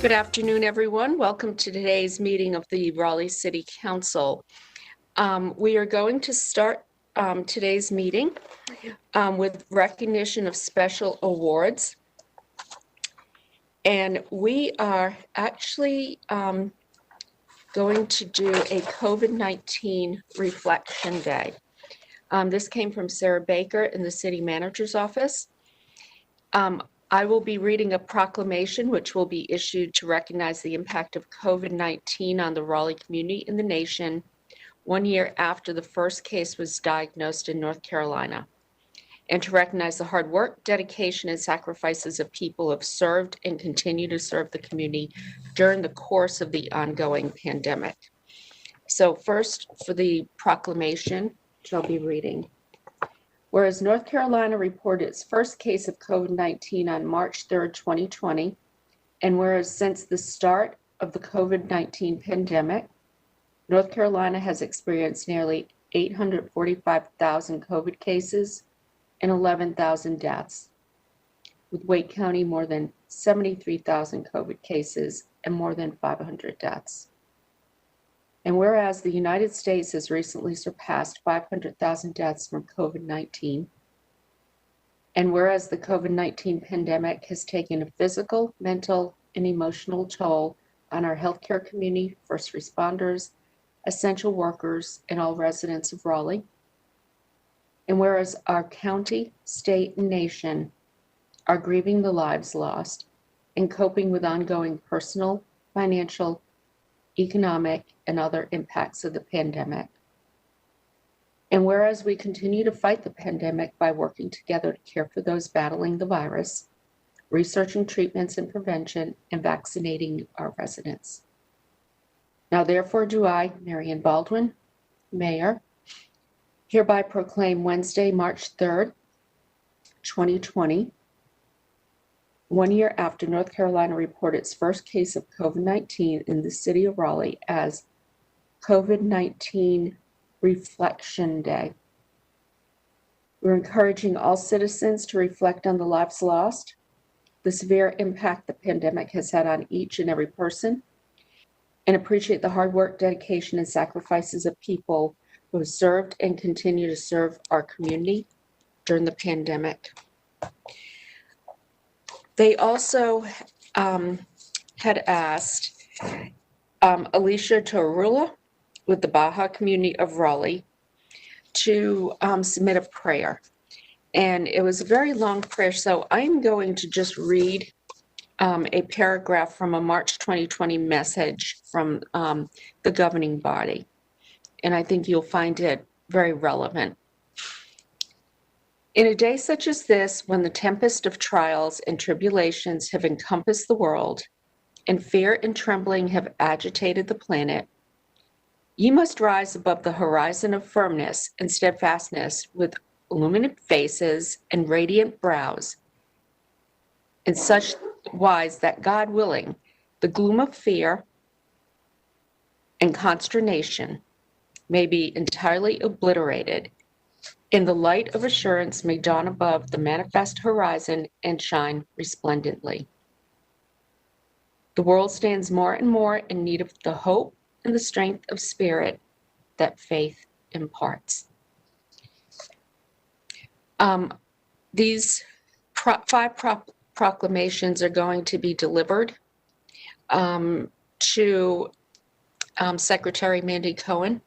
Good afternoon, everyone. Welcome to today's meeting of the Raleigh City Council. We are going to start today's meeting with recognition of special awards. And we are actually going to do a COVID-19 reflection day. This came from Sarah Baker in the city manager's office. I will be reading a proclamation which will be issued to recognize the impact of COVID-19 on the Raleigh community and the nation 1 year after the first case was diagnosed in North Carolina, and to recognize the hard work, dedication, and sacrifices of people who have served and continue to serve the community during the course of the ongoing pandemic. So first, for the proclamation, which I'll be reading. Whereas North Carolina reported its first case of COVID-19 on March 3rd, 2020, and whereas since the start of the COVID-19 pandemic, North Carolina has experienced nearly 845,000 COVID cases and 11,000 deaths, with Wake County more than 73,000 COVID cases and more than 500 deaths. And whereas the United States has recently surpassed 500,000 deaths from COVID-19, and whereas the COVID-19 pandemic has taken a physical, mental, and emotional toll on our healthcare community, first responders, essential workers, and all residents of Raleigh, and whereas our county, state, and nation are grieving the lives lost and coping with ongoing personal, financial, economic, and other impacts of the pandemic. And whereas we continue to fight the pandemic by working together to care for those battling the virus, researching treatments and prevention, and vaccinating our residents. Now therefore do I, Marian Baldwin, Mayor, hereby proclaim Wednesday, March 3rd, 2020, 1 year after North Carolina reported its first case of COVID-19 in the city of Raleigh, as COVID-19 Reflection Day. We're encouraging all citizens to reflect on the lives lost, the severe impact the pandemic has had on each and every person, and appreciate the hard work, dedication, and sacrifices of people who have served and continue to serve our community during the pandemic. They also had asked Alicia Torula with the Baja community of Raleigh to submit a prayer. And it was a very long prayer, so I'm going to just read a paragraph from a March 2020 message from the governing body. And I think you'll find it very relevant. In a day such as this, when the tempest of trials and tribulations have encompassed the world, and fear and trembling have agitated the planet, ye must rise above the horizon of firmness and steadfastness with illumined faces and radiant brows, in such wise that, God willing, the gloom of fear and consternation may be entirely obliterated, in the light of assurance may dawn above the manifest horizon and shine resplendently. The world stands more and more in need of the hope and the strength of spirit that faith imparts. These five proclamations are going to be delivered to Secretary Mandy Cohen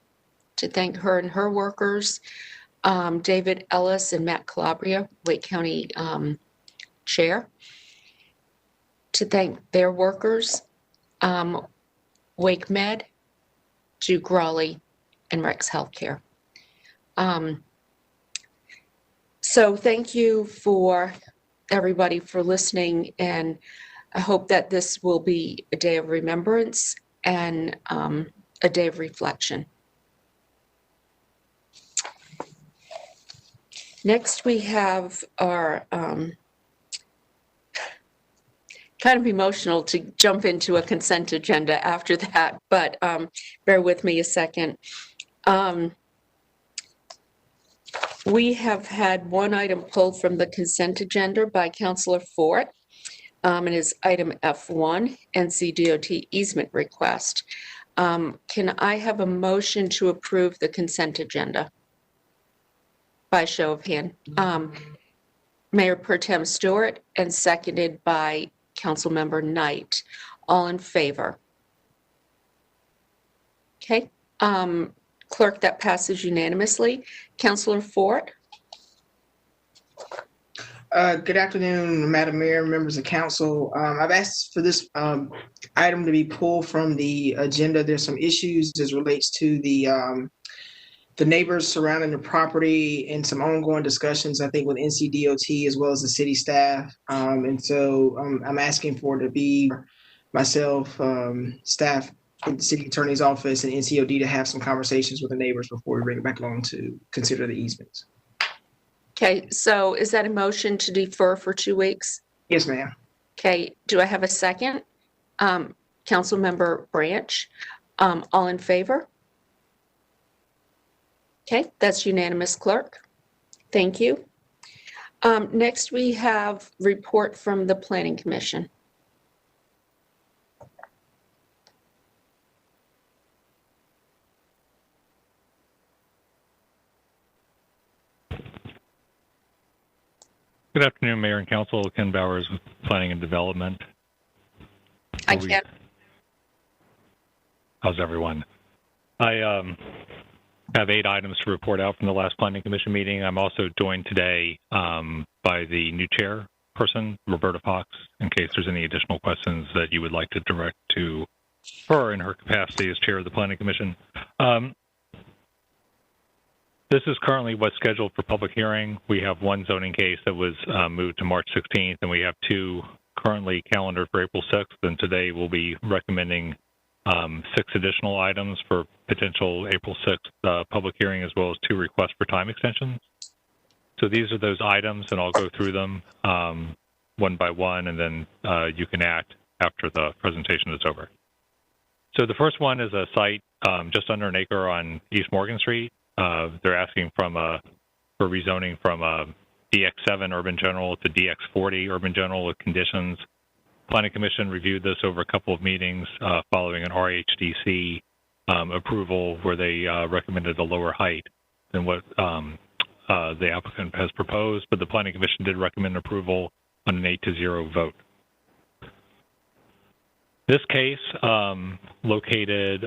to thank her and her workers, David Ellis and Matt Calabria, Wake County Chair, to thank their workers, Wake Med, Duke Raleigh, and Rex Healthcare. So thank you for everybody for listening, and I hope that this will be a day of remembrance and a day of reflection. Next, we have our kind of emotional to jump into a consent agenda after that, but bear with me a second. We have had one item pulled from the consent agenda by Councilor Fort. It is item F1, NCDOT easement request. Can I have a motion to approve the consent agenda? By show of hand. Mayor Pro Tem Stewart and seconded by Councilmember Knight. All in favor? Okay. Clerk, that passes unanimously. Councilor Fort? Good afternoon, Madam Mayor, members of council. I've asked for this item to be pulled from the agenda. There's some issues as relates to the neighbors surrounding the property and some ongoing discussions, I think, with NCDOT as well as the city staff. And so I'm asking for it to be myself, staff at the city attorney's office and NCOD to have some conversations with the neighbors before we bring it back along to consider the easements. Okay, so is that a motion to defer for 2 weeks? Yes, ma'am. Okay, do I have a second? Councilmember Branch, all in favor? Okay, that's unanimous, clerk. Thank you. Next, we have report from the Planning Commission. Good afternoon, Mayor and Council. Ken Bowers with Planning and Development. I can't. How's everyone? I have 8 items to report out from the last Planning Commission meeting. I'm also joined today by the new chairperson, Roberta Fox, in case there's any additional questions that you would like to direct to her in her capacity as chair of the Planning Commission. This is currently what's scheduled for public hearing. We have 1 zoning case that was moved to March 16th, and we have 2 currently calendared for April 6th, and today we'll be recommending 6 additional items for potential April 6th public hearing, as well as 2 requests for time extensions. So these are those items, and I'll go through them one by one, and then you can act after the presentation is over. So the first one is a site just under an acre on East Morgan Street. They're asking for rezoning from DX7 Urban General to DX40 Urban General with conditions. Planning Commission reviewed this over a couple of meetings following an RHDC approval where they recommended a lower height than what the applicant has proposed, but the Planning Commission did recommend approval on an 8-0 vote. This case, located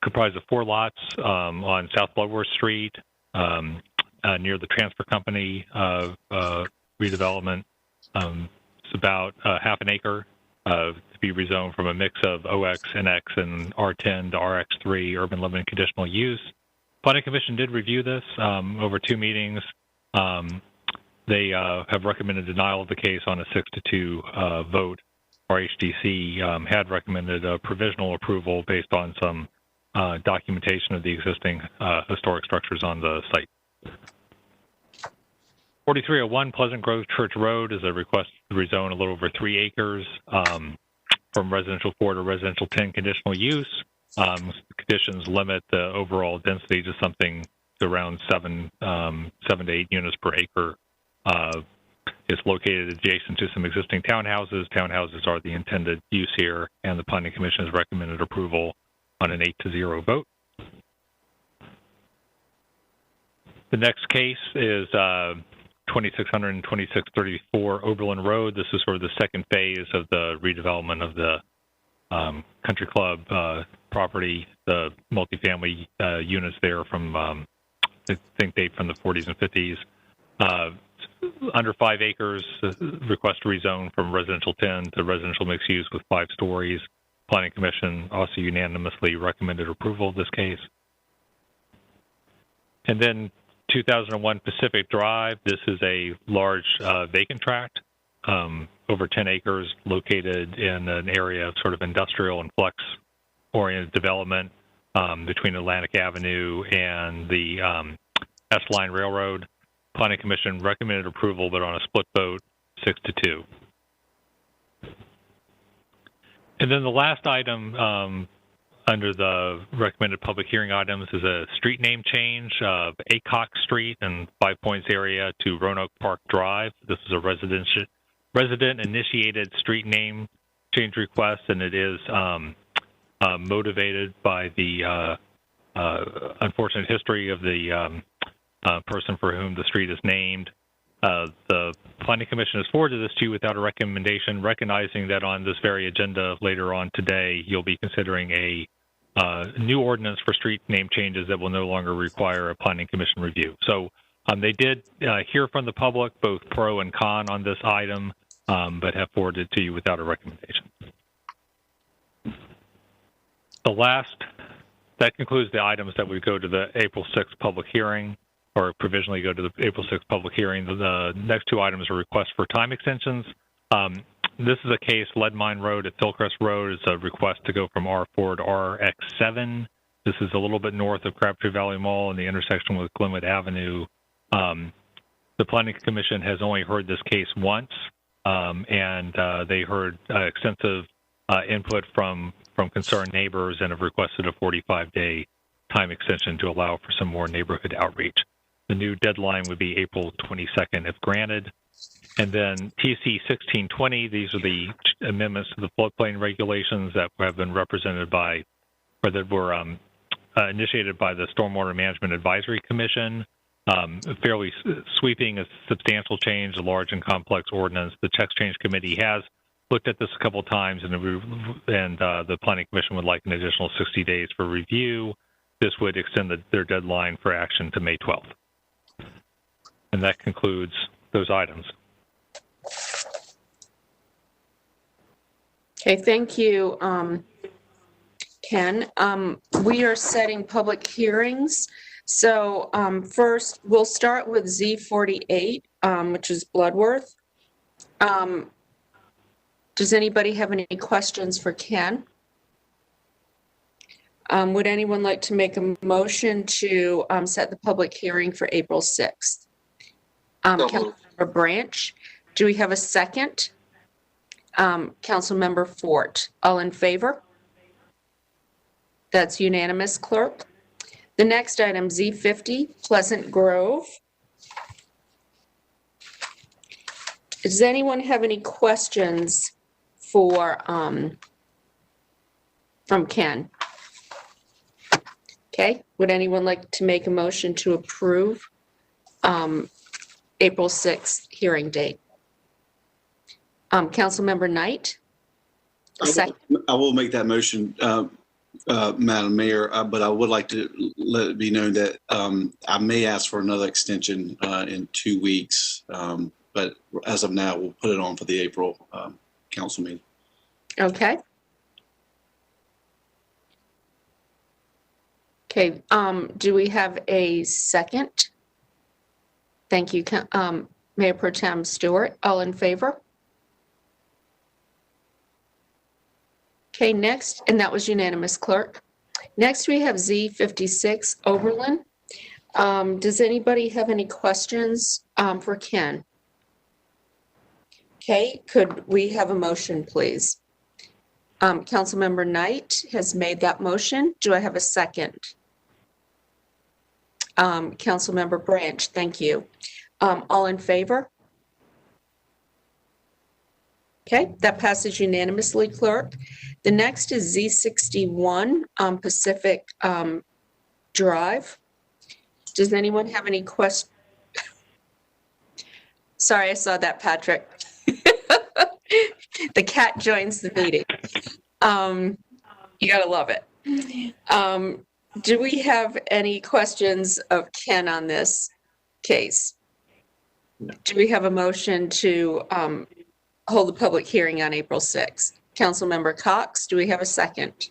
comprised of 4 lots on South Bloodworth Street near the transfer company redevelopment. It's about half an acre to be rezoned from a mix of OX, NX, and R10 to RX3 urban limited conditional use. Planning Commission did review this over 2 meetings. They have recommended denial of the case on a 6-2 vote. RHDC had recommended a provisional approval based on some documentation of the existing historic structures on the site. 4301 Pleasant Grove Church Road is a request to rezone a little over 3 acres from residential 4 to residential 10 conditional use. Conditions limit the overall density to something around 7 to 8 units per acre. It's located adjacent to some existing townhouses. Townhouses are the intended use here, and the Planning Commission has recommended approval on an 8-0 vote. The next case is 2600 and 2634 Oberlin Road. This is for the second phase of the redevelopment of the country club property. The multifamily units there from, I think, date from the 40s and 50s. Under 5 acres, request to rezone from residential 10 to residential mixed use with 5 stories. Planning Commission also unanimously recommended approval of this case. And then 2001 Pacific Drive. This is a large vacant tract, over 10 acres, located in an area of sort of industrial and flex-oriented development between Atlantic Avenue and the S-Line Railroad. Planning Commission recommended approval, but on a split vote, 6-2. And then the last item under the recommended public hearing items is a street name change of Acock Street and 5 Points area to Roanoke Park Drive. This is a resident-initiated street name change request, and it is motivated by the unfortunate history of the person for whom the street is named. The Planning Commission has forwarded this to you without a recommendation, recognizing that on this very agenda later on today, you'll be considering a new ordinance for street name changes that will no longer require a Planning Commission review. So they did hear from the public, both pro and con on this item, but have forwarded it to you without a recommendation. That concludes the items that would go to the April 6th public hearing, or provisionally go to the April 6th public hearing. The next two items are requests for time extensions. This is a case, Lead Mine Road at Fillcrest Road is a request to go from R4 to RX7. This is a little bit north of Crabtree Valley Mall in the intersection with Glenwood Avenue. The Planning Commission has only heard this case once, and they heard extensive input from concerned neighbors and have requested a 45-day time extension to allow for some more neighborhood outreach. The new deadline would be April 22nd if granted. And then TC 1620, these are the amendments to the floodplain regulations that have been represented by, or that were initiated by the Stormwater Management Advisory Commission. Fairly sweeping, a substantial change, a large and complex ordinance. The Text Change Committee has looked at this a couple of times, and the Planning Commission would like an additional 60 days for review. This would extend their deadline for action to May 12th. And that concludes those items. Okay, thank you, Ken. We are setting public hearings. So first, we'll start with Z48, which is Bloodworth. Does anybody have any questions for Ken? Would anyone like to make a motion to set the public hearing for April 6th? Councilmember Branch, do we have a second? Councilmember Fort, all in favor? That's unanimous, clerk. The next item, Z50, Pleasant Grove. Does anyone have any questions for from Ken? Okay, would anyone like to make a motion to approve April 6th hearing date? Councilmember Knight? I will make that motion, Madam Mayor, but I would like to let it be known that I may ask for another extension in 2 weeks, but as of now, we'll put it on for the April council meeting. Okay. Okay, do we have a second? Thank you, Mayor Pro Tem Stewart. All in favor? Okay, next, and that was unanimous, clerk. Next, we have Z56, Oberlin. Does anybody have any questions for Ken? Okay, could we have a motion, please? Councilmember Knight has made that motion. Do I have a second? Councilmember Branch, thank you. All in favor? Okay, that passes unanimously, clerk. The next is Z61, Pacific Drive. Does anyone have any questions? Sorry, I saw that, Patrick. The cat joins the meeting. You gotta love it. Do we have any questions of Ken on this case? Do we have a motion to hold the public hearing on April 6th? Councilmember Cox, do we have a second?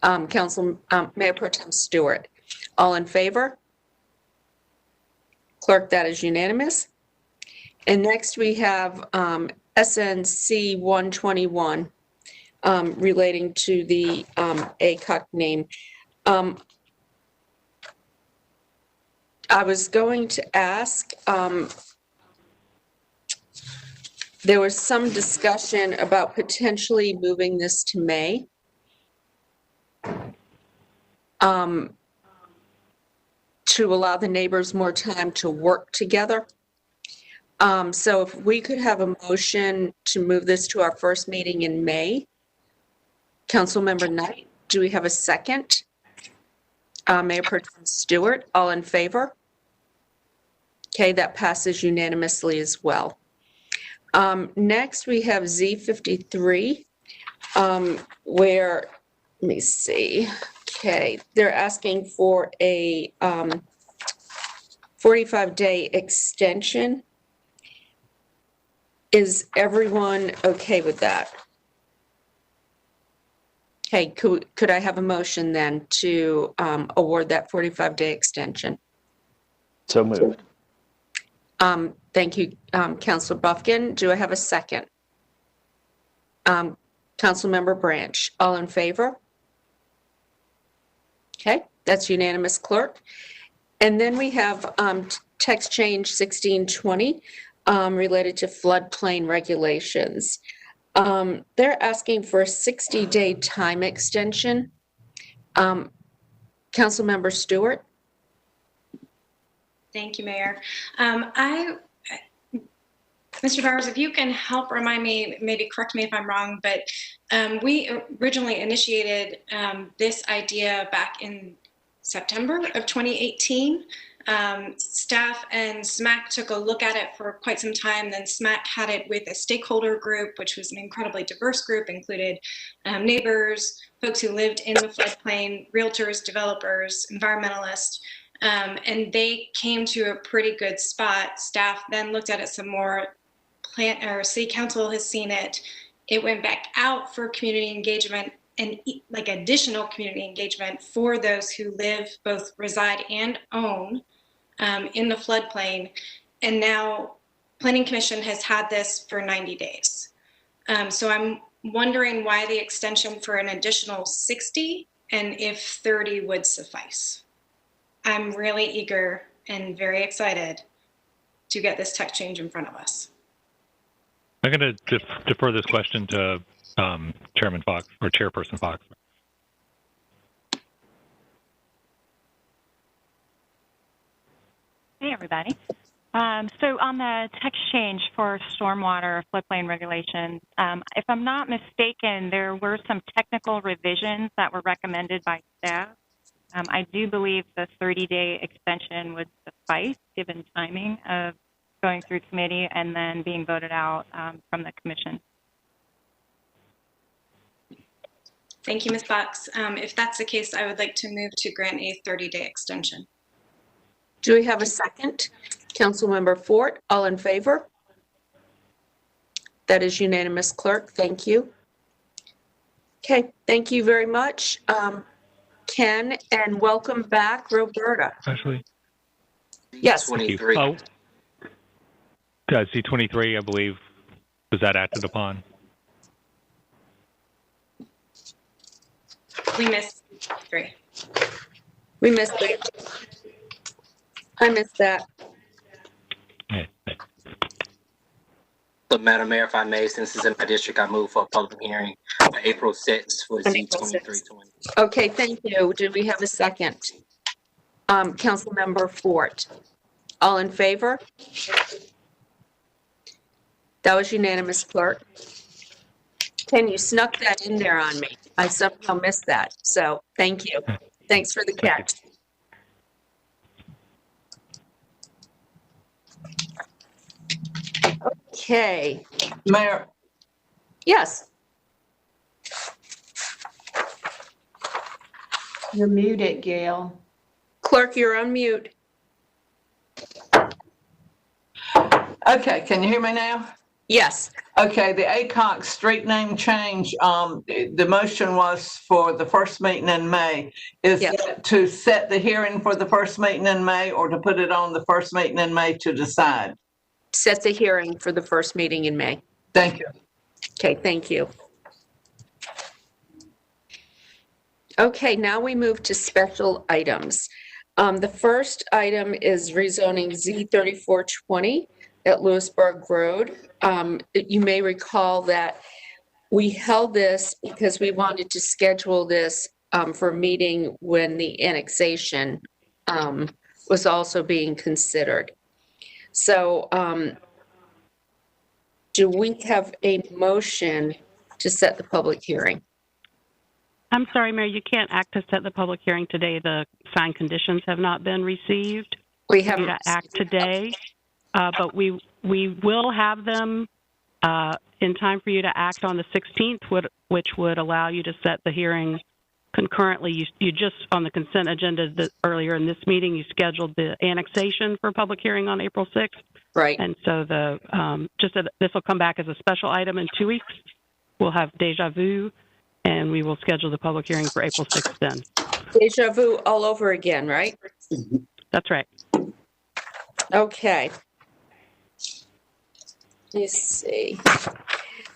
Mayor Pro Tem Stewart, all in favor? Clerk, that is unanimous. And next we have SNC 121 relating to the ACOC name. I was going to ask, there was some discussion about potentially moving this to May. To allow the neighbors more time to work together. So if we could have a motion to move this to our first meeting in May. Councilmember Knight, do we have a second? Mayor Pro Tem Stewart, all in favor? Okay, that passes unanimously as well. Next, we have Z53, where, let me see. Okay, they're asking for a 45-day extension. Is everyone okay with that? Okay, could I have a motion then to award that 45-day extension? So moved. Thank you, Councilor Buffkin. Do I have a second? Councilmember Branch, all in favor? Okay, that's unanimous, clerk. And then we have text change 1620 related to floodplain regulations. They're asking for a 60-day time extension. Councilmember Stewart? Thank you, Mayor. Mr. Bowers, if you can help remind me, maybe correct me if I'm wrong, but we originally initiated this idea back in September of 2018. Staff and SMAC took a look at it for quite some time. Then SMAC had it with a stakeholder group, which was an incredibly diverse group, included neighbors, folks who lived in the floodplain, realtors, developers, environmentalists. And they came to a pretty good spot. Staff then looked at it some more. City Council has seen it. It went back out for community engagement and like additional community engagement for those who live, both reside and own in the floodplain. And now Planning Commission has had this for 90 days. So I'm wondering why the extension for an additional 60 and if 30 would suffice. I'm really eager and very excited to get this tech change in front of us. I'm going to defer this question to Chairman Fox or Chairperson Fox. Hey, everybody. So on the text change for stormwater floodplain regulations, if I'm not mistaken, there were some technical revisions that were recommended by staff. I do believe the 30-day extension would suffice given timing of going through committee and then being voted out from the commission. Thank you, Ms. Fox. If that's the case, I would like to move to grant a 30-day extension. Do we have a second? Councilmember Fort, all in favor? That is unanimous, clerk. Thank you. Okay, thank you very much, Ken, and welcome back, Roberta. Actually, Yes. thank you. Oh, C23, I believe, was that acted upon? We missed 3. We missed it. I missed that. So, Madam Mayor, if I may, since it's in my district, I move for a public hearing on April 6th for Z2320. Okay, thank you. Did we have a second? Councilmember Fort. All in favor? That was unanimous, clerk. Ken, you snuck that in there on me. I somehow missed that. So thank you. Thanks for the catch. Okay. Mayor, Yes. You're muted, Gail. Clerk, you're on mute. okay, can you hear me now? Yes. Okay, the ACOX street name change, the motion was for the first meeting in May. Is Yes. it to set the hearing for the first meeting in May or to put it on the first meeting in May to decide? Set the hearing for the first meeting in May. Thank you. Okay, thank you. Okay, now we move to special items. The first item is rezoning Z3420 at Lewisburg Road. You may recall that we held this because we wanted to schedule this for a meeting when the annexation was also being considered. So do we have a motion to set the public hearing? I'm sorry, Mayor, you can't act to set the public hearing today. The signed conditions have not been received. We For you haven't. to act today, but we will have them in time for you to act on the 16th, which would allow you to set the hearing concurrently. You just, on the consent agenda earlier in this meeting, you scheduled the annexation for public hearing on April 6th. Right. And so this will come back as a special item in 2 weeks. We'll have deja vu, and we will schedule the public hearing for April 6th then. Deja vu all over again, right? That's right. Okay. Let's see.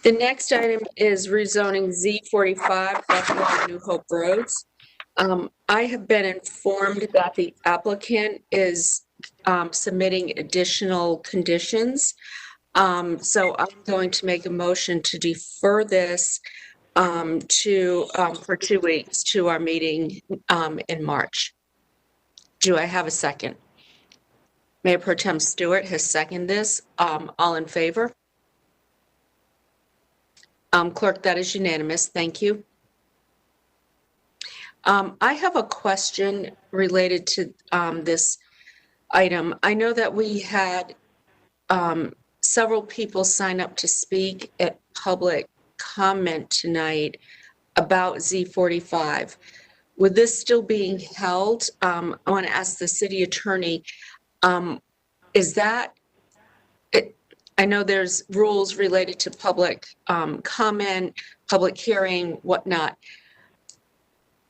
The next item is rezoning Z45, Buffalo New Hope Roads. I have been informed that the applicant is submitting additional conditions. So I'm going to make a motion to defer this for 2 weeks to our meeting in March. Do I have a second? Mayor Pro Tem Stewart has seconded this. All in favor? Clerk, that is unanimous. Thank you. I have a question related to this item. I know that we had several people sign up to speak at public comment tonight about Z45. With this still being held, I want to ask the city attorney, is that, I know there's rules related to public comment, public hearing, whatnot.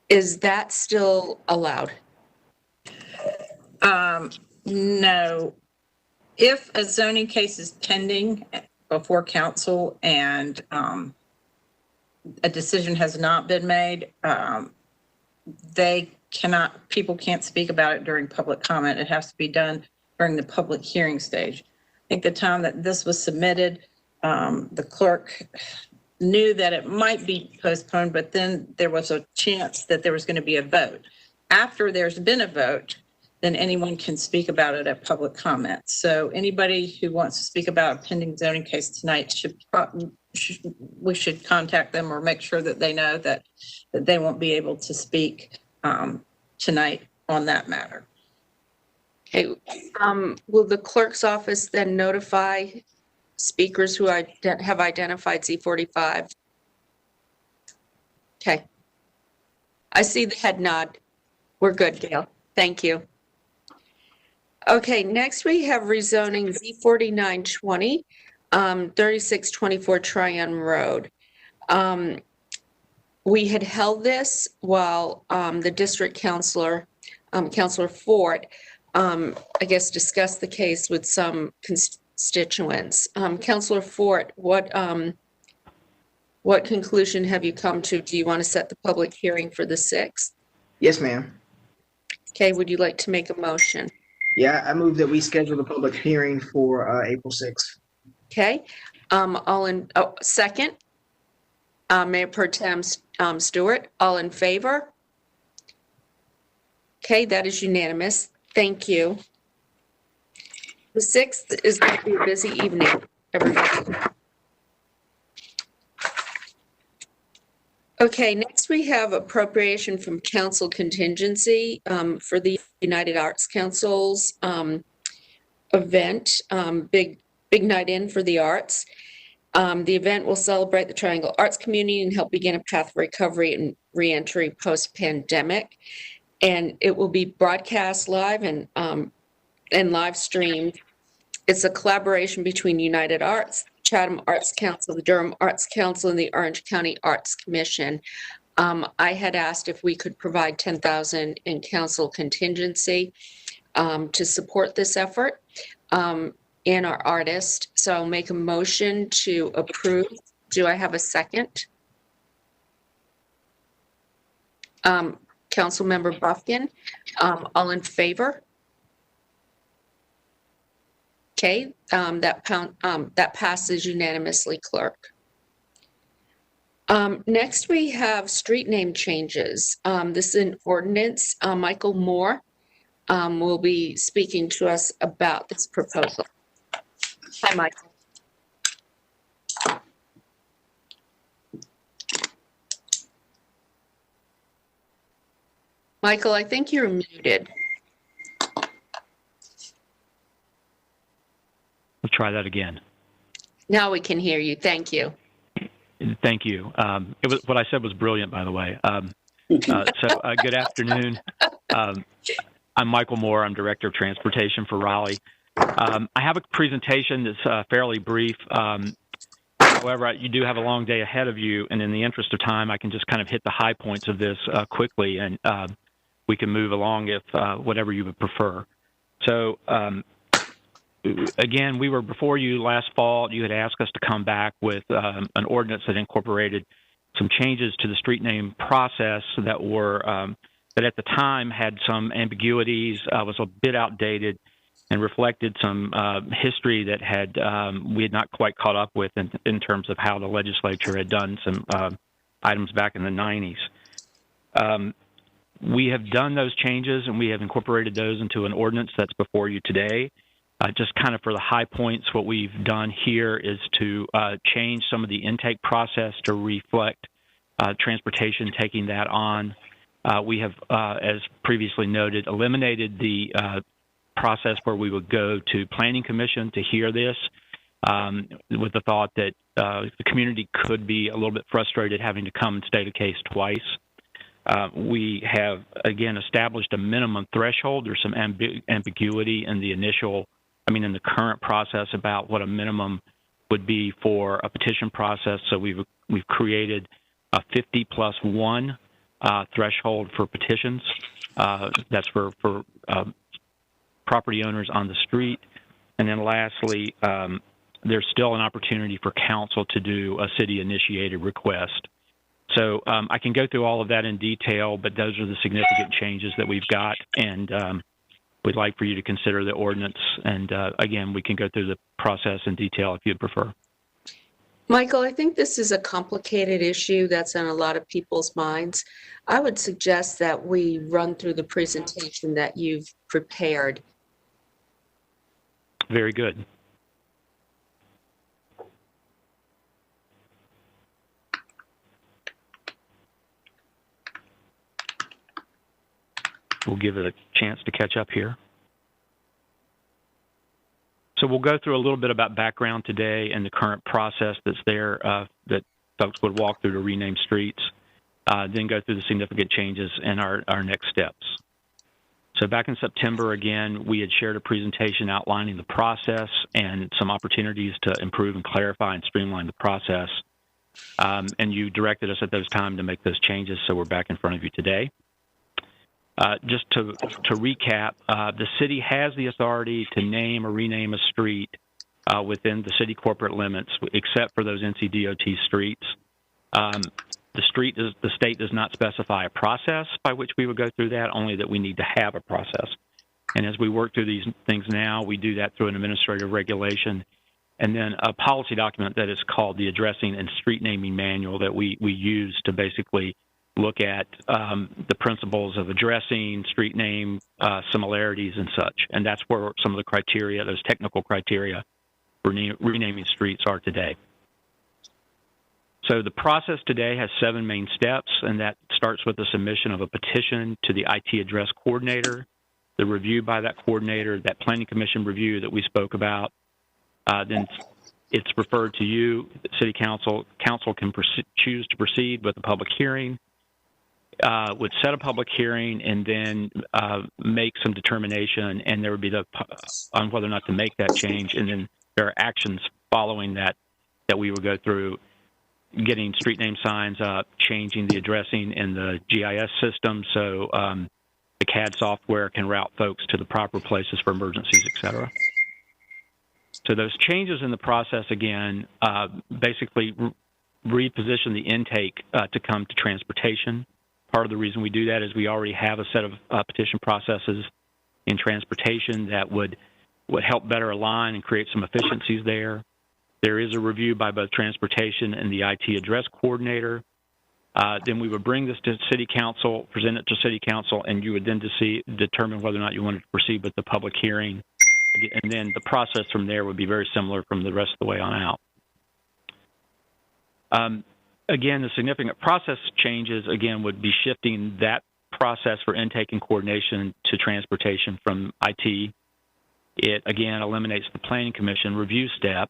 Is that still allowed? No. If a zoning case is pending before council and a decision has not been made, people can't speak about it during public comment. It has to be done during the public hearing stage. I think the time that this was submitted, the clerk knew that it might be postponed, but then there was a chance that there was going to be a vote. After there's been a vote, then anyone can speak about it at public comment. So anybody who wants to speak about a pending zoning case tonight we should contact them or make sure that they know that they won't be able to speak tonight on that matter. Okay. Will the clerk's office then notify speakers who have identified Z45? Okay. I see the head nod. We're good, Gail. Thank you. Okay, next we have rezoning Z4920, 3624 Tryon Road. We had held this while the district counselor, Counselor Ford, I guess discussed the case with some constituents. Counselor Ford, what conclusion have you come to? Do you want to set the public hearing for the 6th? Yes, ma'am. Okay, would you like to make a motion? Yeah, I move that we schedule the public hearing for April 6th. Okay, second. Mayor Pro Tem Stewart, all in favor? Okay, that is unanimous. Thank you. The 6th is going to be a busy evening, everybody. Okay, next we have appropriation from council contingency for the United Arts Council's event, big night in for the arts. The event will celebrate the Triangle Arts community and help begin a path of recovery and reentry post-pandemic. And it will be broadcast live and live streamed. It's a collaboration between United Arts, Chatham Arts Council, the Durham Arts Council, and the Orange County Arts Commission. I had asked if we could provide $10,000 in council contingency to support this effort and our artist. So I'll make a motion to approve. Do I have a second? Councilmember Buffkin, all in favor? Okay, that passes unanimously, clerk. Next, we have street name changes. This is an ordinance. Michael Moore will be speaking to us about this proposal. Hi, Michael. Michael, I think you're muted. We'll try that again. Now we can hear you. Thank you. Thank you. What I said was brilliant, by the way. Good afternoon. I'm Michael Moore. I'm Director of Transportation for Raleigh. I have a presentation that's fairly brief. However, you do have a long day ahead of you, and in the interest of time, I can just kind of hit the high points of this quickly, and we can move along if whatever you would prefer. So, again, we were before you last fall. You had asked us to come back with an ordinance that incorporated some changes to the street name process that were that at the time had some ambiguities, was a bit outdated, and reflected some history that had we had not quite caught up with in terms of how the legislature had done some items back in the 90s. We have done those changes, and we have incorporated those into an ordinance that's before you today. Just kind of for the high points, what we've done here is to change some of the intake process to reflect transportation taking that on. We have, as previously noted, eliminated the process where we would go to Planning Commission to hear this with the thought that the community could be a little bit frustrated having to come and state a case twice. We have, again, established a minimum threshold. There's some ambiguity in the in the current process about what a minimum would be for a petition process. So we've created a 50+1 threshold for petitions. That's for property owners on the street. And then lastly, there's still an opportunity for council to do a city-initiated request. So I can go through all of that in detail, but those are the significant changes that we've got, and we'd like for you to consider the ordinance. And again, we can go through the process in detail if you'd prefer. Michael, I think this is a complicated issue that's on a lot of people's minds. I would suggest that we run through the presentation that you've prepared. Very good. We'll give it a chance to catch up here. So we'll go through a little bit about background today and the current process that's there that folks would walk through to rename streets, then go through the significant changes and our next steps. So back in September, again, we had shared a presentation outlining the process and some opportunities to improve and clarify and streamline the process. And you directed us at those times to make those changes, so we're back in front of you today. Just to recap, the city has the authority to name or rename a street within the city corporate limits, except for those NCDOT streets. The state does not specify a process by which we would go through that, only that we need to have a process. And as we work through these things now, we do that through an administrative regulation and then a policy document that is called the Addressing and Street Naming Manual that we use to basically look at the principles of addressing, street name, similarities, and such. And that's where some of the criteria, those technical criteria for renaming streets are today. So the process today has 7 main steps, and that starts with the submission of a petition to the IT address coordinator, the review by that coordinator, that planning commission review that we spoke about. Then it's referred to you, city council. Council can choose to proceed with a public hearing, would set a public hearing, and then make some determination, and there would be on whether or not to make that change, and then there are actions following that we would go through, getting street name signs up, changing the addressing in the GIS system so the CAD software can route folks to the proper places for emergencies, et cetera. So those changes in the process, again, basically reposition the intake to come to transportation. Part of the reason we do that is we already have a set of petition processes in transportation that would help better align and create some efficiencies there. There is a review by both transportation and the IT address coordinator. Then we would bring this to city council, present it to city council, and you would then determine whether or not you wanted to proceed with the public hearing. And then the process from there would be very similar from the rest of the way on out. Again, the significant process changes, again, would be shifting that process for intake and coordination to transportation from IT. It, again, eliminates the Planning Commission review step.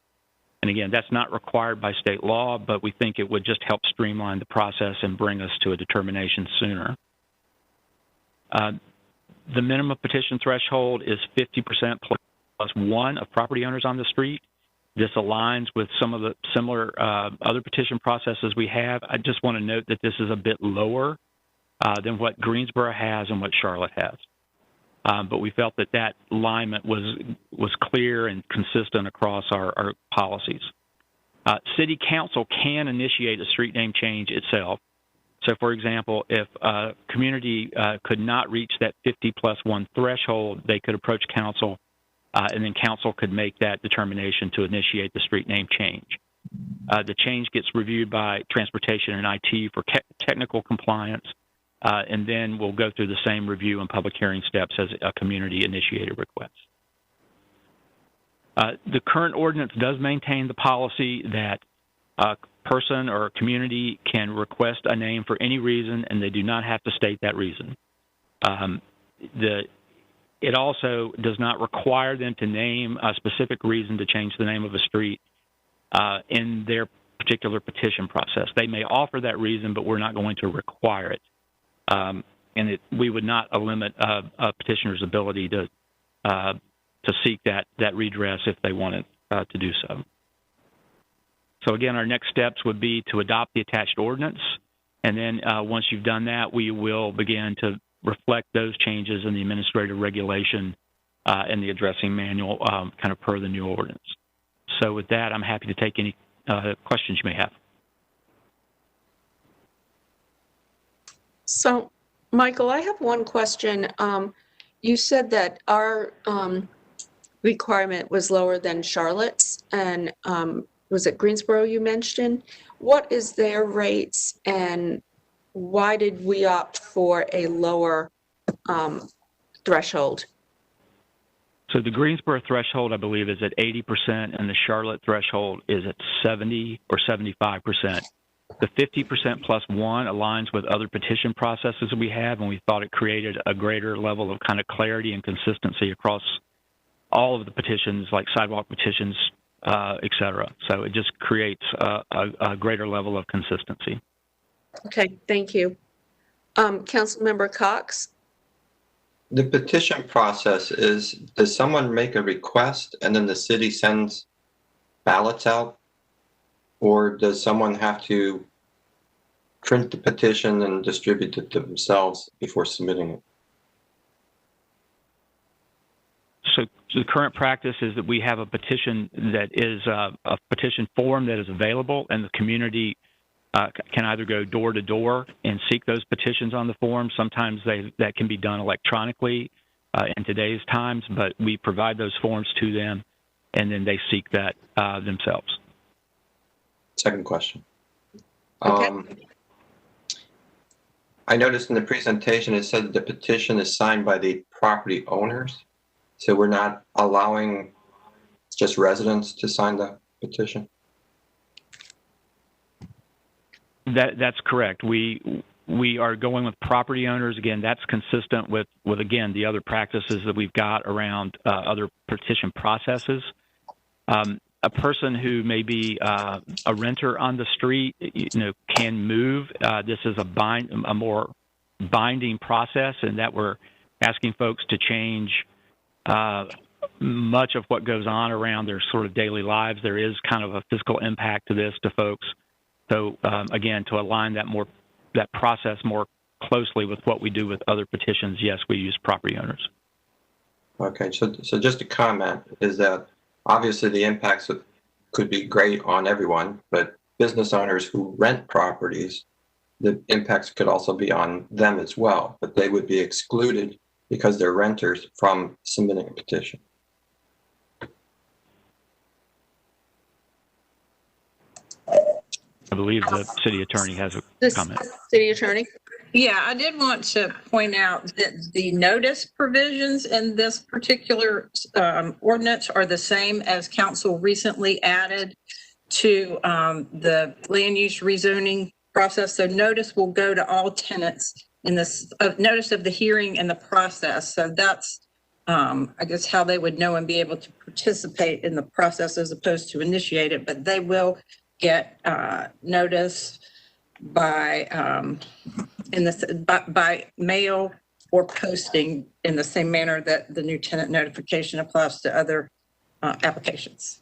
And again, that's not required by state law, but we think it would just help streamline the process and bring us to a determination sooner. The minimum petition threshold is 50% plus one of property owners on the street. This aligns with some of the similar other petition processes we have. I just want to note that this is a bit lower than what Greensboro has and what Charlotte has. But we felt that that alignment was clear and consistent across our policies. City Council can initiate a street name change itself. So, for example, if a community could not reach that 50+1 threshold, they could approach Council, and then Council could make that determination to initiate the street name change. The change gets reviewed by Transportation and IT for technical compliance, and then we'll go through the same review and public hearing steps as a community-initiated request. The current ordinance does maintain the policy that a person or a community can request a name for any reason, and they do not have to state that reason. It also does not require them to name a specific reason to change the name of a street in their particular petition process. They may offer that reason, but we're not going to require it. And we would not limit a petitioner's ability to seek that redress if they wanted to do so. So again, our next steps would be to adopt the attached ordinance, and then once you've done that, we will begin to reflect those changes in the administrative regulation and the addressing manual kind of per the new ordinance. So with that, I'm happy to take any questions you may have. So, Michael, I have one question. You said that our requirement was lower than Charlotte's, and was it Greensboro you mentioned? What is their rates, and why did we opt for a lower threshold? So the Greensboro threshold, I believe, is at 80%, and the Charlotte threshold is at 70 or 75%. The 50% plus one aligns with other petition processes we have, and we thought it created a greater level of kind of clarity and consistency across all of the petitions, like sidewalk petitions, et cetera. So it just creates a greater level of consistency. Okay, thank you. Councilmember Cox? The petition process is, does someone make a request and then the city sends ballots out? Or does someone have to print the petition and distribute it to themselves before submitting it? So the current practice is that we have a petition that is a petition form that is available, and the community can either go door to door and seek those petitions on the form. Sometimes that can be done electronically in today's times, but we provide those forms to them, and then they seek that themselves. Second question. Okay. I noticed in the presentation it said that the petition is signed by the property owners. So we're not allowing just residents to sign the petition? That's correct. We are going with property owners. Again, that's consistent with again, the other practices that we've got around other petition processes. A person who may be a renter on the street, can move. This is a more binding process, in that we're asking folks to change much of what goes on around their sort of daily lives. There is kind of a physical impact to this to folks. So again, to align that process more closely with what we do with other petitions, yes, we use property owners. Okay, so just a comment is that obviously the impacts could be great on everyone, but business owners who rent properties, the impacts could also be on them as well, but they would be excluded because they're renters from submitting a petition. I believe the city attorney has a comment. City attorney? Yeah, I did want to point out that the notice provisions in this particular ordinance are the same as council recently added to the land use rezoning process. So notice will go to all tenants in this notice of the hearing and the process. So that's, I guess, how they would know and be able to participate in the process as opposed to initiate it. But they will get notice by by mail or posting in the same manner that the new tenant notification applies to other applications.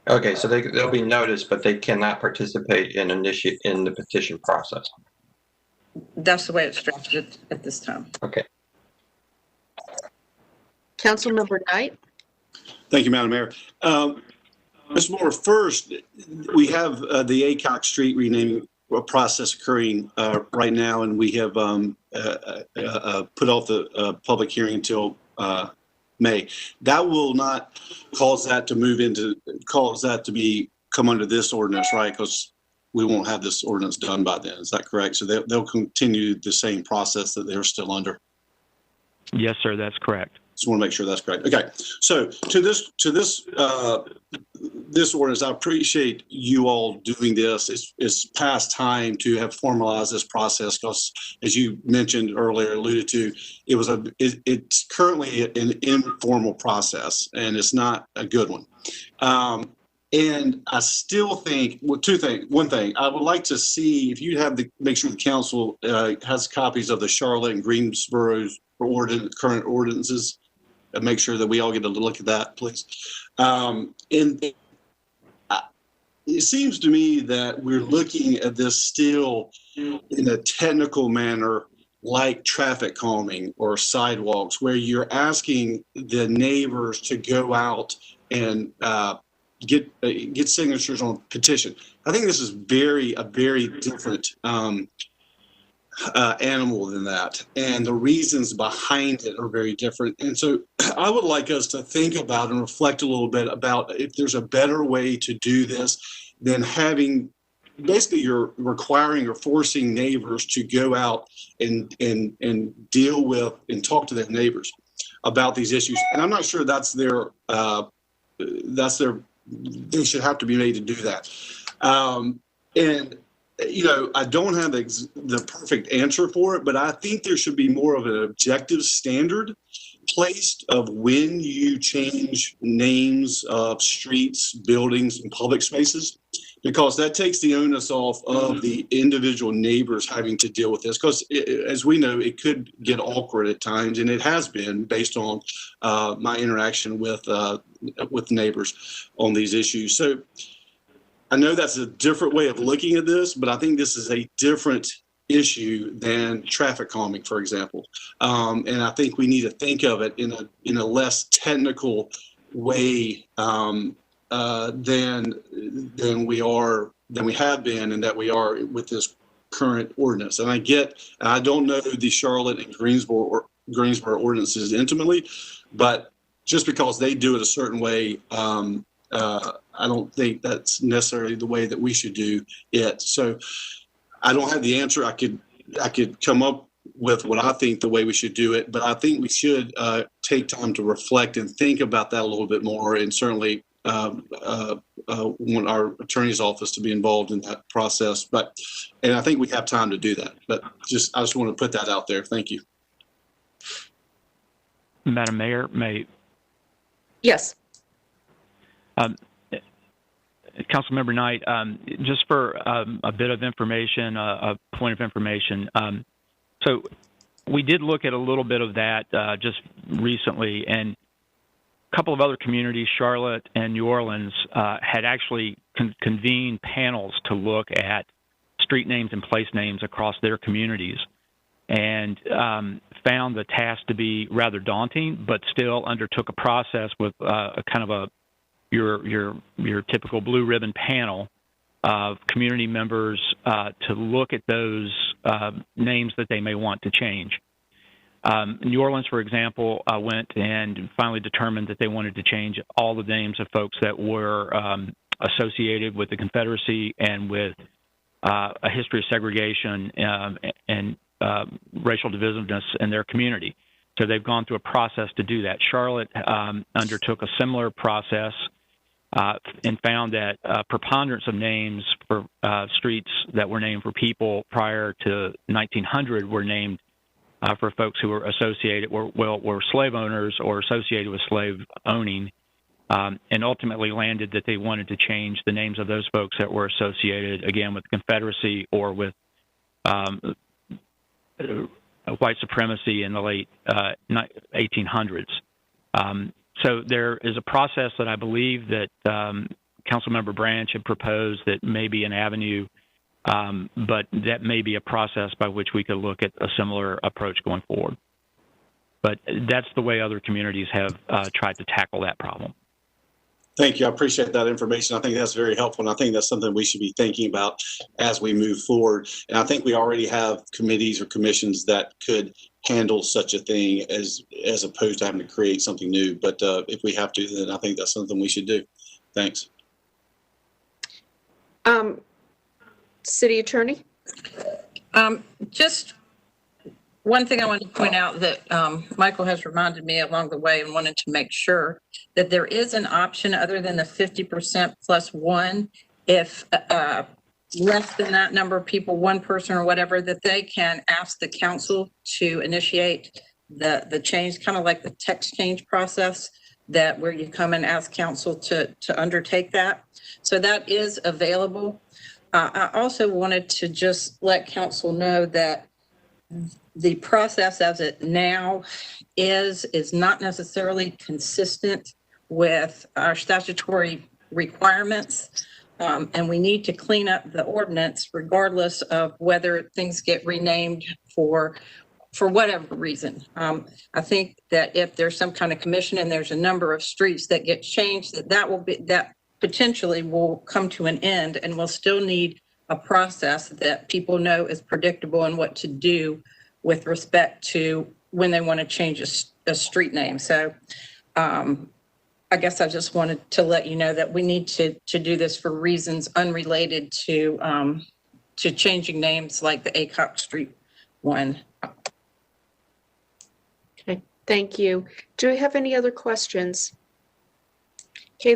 Okay, so they'll be noticed, but they cannot participate in the petition process. That's the way it's drafted at this time. Okay. Councilmember Knight. Thank you, Madam Mayor. Mr. Moore, first, we have the Aycock Street renaming process occurring right now, and we have put off the public hearing until May. That will not cause that to come under this ordinance, right? Because we won't have this ordinance done by then. Is that correct? So they'll continue the same process that they're still under. Yes, sir, that's correct. Just want to make sure that's correct. Okay, so to this ordinance, I appreciate you all doing this. It's past time to have formalized this process because, as you mentioned earlier, alluded to, it's currently an informal process and it's not a good one. And I still think, well, two things. One thing, I would like to see if you have make sure the council has copies of the Charlotte and Greensboro's current ordinances. And make sure that we all get a look at that, please. And it seems to me that we're looking at this still in a technical manner, like traffic calming or sidewalks, where you're asking the neighbors to go out and get signatures on a petition. I think this is a very different animal than that, and the reasons behind it are very different. And so I would like us to think about and reflect a little bit about if there's a better way to do this than having basically you're requiring or forcing neighbors to go out and deal with and talk to their neighbors about these issues. And I'm not sure they should have to be made to do that. And you know, I don't have the perfect answer for it, but I think there should be more of an objective standard placed of when you change names of streets, buildings, and public spaces, because that takes the onus off of the individual neighbors having to deal with this. Because as we know, it could get awkward at times, and it has been based on my interaction with neighbors on these issues. So I know that's a different way of looking at this, but I think this is a different issue than traffic calming, for example. And I think we need to think of it in a less technical way than we have been, and that we are with this current ordinance. And I don't know the Charlotte and Greensboro ordinances intimately, but just because they do it a certain way, I don't think that's necessarily the way that we should do it. So I don't have the answer. I could come up with what I think the way we should do it, but I think we should take time to reflect and think about that a little bit more, and certainly want our attorney's office to be involved in that process. And I think we have time to do that. But I just want to put that out there. Thank you. Madam Mayor, may. Yes. Councilmember Knight, just for a bit of information, a point of information. So we did look at a little bit of that just recently, and a couple of other communities, Charlotte and New Orleans, had actually convened panels to look at street names and place names across their communities, and found the task to be rather daunting, but still undertook a process with a kind of your typical blue ribbon panel of community members to look at those names that they may want to change. New Orleans, for example, went and finally determined that they wanted to change all the names of folks that were associated with the Confederacy and with a history of segregation and racial divisiveness in their community. So they've gone through a process to do that. Charlotte undertook a similar process and found that preponderance of names for streets that were named for people prior to 1900 were named for folks who were associated, were slave owners or associated with slave owning, and ultimately landed that they wanted to change the names of those folks that were associated, again, with the Confederacy or with white supremacy in the late 1800s. So there is a process that I believe that Councilmember Branch had proposed that may be an avenue, but that may be a process by which we could look at a similar approach going forward. But that's the way other communities have tried to tackle that problem. Thank you. I appreciate that information. I think that's very helpful, and I think that's something we should be thinking about as we move forward. And I think we already have committees or commissions that could handle such a thing as opposed to having to create something new. But if we have to, then I think that's something we should do. Thanks. City Attorney? Just one thing I wanted to point out that Michael has reminded me along the way and wanted to make sure that there is an option other than the 50% plus one, if less than that number of people, one person or whatever, that they can ask the council to initiate the change, kind of like the text change process, that where you come and ask council to undertake that. So that is available. I also wanted to just let council know that the process as it now is not necessarily consistent with our statutory requirements. And we need to clean up the ordinance regardless of whether things get renamed for whatever reason. I think that if there's some kind of commission and there's a number of streets that get changed, that potentially will come to an end, and we'll still need a process that people know is predictable and what to do with respect to when they want to change a street name. So I guess I just wanted to let you know that we need to do this for reasons unrelated to changing names like the Acock Street one. Okay, thank you. Do we have any other questions? Okay,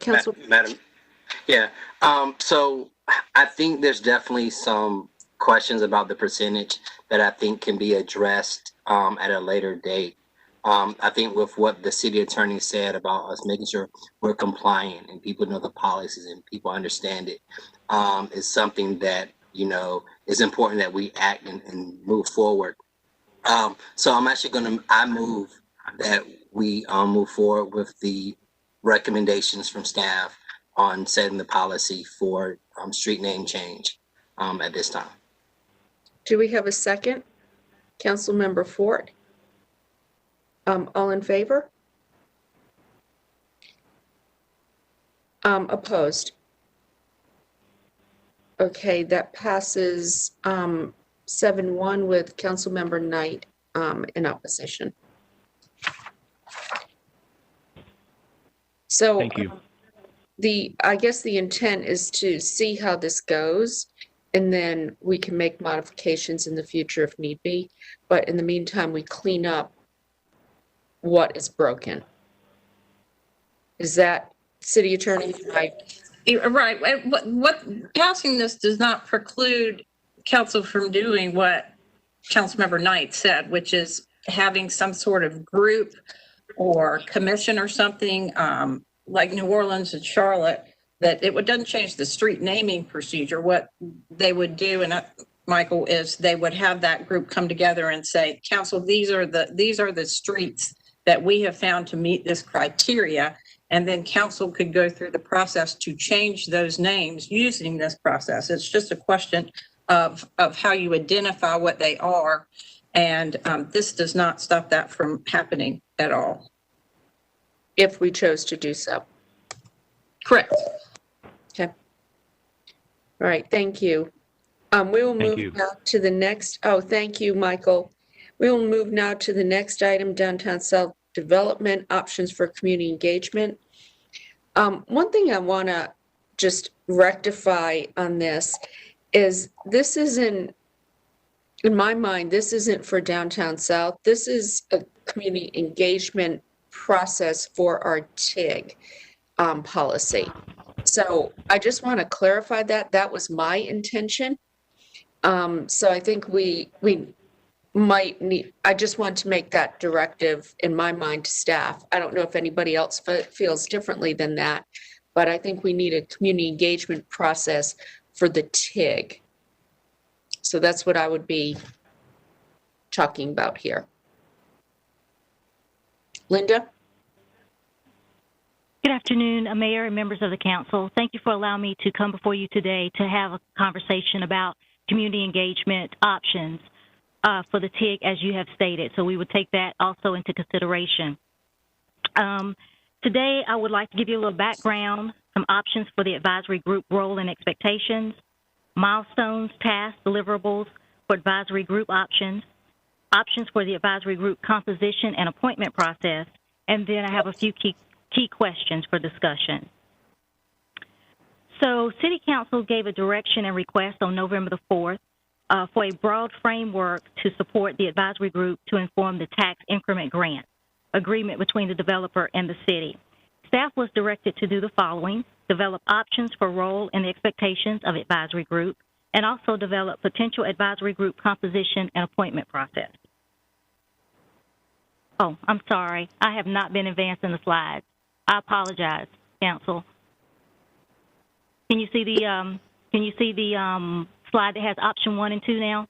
Council. Madam, yeah. So I think there's definitely some questions about the percentage that I think can be addressed at a later date. I think with what the city attorney said about us making sure we're compliant and people know the policies and people understand it is something that, you know, is important that we act and move forward. So I'm actually I move that we move forward with the recommendations from staff on setting the policy for street name change at this time. Do we have a second? Councilmember Fort? All in favor? Opposed? Okay, that passes 7-1 with Councilmember Knight in opposition. So thank you. I guess the intent is to see how this goes, and then we can make modifications in the future if need be. But in the meantime, we clean up what is broken. Is that, City Attorney? Right. What passing this does not preclude council from doing what Councilmember Knight said, which is having some sort of group or commission or something like New Orleans and Charlotte, that doesn't change the street naming procedure. What they would do, and Michael, is they would have that group come together and say, council, these are the streets that we have found to meet this criteria. And then council could go through the process to change those names using this process. It's just a question of how you identify what they are. And this does not stop that from happening at all. If we chose to do so. Correct. Okay. All right, thank you. We will move now to the next. Oh, thank you, Michael. We will move now to the next item, Downtown South Development Options for Community Engagement. One thing I want to just rectify on this is this isn't, in my mind, this isn't for Downtown South. This is a community engagement process for our TIG. policy. So I just want to clarify that. That was my intention. So I think we might need, I just want to make that directive in my mind to staff. I don't know if anybody else feels differently than that, but I think we need a community engagement process for the TIG. So that's what I would be talking about here. Linda? Good afternoon, Mayor and members of the council. Thank you for allowing me to come before you today to have a conversation about community engagement options for the TIG, as you have stated. So we would take that also into consideration. Today, I would like to give you a little background, some options for the advisory group role and expectations, milestones, tasks, deliverables for advisory group options for the advisory group composition and appointment process, and then I have a few key questions for discussion. So City Council gave a direction and request on November the 4th for a broad framework to support the advisory group to inform the tax increment grant agreement between the developer and the city. Staff was directed to do the following: develop options for role and expectations of advisory group, and also develop potential advisory group composition and appointment process. Oh, I'm sorry. I have not been advancing the slides. I apologize, Council. Can you see the slide that has option 1 and 2 now?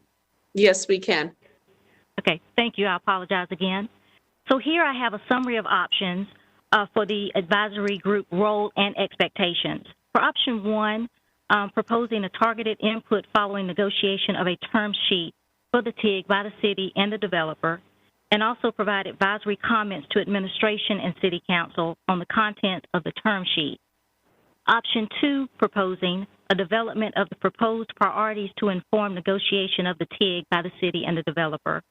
Yes, we can. Okay, thank you. I apologize again. So here I have a summary of options for the advisory group role and expectations. For option 1, proposing a targeted input following negotiation of a term sheet for the TIG by the city and the developer, and also provide advisory comments to administration and city council on the content of the term sheet. Option 2, proposing a development of the proposed priorities to inform negotiation of the TIG by the city and the developer,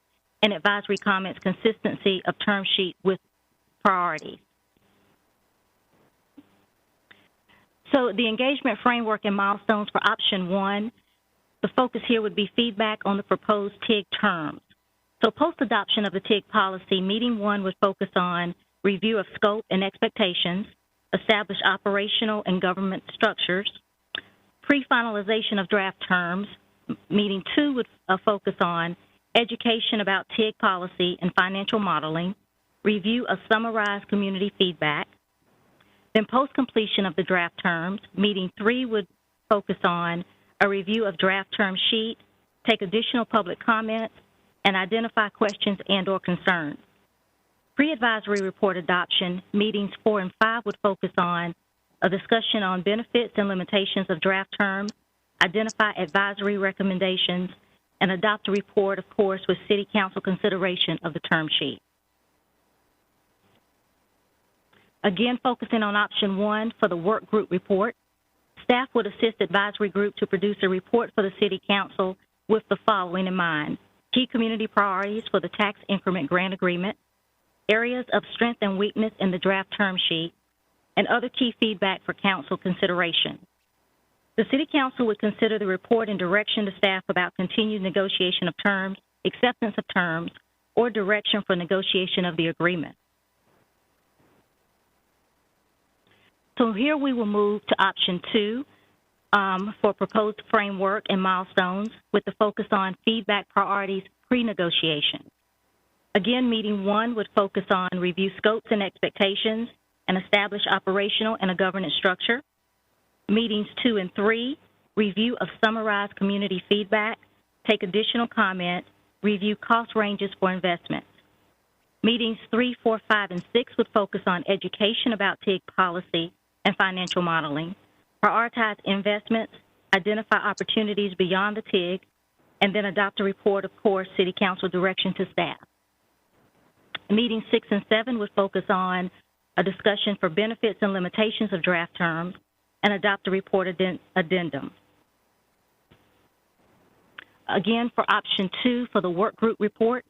and advisory comments consistency of term sheet with priorities. So the engagement framework and milestones for option 1, the focus here would be feedback on the proposed TIG terms. So post-adoption of the TIG policy, meeting 1 would focus on review of scope and expectations, establish operational and government structures, pre-finalization of draft terms. Meeting 2 would focus on education about TIG policy and financial modeling, review of summarized community feedback. Then post-completion of the draft terms, meeting 3 would focus on a review of draft term sheet, take additional public comments, and identify questions and/or concerns. Pre-advisory report adoption, meetings 4 and 5 would focus on a discussion on benefits and limitations of draft terms, identify advisory recommendations, and adopt a report, of course, with City Council consideration of the term sheet. Again, focusing on option 1 for the work group report, staff would assist advisory group to produce a report for the City Council with the following in mind: key community priorities for the tax increment grant agreement, areas of strength and weakness in the draft term sheet, and other key feedback for council consideration. The City Council would consider the report and direction to staff about continued negotiation of terms, acceptance of terms, or direction for negotiation of the agreement. So here we will move to option 2 for proposed framework and milestones with the focus on feedback priorities pre-negotiation. Again, meeting 1 would focus on review scopes and expectations and establish operational and a governance structure. Meetings 2 and 3, review of summarized community feedback, take additional comment, review cost ranges for investments. Meetings 3, 4, 5, and 6 would focus on education about TIG policy and financial modeling, prioritize investments, identify opportunities beyond the TIG, and then adopt a report, of course, City Council direction to staff. Meetings 6 and 7 would focus on a discussion for benefits and limitations of draft terms and adopt a report addendum. Again, for option 2 for the work group reports,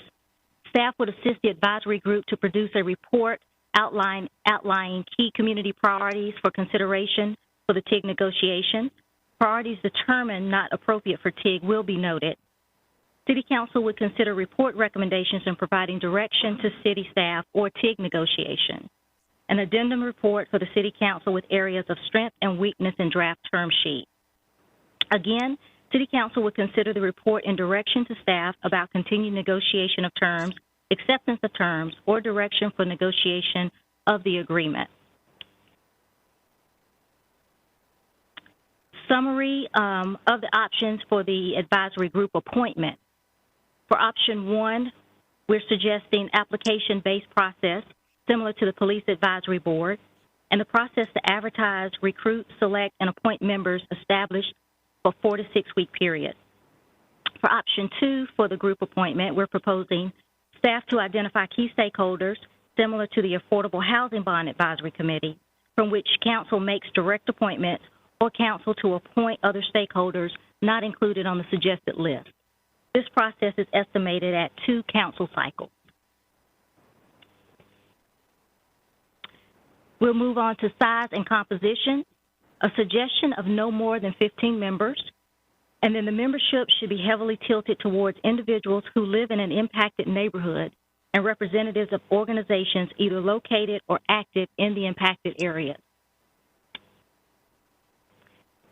staff would assist the advisory group to produce a report outlining key community priorities for consideration for the TIG negotiation. Priorities determined not appropriate for TIG will be noted. City Council would consider report recommendations in providing direction to city staff or TIG negotiation. an addendum report for the City Council with areas of strength and weakness in draft term sheet. Again, City Council would consider the report in direction to staff about continued negotiation of terms, acceptance of terms, or direction for negotiation of the agreement. Summary of the options for the advisory group appointment. For option 1, we're suggesting application-based process similar to the Police Advisory Board, and the process to advertise, recruit, select, and appoint members established for 4 to 6 week periods. For option 2, for the group appointment, we're proposing staff to identify key stakeholders similar to the Affordable Housing Bond Advisory Committee, from which council makes direct appointments, or council to appoint other stakeholders not included on the suggested list. This process is estimated at 2 council cycles. We'll move on to size and composition, a suggestion of no more than 15 members, and then the membership should be heavily tilted towards individuals who live in an impacted neighborhood and representatives of organizations either located or active in the impacted areas.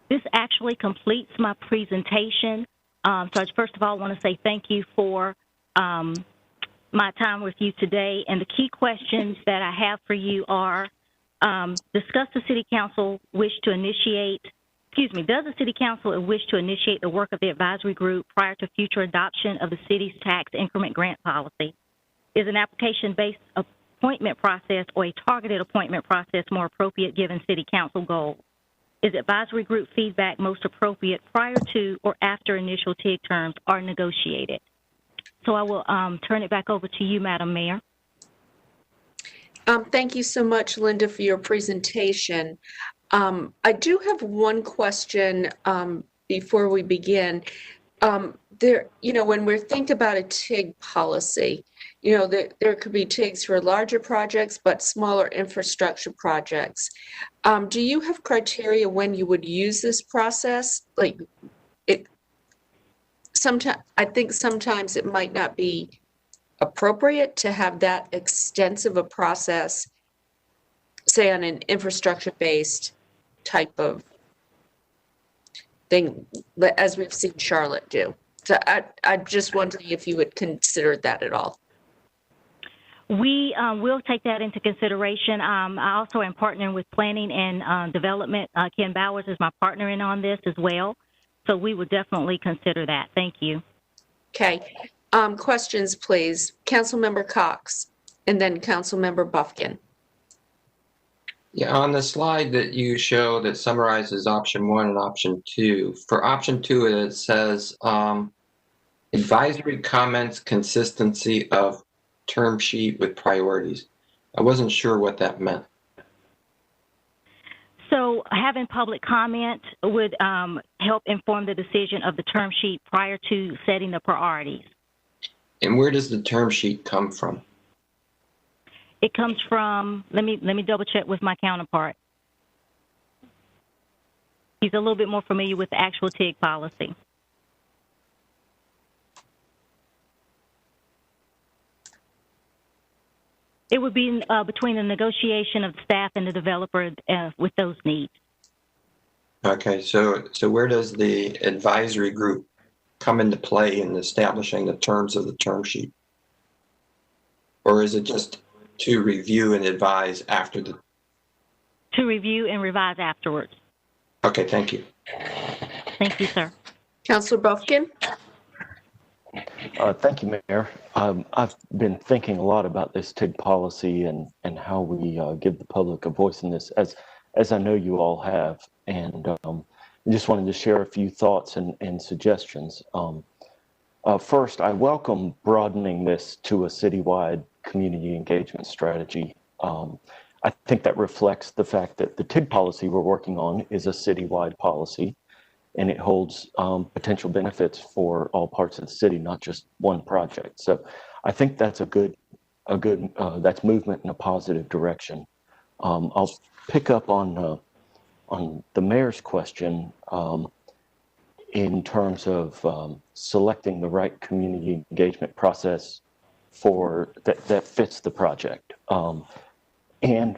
This actually completes my presentation. So I first of all want to say thank you for my time with you today. And the key questions that I have for you are, does the City Council wish to initiate the work of the advisory group prior to future adoption of the city's tax increment grant policy? Is an application-based appointment process or a targeted appointment process more appropriate given City Council goals? Is advisory group feedback most appropriate prior to or after initial TIG terms are negotiated? So I will turn it back over to you, Madam Mayor. Thank you so much, Linda, for your presentation. I do have one question before we begin. When we're thinking about a TIG policy, there could be TIGs for larger projects, but smaller infrastructure projects. Do you have criteria when you would use this process? I think sometimes it might not be appropriate to have that extensive a process, say on an infrastructure-based type of thing, as we've seen Charlotte do. So I'm just wondering if you would consider that at all. We will take that into consideration. I also am partnering with Planning and Development. Ken Bowers is my partner in on this as well. So we would definitely consider that. Thank you. Okay. Questions, please. Councilmember Cox and then Councilmember Buffkin. Yeah, on the slide that you show that summarizes option 1 and option 2, for option 2 it says advisory comments consistency of term sheet with priorities. I wasn't sure what that meant. So having public comment would help inform the decision of the term sheet prior to setting the priorities. And where does the term sheet come from? It comes from, let me double check with my counterpart. He's a little bit more familiar with the actual TIG policy. It would be between the negotiation of staff and the developer with those needs. Okay, so where does the advisory group come into play in establishing the terms of the term sheet? Or is it just to review and advise after the? To review and revise afterwards. Okay, thank you. Thank you, sir. Councilor Buffkin. Thank you, Mayor. I've been thinking a lot about this TIG policy and how we give the public a voice in this, as I know you all have. And I just wanted to share a few thoughts and suggestions. First, I welcome broadening this to a citywide community engagement strategy. I think that reflects the fact that the TIG policy we're working on is a citywide policy, and it holds potential benefits for all parts of the city, not just one project. So I think that's that's movement in a positive direction. I'll pick up on the mayor's question in terms of selecting the right community engagement process that fits the project. And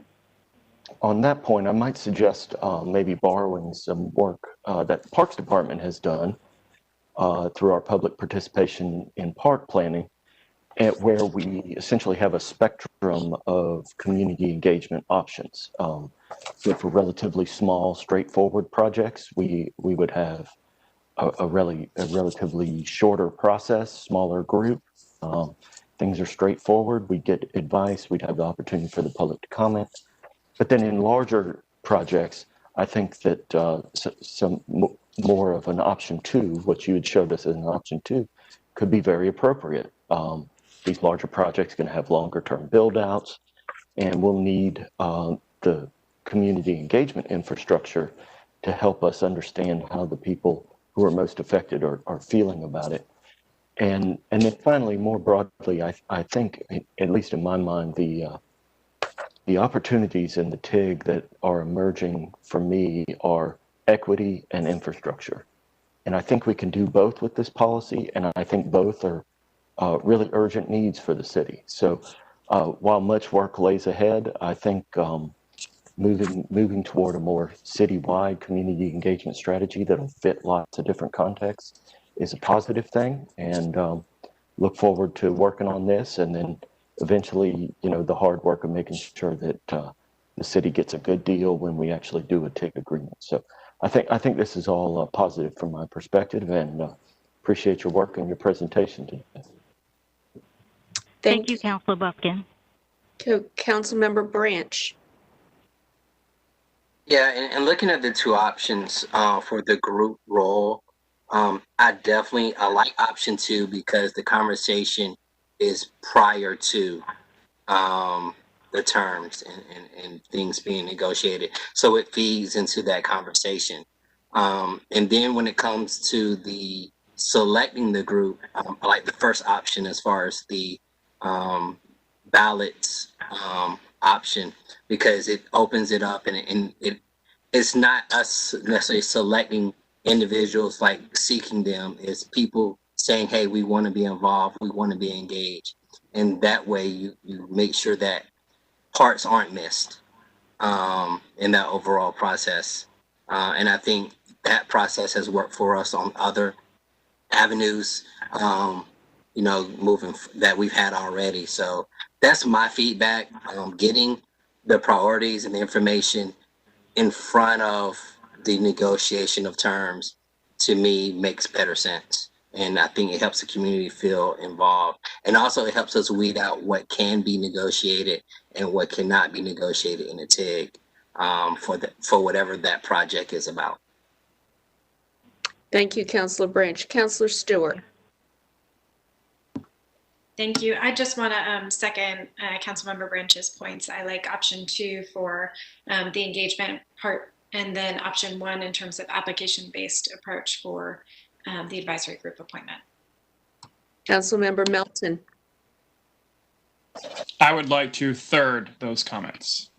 on that point, I might suggest maybe borrowing some work that the Parks Department has done through our public participation in park planning, where we essentially have a spectrum of community engagement options. So for relatively small, straightforward projects, we would have a relatively shorter process, smaller group. Things are straightforward. We get advice. We'd have the opportunity for the public to comment. But then in larger projects, I think that some more of an option two, what you had showed us as an option two, could be very appropriate. These larger projects can have longer term build outs, and we'll need the community engagement infrastructure to help us understand how the people who are most affected are feeling about it. And then finally, more broadly, I think, at least in my mind, the opportunities in the TIG that are emerging for me are equity and infrastructure. And I think we can do both with this policy, and I think both are really urgent needs for the city. So while much work lays ahead, I think moving toward a more citywide community engagement strategy that'll fit lots of different contexts is a positive thing, and look forward to working on this, and then eventually, the hard work of making sure that the city gets a good deal when we actually do a TIG agreement. So I think this is all positive from my perspective, and appreciate your work and your presentation today. Thank you, Councilor Buffkin. Councilmember Branch. Yeah, and looking at the two options for the group role, I like option two because the conversation is prior to the terms and things being negotiated. So it feeds into that conversation. And then when it comes to the selecting the group, I like the first option as far as the ballots option, because it opens it up, and it's not us necessarily selecting individuals, like seeking them. It's people saying, hey, we want to be involved, we want to be engaged. And that way you make sure that parts aren't missed in that overall process. And I think that process has worked for us on other avenues, moving that we've had already. So that's my feedback. Getting the priorities and the information in front of the negotiation of terms, to me, makes better sense. And I think it helps the community feel involved. And also it helps us weed out what can be negotiated and what cannot be negotiated in a TIG for whatever that project is about. Thank you, Councilor Branch. Councilor Stewart. Thank you. I just want to second Councilmember Branch's points. I like option two for the engagement part, and then option one in terms of application-based approach for the advisory group appointment. Councilmember Melton. I would like to third those comments.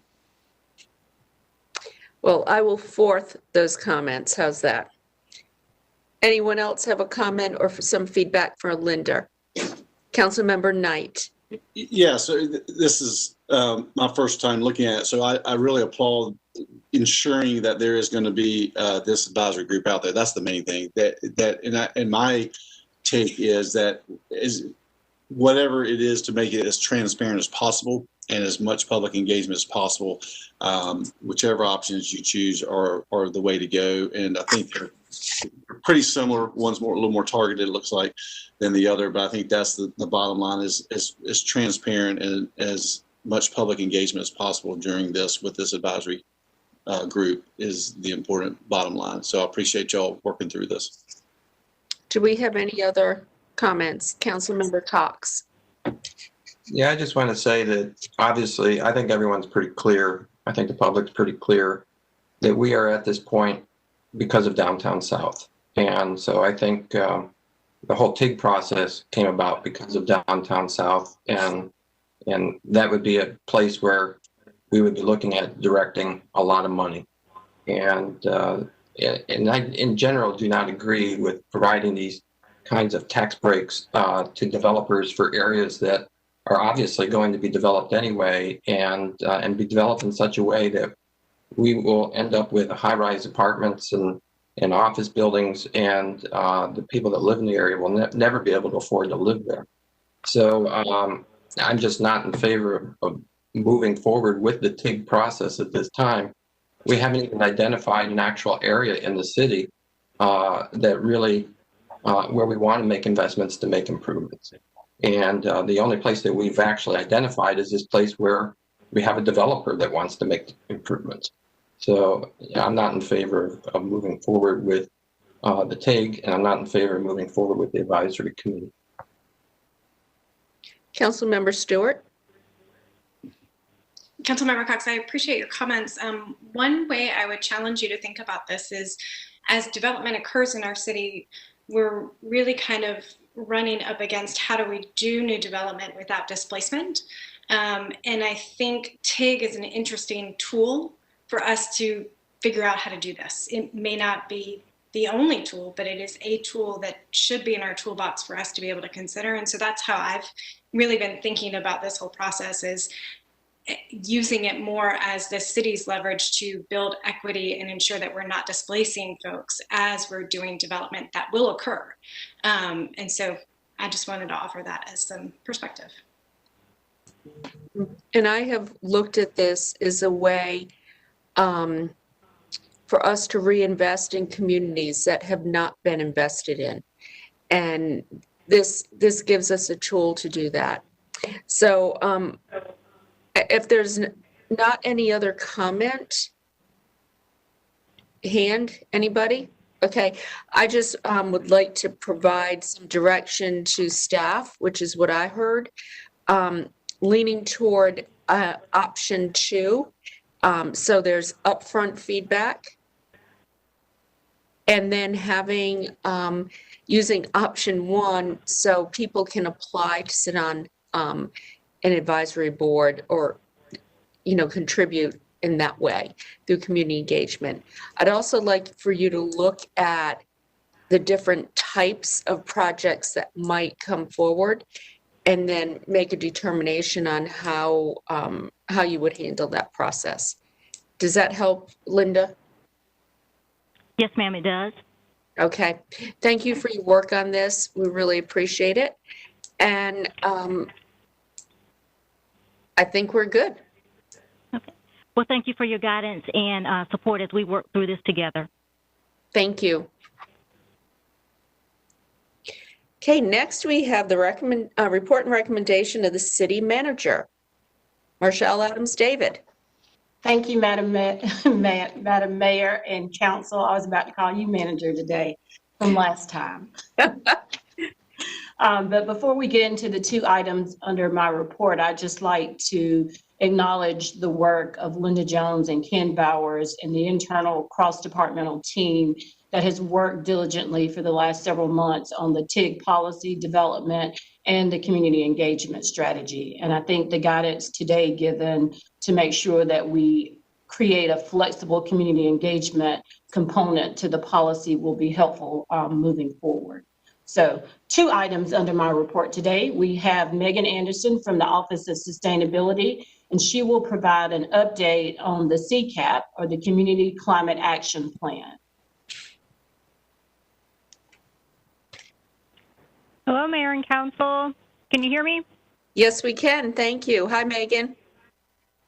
Well, I will fourth those comments. How's that? Anyone else have a comment or some feedback for Linda? Councilmember Knight. Yeah, so this is my first time looking at it. So I really applaud ensuring that there is going to be this advisory group out there. That's the main thing. And my take is that whatever it is to make it as transparent as possible and as much public engagement as possible, whichever options you choose are the way to go. And I think they're pretty similar. One's a little more targeted, it looks like, than the other. But I think that's the bottom line is transparent and as much public engagement as possible during this with this advisory group is the important bottom line. So I appreciate y'all working through this. Do we have any other comments? Councilmember Cox. Yeah, I just want to say that obviously I think everyone's pretty clear. I think the public's pretty clear that we are at this point because of Downtown South. And so I think the whole TIG process came about because of Downtown South, and that would be a place where we would be looking at directing a lot of money. And I, in general, do not agree with providing these kinds of tax breaks to developers for areas that are obviously going to be developed anyway, and be developed in such a way that we will end up with high-rise apartments and office buildings, and the people that live in the area will never be able to afford to live there. So I'm just not in favor of moving forward with the TIG process at this time. We haven't even identified an actual area in the city that really, where we want to make investments to make improvements. And the only place that we've actually identified is this place where we have a developer that wants to make improvements. So yeah, I'm not in favor of moving forward with the TIG, and I'm not in favor of moving forward with the advisory committee. Councilmember Stewart. Councilmember Cox, I appreciate your comments. One way I would challenge you to think about this is, as development occurs in our city, we're really kind of running up against how do we do new development without displacement. And I think TIG is an interesting tool for us to figure out how to do this. It may not be the only tool, but it is a tool that should be in our toolbox for us to be able to consider. And so that's how I've really been thinking about this whole process, is using it more as the city's leverage to build equity and ensure that we're not displacing folks as we're doing development that will occur. And so I just wanted to offer that as some perspective. And I have looked at this as a way for us to reinvest in communities that have not been invested in. And this gives us a tool to do that. So if there's not any other comment, anybody? Okay, I just would like to provide some direction to staff, which is what I heard, leaning toward option 2. So there's upfront feedback, and then having using option 1 so people can apply to sit on an advisory board or, contribute in that way through community engagement. I'd also like for you to look at the different types of projects that might come forward, and then make a determination on how you would handle that process. Does that help, Linda? Yes, ma'am, it does. Okay. Thank you for your work on this. We really appreciate it. And I think we're good. Okay. Well, thank you for your guidance and support as we work through this together. Thank you. Okay, next we have the report and recommendation of the city manager, Marshall Adams David. Thank you, Madam Mayor and Council. I was about to call you manager today from last time. But before we get into the 2 items under my report, I'd just like to acknowledge the work of Linda Jones and Ken Bowers and the internal cross-departmental team that has worked diligently for the last several months on the TIG policy development and the community engagement strategy. And I think the guidance today given to make sure that we create a flexible community engagement component to the policy will be helpful moving forward. So 2 items under my report today. We have Megan Anderson from the Office of Sustainability, and she will provide an update on the CCAP, or the Community Climate Action Plan. Hello, Mayor and Council. Can you hear me? Yes, we can. Thank you. Hi, Megan.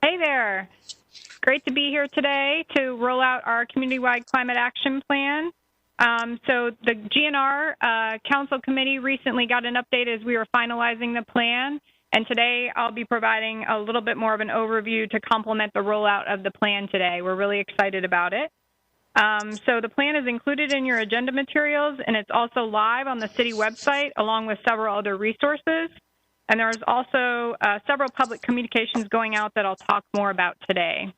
Hey there. Great to be here today to roll out our community-wide climate action plan. So the GNR Council Committee recently got an update as we were finalizing the plan. And today I'll be providing a little bit more of an overview to complement the rollout of the plan today. We're really excited about it. So the plan is included in your agenda materials, and it's also live on the city website along with several other resources. And there's also several public communications going out that I'll talk more about today.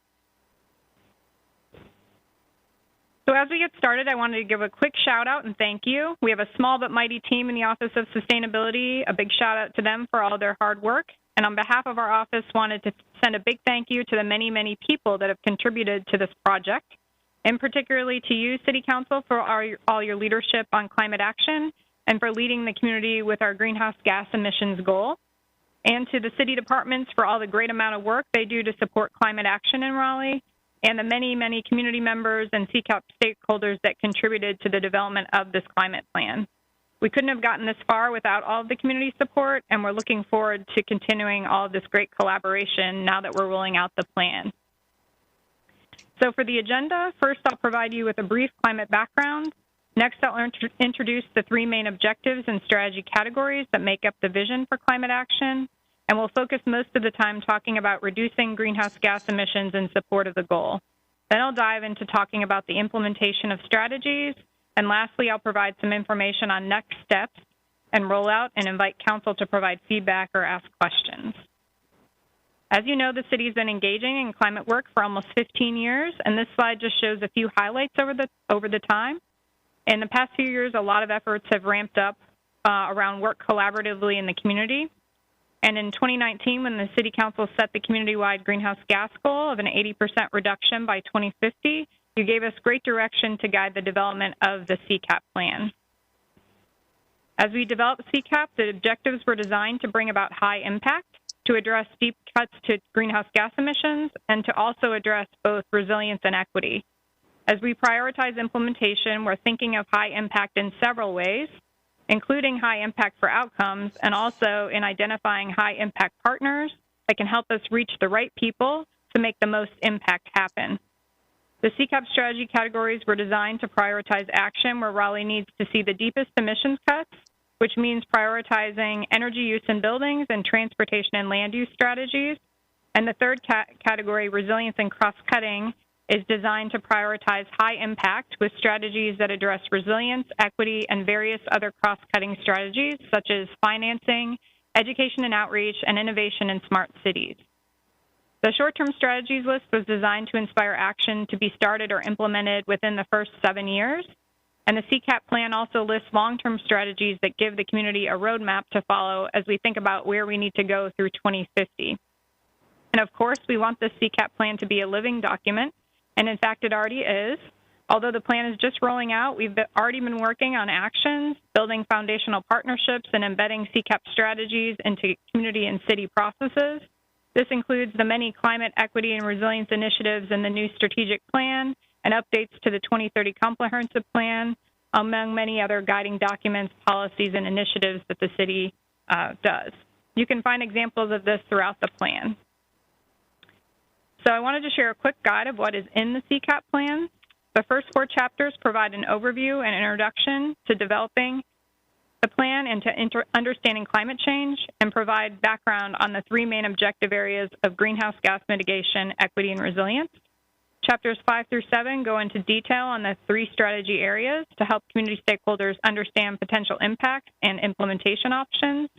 So as we get started, I wanted to give a quick shout out and thank you. We have a small but mighty team in the Office of Sustainability. A big shout out to them for all their hard work. And on behalf of our office, wanted to send a big thank you to the many, many people that have contributed to this project, and particularly to you, City Council, for all your leadership on climate action and for leading the community with our greenhouse gas emissions goal, and to the city departments for all the great amount of work they do to support climate action in Raleigh, and the many, many community members and CCAP stakeholders that contributed to the development of this climate plan. We couldn't have gotten this far without all of the community support, and we're looking forward to continuing all of this great collaboration now that we're rolling out the plan. So for the agenda, first I'll provide you with a brief climate background. Next, I'll introduce the three main objectives and strategy categories that make up the vision for climate action, and we'll focus most of the time talking about reducing greenhouse gas emissions in support of the goal. Then I'll dive into talking about the implementation of strategies, and lastly, I'll provide some information on next steps and rollout and invite council to provide feedback or ask questions. As you know, the city has been engaging in climate work for almost 15 years, and this slide just shows a few highlights over the time. In the past few years, a lot of efforts have ramped up around work collaboratively in the community. And in 2019, when the City Council set the community-wide greenhouse gas goal of an 80% reduction by 2050, you gave us great direction to guide the development of the CCAP plan. As we developed CCAP, the objectives were designed to bring about high impact, to address deep cuts to greenhouse gas emissions, and to also address both resilience and equity. As we prioritize implementation, we're thinking of high impact in several ways, including high impact for outcomes, and also in identifying high impact partners that can help us reach the right people to make the most impact happen. The CCAP strategy categories were designed to prioritize action where Raleigh needs to see the deepest emissions cuts, which means prioritizing energy use in buildings and transportation and land use strategies. And the third category, resilience and cross-cutting, is designed to prioritize high impact with strategies that address resilience, equity, and various other cross-cutting strategies such as financing, education and outreach, and innovation in smart cities. The short-term strategies list was designed to inspire action to be started or implemented within the first 7 years. And the CCAP plan also lists long-term strategies that give the community a roadmap to follow as we think about where we need to go through 2050. And of course, we want this CCAP plan to be a living document, and in fact, it already is. Although the plan is just rolling out, we've already been working on actions, building foundational partnerships, and embedding CCAP strategies into community and city processes. This includes the many climate equity and resilience initiatives in the new strategic plan and updates to the 2030 comprehensive plan, among many other guiding documents, policies, and initiatives that the city does. You can find examples of this throughout the plan. So I wanted to share a quick guide of what is in the CCAP plan. The first 4 chapters provide an overview and introduction to developing the plan and to understanding climate change, and provide background on the 3 main objective areas of greenhouse gas mitigation, equity, and resilience. Chapters 5 through 7 go into detail on the 3 strategy areas to help community stakeholders understand potential impacts and implementation options.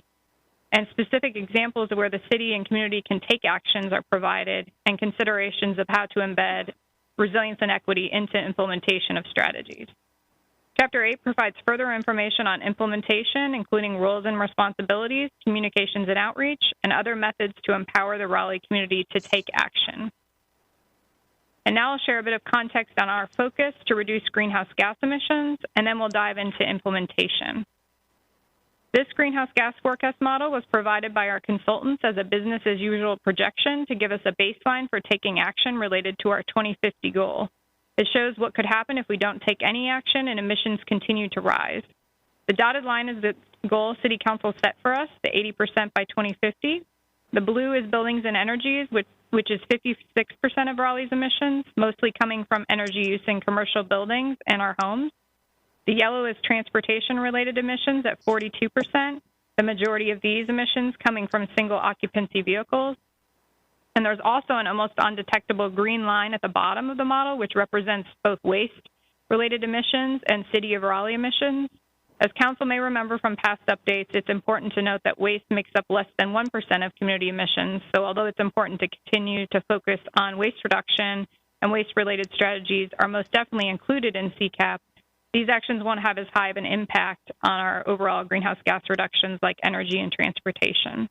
And specific examples of where the city and community can take actions are provided, and considerations of how to embed resilience and equity into implementation of strategies. Chapter 8 provides further information on implementation, including roles and responsibilities, communications and outreach, and other methods to empower the Raleigh community to take action. And now I'll share a bit of context on our focus to reduce greenhouse gas emissions, and then we'll dive into implementation. This greenhouse gas forecast model was provided by our consultants as a business as usual projection to give us a baseline for taking action related to our 2050 goal. It shows what could happen if we don't take any action and emissions continue to rise. The dotted line is the goal City Council set for us, the 80% by 2050. The blue is buildings and energies, which is 56% of Raleigh's emissions, mostly coming from energy use in commercial buildings and our homes. The yellow is transportation-related emissions at 42%, the majority of these emissions coming from single occupancy vehicles. And there's also an almost undetectable green line at the bottom of the model, which represents both waste-related emissions and City of Raleigh emissions. As Council may remember from past updates, it's important to note that waste makes up less than 1% of community emissions. So although it's important to continue to focus on waste reduction and waste-related strategies are most definitely included in CCAP, these actions won't have as high of an impact on our overall greenhouse gas reductions like energy and transportation.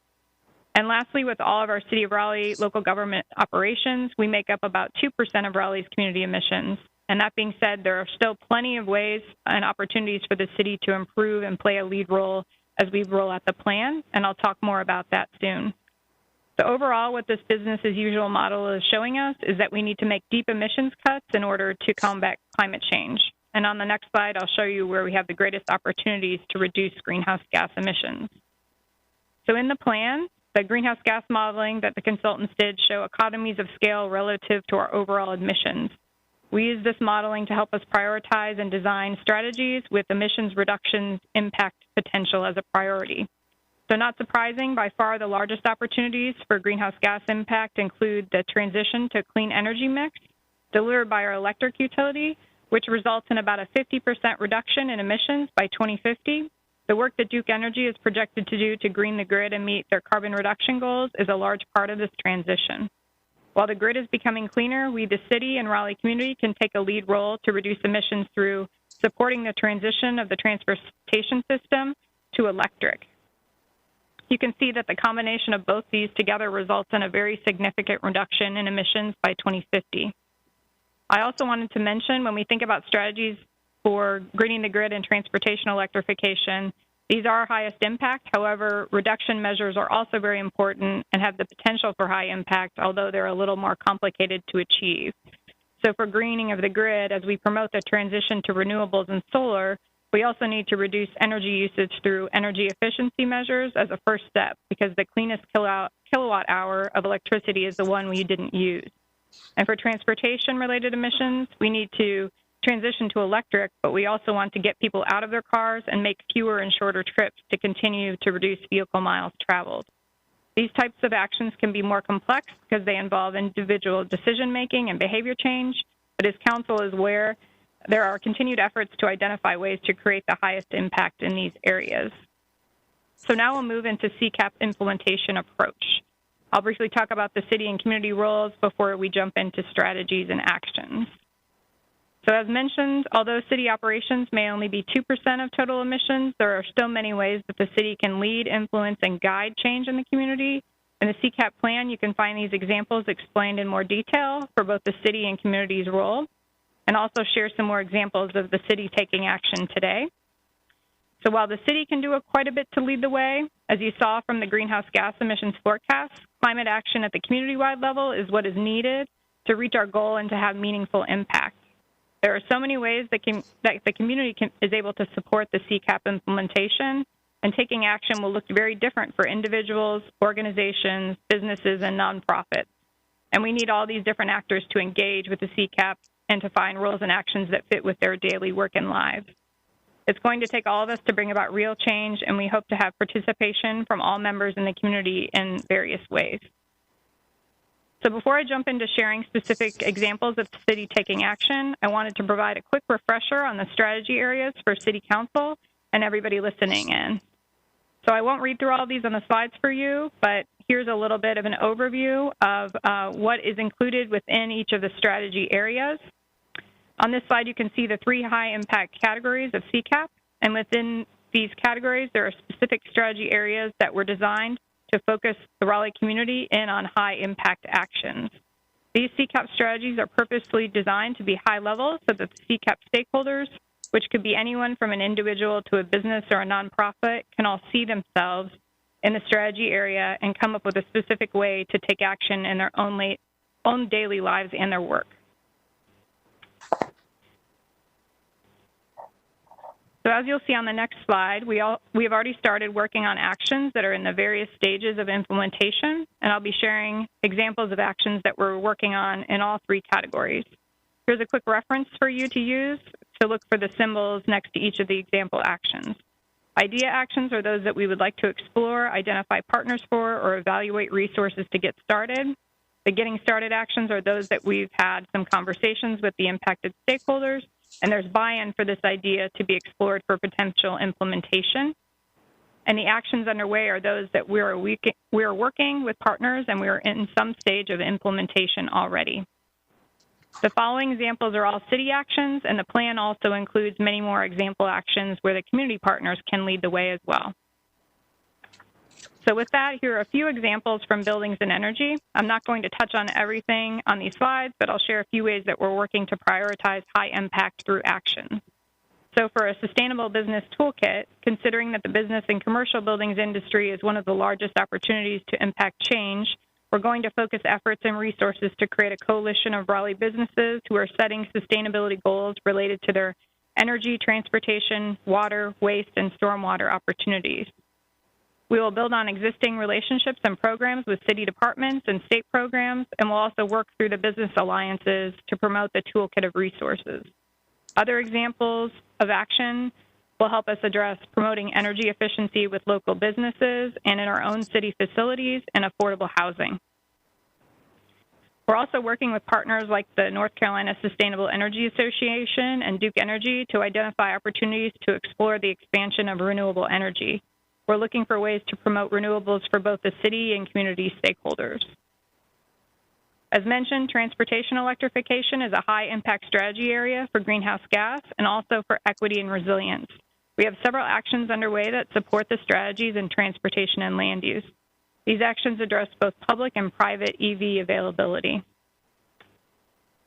And lastly, with all of our City of Raleigh local government operations, we make up about 2% of Raleigh's community emissions. And that being said, there are still plenty of ways and opportunities for the city to improve and play a lead role as we roll out the plan, and I'll talk more about that soon. So overall, what this business as usual model is showing us is that we need to make deep emissions cuts in order to combat climate change. And on the next slide, I'll show you where we have the greatest opportunities to reduce greenhouse gas emissions. So in the plan, the greenhouse gas modeling that the consultants did show economies of scale relative to our overall emissions. We use this modeling to help us prioritize and design strategies with emissions reductions impact potential as a priority. So not surprising, by far the largest opportunities for greenhouse gas impact include the transition to clean energy mix delivered by our electric utility, which results in about a 50% reduction in emissions by 2050. The work that Duke Energy is projected to do to green the grid and meet their carbon reduction goals is a large part of this transition. While the grid is becoming cleaner, we, the city and Raleigh community, can take a lead role to reduce emissions through supporting the transition of the transportation system to electric. You can see that the combination of both these together results in a very significant reduction in emissions by 2050. I also wanted to mention, when we think about strategies for greening the grid and transportation electrification, these are highest impact. However, reduction measures are also very important and have the potential for high impact, although they're a little more complicated to achieve. So for greening of the grid, as we promote the transition to renewables and solar, we also need to reduce energy usage through energy efficiency measures as a first step, because the cleanest kilowatt hour of electricity is the one we didn't use. And for transportation-related emissions, we need to transition to electric, but we also want to get people out of their cars and make fewer and shorter trips to continue to reduce vehicle miles traveled. These types of actions can be more complex because they involve individual decision-making and behavior change, but as Council is aware, there are continued efforts to identify ways to create the highest impact in these areas. So now we'll move into CCAP implementation approach. I'll briefly talk about the city and community roles before we jump into strategies and actions. So as mentioned, although city operations may only be 2% of total emissions, there are still many ways that the city can lead, influence, and guide change in the community. In the CCAP plan, you can find these examples explained in more detail for both the city and community's role, and also share some more examples of the city taking action today. So while the city can do quite a bit to lead the way, as you saw from the greenhouse gas emissions forecast, climate action at the community-wide level is what is needed to reach our goal and to have meaningful impact. There are so many ways that the community is able to support the CCAP implementation, and taking action will look very different for individuals, organizations, businesses, and nonprofits. And we need all these different actors to engage with the CCAP and to find rules and actions that fit with their daily work and lives. It's going to take all of us to bring about real change, and we hope to have participation from all members in the community in various ways. So before I jump into sharing specific examples of the city taking action, I wanted to provide a quick refresher on the strategy areas for City Council and everybody listening in. So I won't read through all of these on the slides for you, but here's a little bit of an overview of what is included within each of the strategy areas. On this slide, you can see the 3 high-impact categories of CCAP, and within these categories, there are specific strategy areas that were designed to focus the Raleigh community in on high-impact actions. These CCAP strategies are purposely designed to be high-level so that the CCAP stakeholders, which could be anyone from an individual to a business or a nonprofit, can all see themselves in the strategy area and come up with a specific way to take action in their own daily lives and their work. So as you'll see on the next slide, we have already started working on actions that are in the various stages of implementation, and I'll be sharing examples of actions that we're working on in all 3 categories. Here's a quick reference for you to use to look for the symbols next to each of the example actions. Idea actions are those that we would like to explore, identify partners for, or evaluate resources to get started. The getting started actions are those that we've had some conversations with the impacted stakeholders, and there's buy-in for this idea to be explored for potential implementation. And the actions underway are those that we are working with partners, and we are in some stage of implementation already. The following examples are all city actions, and the plan also includes many more example actions where the community partners can lead the way as well. So with that, here are a few examples from buildings and energy. I'm not going to touch on everything on these slides, but I'll share a few ways that we're working to prioritize high impact through action. So for a sustainable business toolkit, considering that the business and commercial buildings industry is one of the largest opportunities to impact change, we're going to focus efforts and resources to create a coalition of Raleigh businesses who are setting sustainability goals related to their energy, transportation, water, waste, and stormwater opportunities. We will build on existing relationships and programs with city departments and state programs, and we'll also work through the business alliances to promote the toolkit of resources. Other examples of action will help us address promoting energy efficiency with local businesses and in our own city facilities and affordable housing. We're also working with partners like the North Carolina Sustainable Energy Association and Duke Energy to identify opportunities to explore the expansion of renewable energy. We're looking for ways to promote renewables for both the city and community stakeholders. As mentioned, transportation electrification is a high-impact strategy area for greenhouse gas and also for equity and resilience. We have several actions underway that support the strategies in transportation and land use. These actions address both public and private EV availability.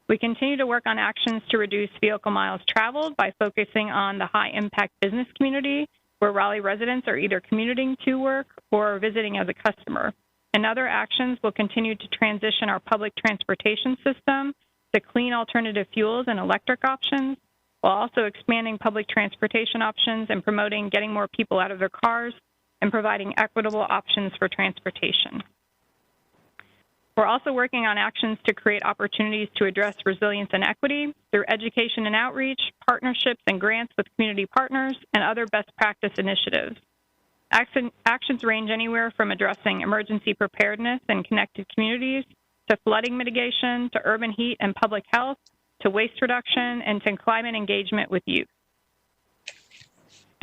We continue to work on actions to reduce vehicle miles traveled by focusing on the high-impact business community, where Raleigh residents are either commuting to work or visiting as a customer. And other actions will continue to transition our public transportation system to clean alternative fuels and electric options, while also expanding public transportation options and promoting getting more people out of their cars and providing equitable options for transportation. We're also working on actions to create opportunities to address resilience and equity through education and outreach, partnerships and grants with community partners, and other best practice initiatives. Actions range anywhere from addressing emergency preparedness and connected communities, to flooding mitigation, to urban heat and public health, to waste reduction, and to climate engagement with youth.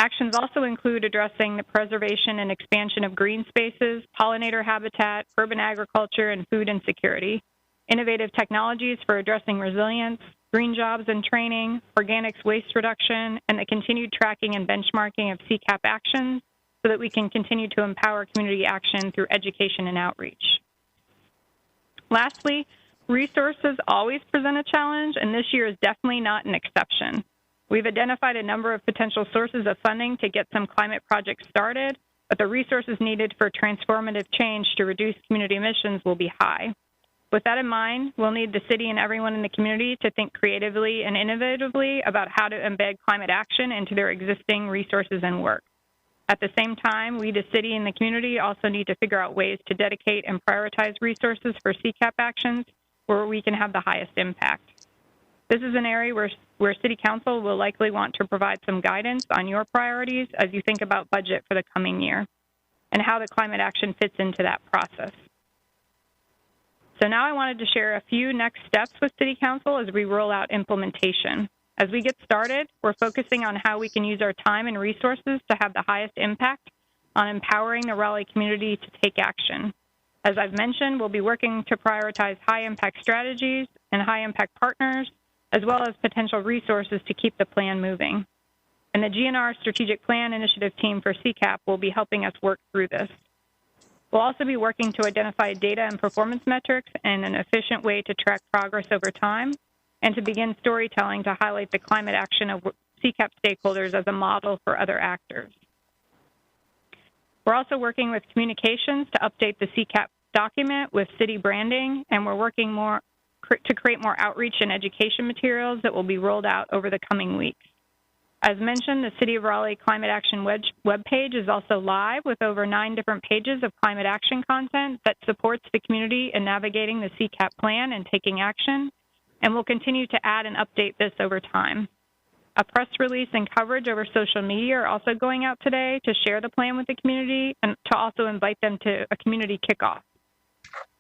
Actions also include addressing the preservation and expansion of green spaces, pollinator habitat, urban agriculture, and food insecurity, innovative technologies for addressing resilience, green jobs and training, organics waste reduction, and the continued tracking and benchmarking of CCAP actions so that we can continue to empower community action through education and outreach. Lastly, resources always present a challenge, and this year is definitely not an exception. We've identified a number of potential sources of funding to get some climate projects started, but the resources needed for transformative change to reduce community emissions will be high. With that in mind, we'll need the city and everyone in the community to think creatively and innovatively about how to embed climate action into their existing resources and work. At the same time, we, the city and the community, also need to figure out ways to dedicate and prioritize resources for CCAP actions where we can have the highest impact. This is an area where City Council will likely want to provide some guidance on your priorities as you think about budget for the coming year and how the climate action fits into that process. So now I wanted to share a few next steps with City Council as we roll out implementation. As we get started, we're focusing on how we can use our time and resources to have the highest impact on empowering the Raleigh community to take action. As I've mentioned, we'll be working to prioritize high-impact strategies and high-impact partners, as well as potential resources to keep the plan moving. And the GNR Strategic Plan Initiative team for CCAP will be helping us work through this. We'll also be working to identify data and performance metrics and an efficient way to track progress over time, and to begin storytelling to highlight the climate action of CCAP stakeholders as a model for other actors. We're also working with communications to update the CCAP document with city branding, and we're working to create more outreach and education materials that will be rolled out over the coming weeks. As mentioned, the City of Raleigh Climate Action webpage is also live with over 9 different pages of climate action content that supports the community in navigating the CCAP plan and taking action, and we'll continue to add and update this over time. A press release and coverage over social media are also going out today to share the plan with the community and to also invite them to a community kickoff.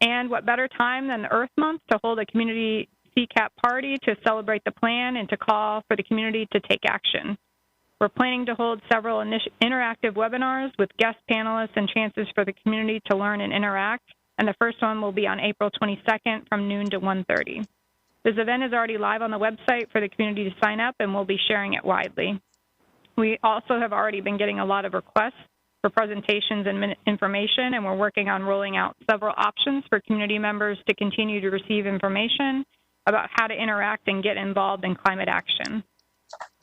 And what better time than the Earth Month to hold a community CCAP party to celebrate the plan and to call for the community to take action. We're planning to hold several interactive webinars with guest panelists and chances for the community to learn and interact, and the first one will be on April 22nd from noon to 1:30. This event is already live on the website for the community to sign up, and we'll be sharing it widely. We also have already been getting a lot of requests for presentations and information, and we're working on rolling out several options for community members to continue to receive information about how to interact and get involved in climate action.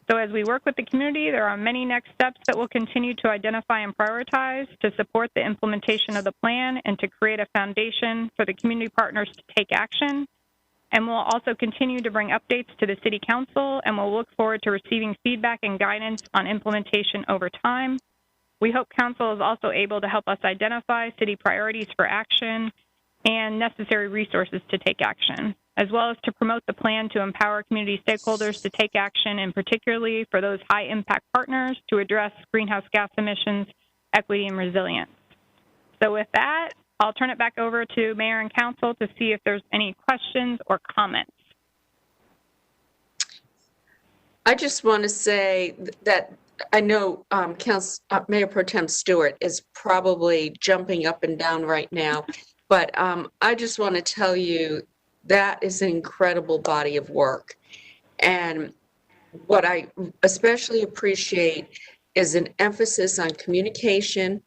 So as we work with the community, there are many next steps that we'll continue to identify and prioritize to support the implementation of the plan and to create a foundation for the community partners to take action. And we'll also continue to bring updates to the City Council, and we'll look forward to receiving feedback and guidance on implementation over time. We hope Council is also able to help us identify city priorities for action and necessary resources to take action, as well as to promote the plan to empower community stakeholders to take action, and particularly for those high-impact partners to address greenhouse gas emissions, equity, and resilience. So with that, I'll turn it back over to Mayor and Council to see if there's any questions or comments. I just want to say that I know Mayor Pro Tem Stewart is probably jumping up and down right now, but I just want to tell you that is an incredible body of work. And what I especially appreciate is an emphasis on communication,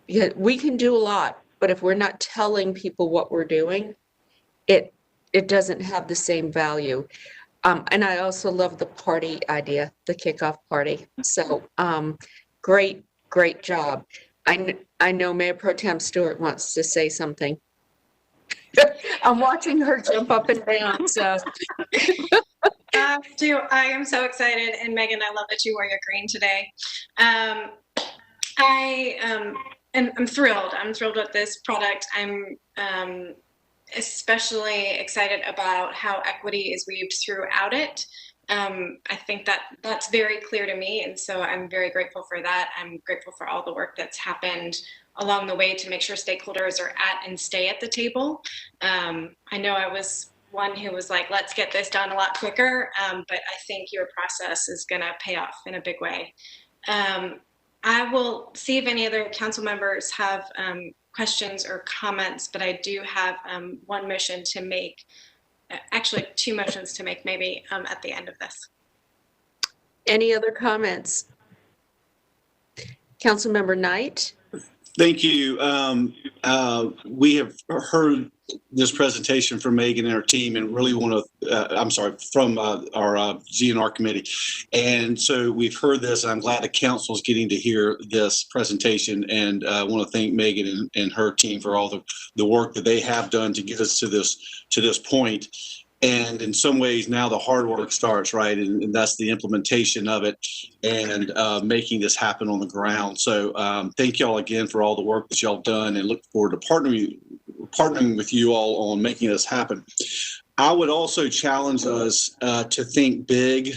because we can do a lot, but if we're not telling people what we're doing, it doesn't have the same value. And I also love the party idea, the kickoff party. So great job. I know Mayor Pro Tem Stewart wants to say something. I'm watching her jump up and down. So. I am so excited, and Megan, I love that you wore your green today. And I'm thrilled. I'm thrilled with this product. I'm especially excited about how equity is weaved throughout it. I think that's very clear to me, and so I'm very grateful for that. I'm grateful for all the work that's happened along the way to make sure stakeholders are at and stay at the table. I know I was one who was like, let's get this done a lot quicker, but I think your process is going to pay off in a big way. I will see if any other council members have questions or comments, but I do have one motion to make, actually 2 motions to make maybe at the end of this. Any other comments? Councilmember Knight? Thank you. We have heard this presentation from Megan and her team, and really want to, from our GNR committee. And so we've heard this, and I'm glad the council is getting to hear this presentation. And I want to thank Megan and her team for all the work that they have done to get us to this point. And in some ways, now the hard work starts, right? And that's the implementation of it and making this happen on the ground. So thank y'all again for all the work that y'all done, and look forward to partnering with you all on making this happen. I would also challenge us to think big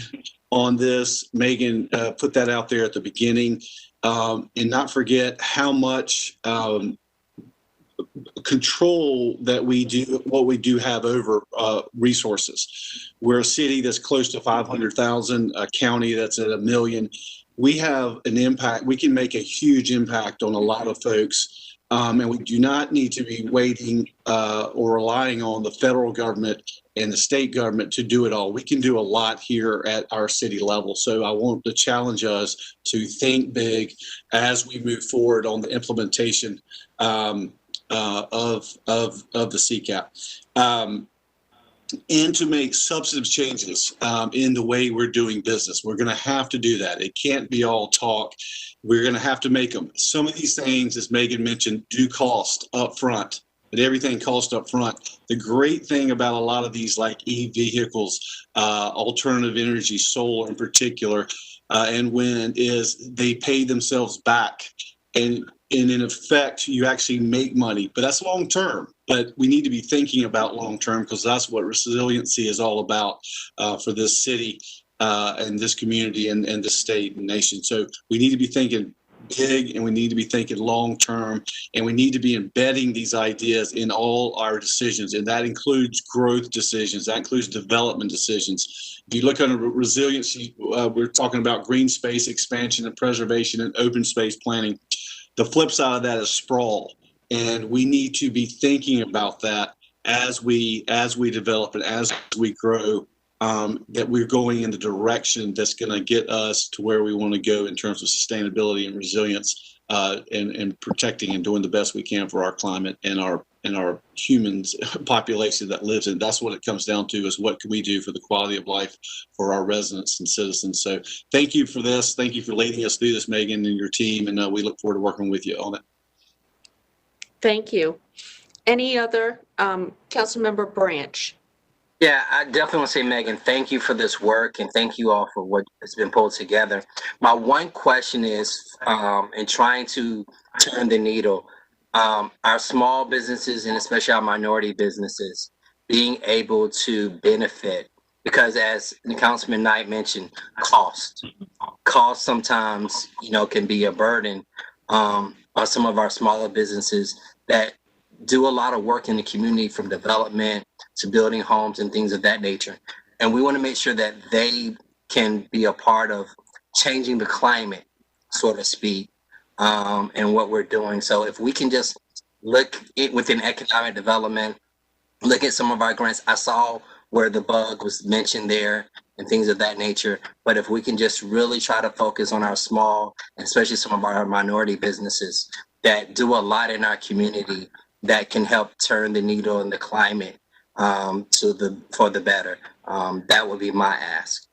on this. Megan put that out there at the beginning, and not forget how much control that we do have over resources. We're a city that's close to 500,000, a county that's at 1 million. We have an impact. We can make a huge impact on a lot of folks, and we do not need to be waiting or relying on the federal government and the state government to do it all. We can do a lot here at our city level. So I want to challenge us to think big as we move forward on the implementation of the CCAP, and to make substantive changes in the way we're doing business. We're going to have to do that. It can't be all talk. We're going to have to make them. Some of these things, as Megan mentioned, do cost up front, but everything costs up front. The great thing about a lot of these, like e-vehicles, alternative energy, solar in particular, and wind, is they pay themselves back. And in effect, you actually make money, but that's long term. But we need to be thinking about long term, because that's what resiliency is all about for this city and this community and the state and nation. So we need to be thinking big, and we need to be thinking long term, and we need to be embedding these ideas in all our decisions. And that includes growth decisions, that includes development decisions. If you look under resiliency, we're talking about green space expansion and preservation and open space planning. The flip side of that is sprawl, and we need to be thinking about that as we develop and as we grow, that we're going in the direction that's going to get us to where we want to go in terms of sustainability and resilience and protecting and doing the best we can for our climate and our humans population that lives in. That's what it comes down to, is what can we do for the quality of life for our residents and citizens. So thank you for this. Thank you for leading us through this, Megan, and your team. And we look forward to working with you on it. Thank you. Any other, Councilmember Branch? Yeah, I definitely want to say, Megan, thank you for this work, and thank you all for what has been pulled together. My one question is, in trying to turn the needle, our small businesses and especially our minority businesses being able to benefit, because as Councilman Knight mentioned, cost sometimes, can be a burden on some of our smaller businesses that do a lot of work in the community, from development to building homes and things of that nature. And we want to make sure that they can be a part of changing the climate, so to speak, and what we're doing. So if we can just look within economic development, look at some of our grants. I saw where the bug was mentioned there and things of that nature. But if we can just really try to focus on our small, and especially some of our minority businesses that do a lot in our community that can help turn the needle in the climate for the better. That would be my ask.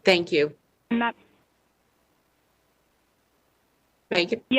Thank you. Yeah,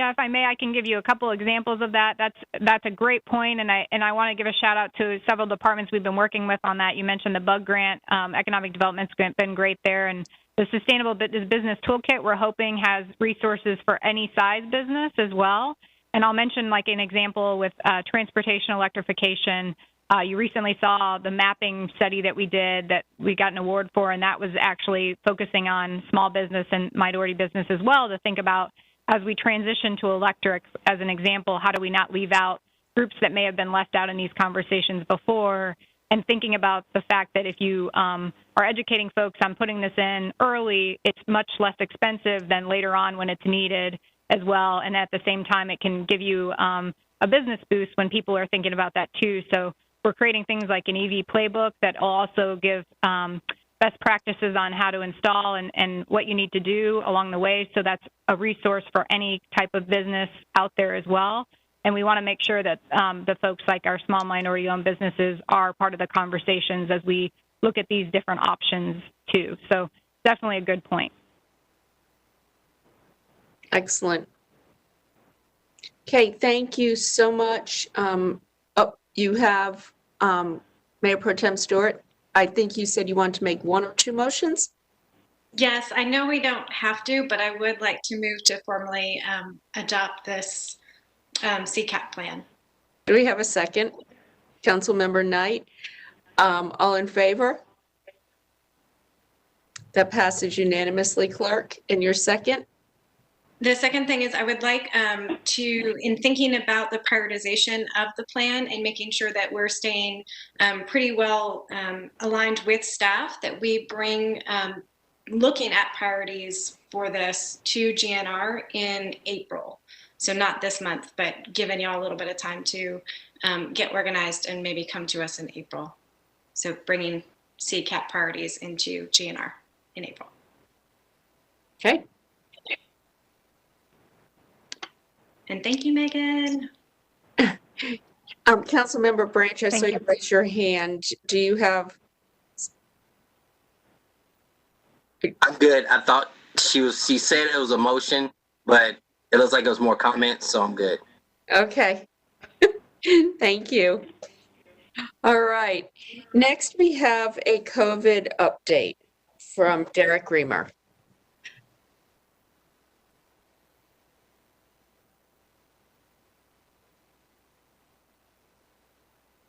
if I may, I can give you a couple examples of that. That's a great point, and I want to give a shout out to several departments we've been working with on that. You mentioned the bug grant, economic development's been great there, and the Sustainable Business Toolkit we're hoping has resources for any size business as well. And I'll mention like an example with transportation electrification. You recently saw the mapping study that we did that we got an award for, and that was actually focusing on small business and minority business as well, to think about, as we transition to electric, as an example, how do we not leave out groups that may have been left out in these conversations before, and thinking about the fact that if you are educating folks on putting this in early, it's much less expensive than later on when it's needed as well. And at the same time, it can give you a business boost when people are thinking about that too. So we're creating things like an EV playbook that will also give best practices on how to install and what you need to do along the way. So that's a resource for any type of business out there as well. And we want to make sure that the folks like our small minority-owned businesses are part of the conversations as we look at these different options too. So definitely a good point. Excellent. Okay, thank you so much. You have Mayor Pro Tem Stewart. I think you said you want to make one or two motions? Yes, I know we don't have to, but I would like to move to formally adopt this CCAP plan. Do we have a second? Councilmember Knight. All in favor? That passes unanimously, Clerk. And your second? The second thing is I would like to, in thinking about the prioritization of the plan and making sure that we're staying pretty well aligned with staff, that we bring looking at priorities for this to GNR in April. So not this month, but giving y'all a little bit of time to get organized and maybe come to us in April. So bringing CCAP priorities into GNR in April. Okay. And thank you, Megan. Councilmember Branch, I saw you raise your hand. Do you have? I'm good. I thought she said it was a motion, but it looks like it was more comments, so I'm good. Okay. Thank you. All right. Next, we have a COVID update from Derek Reamer.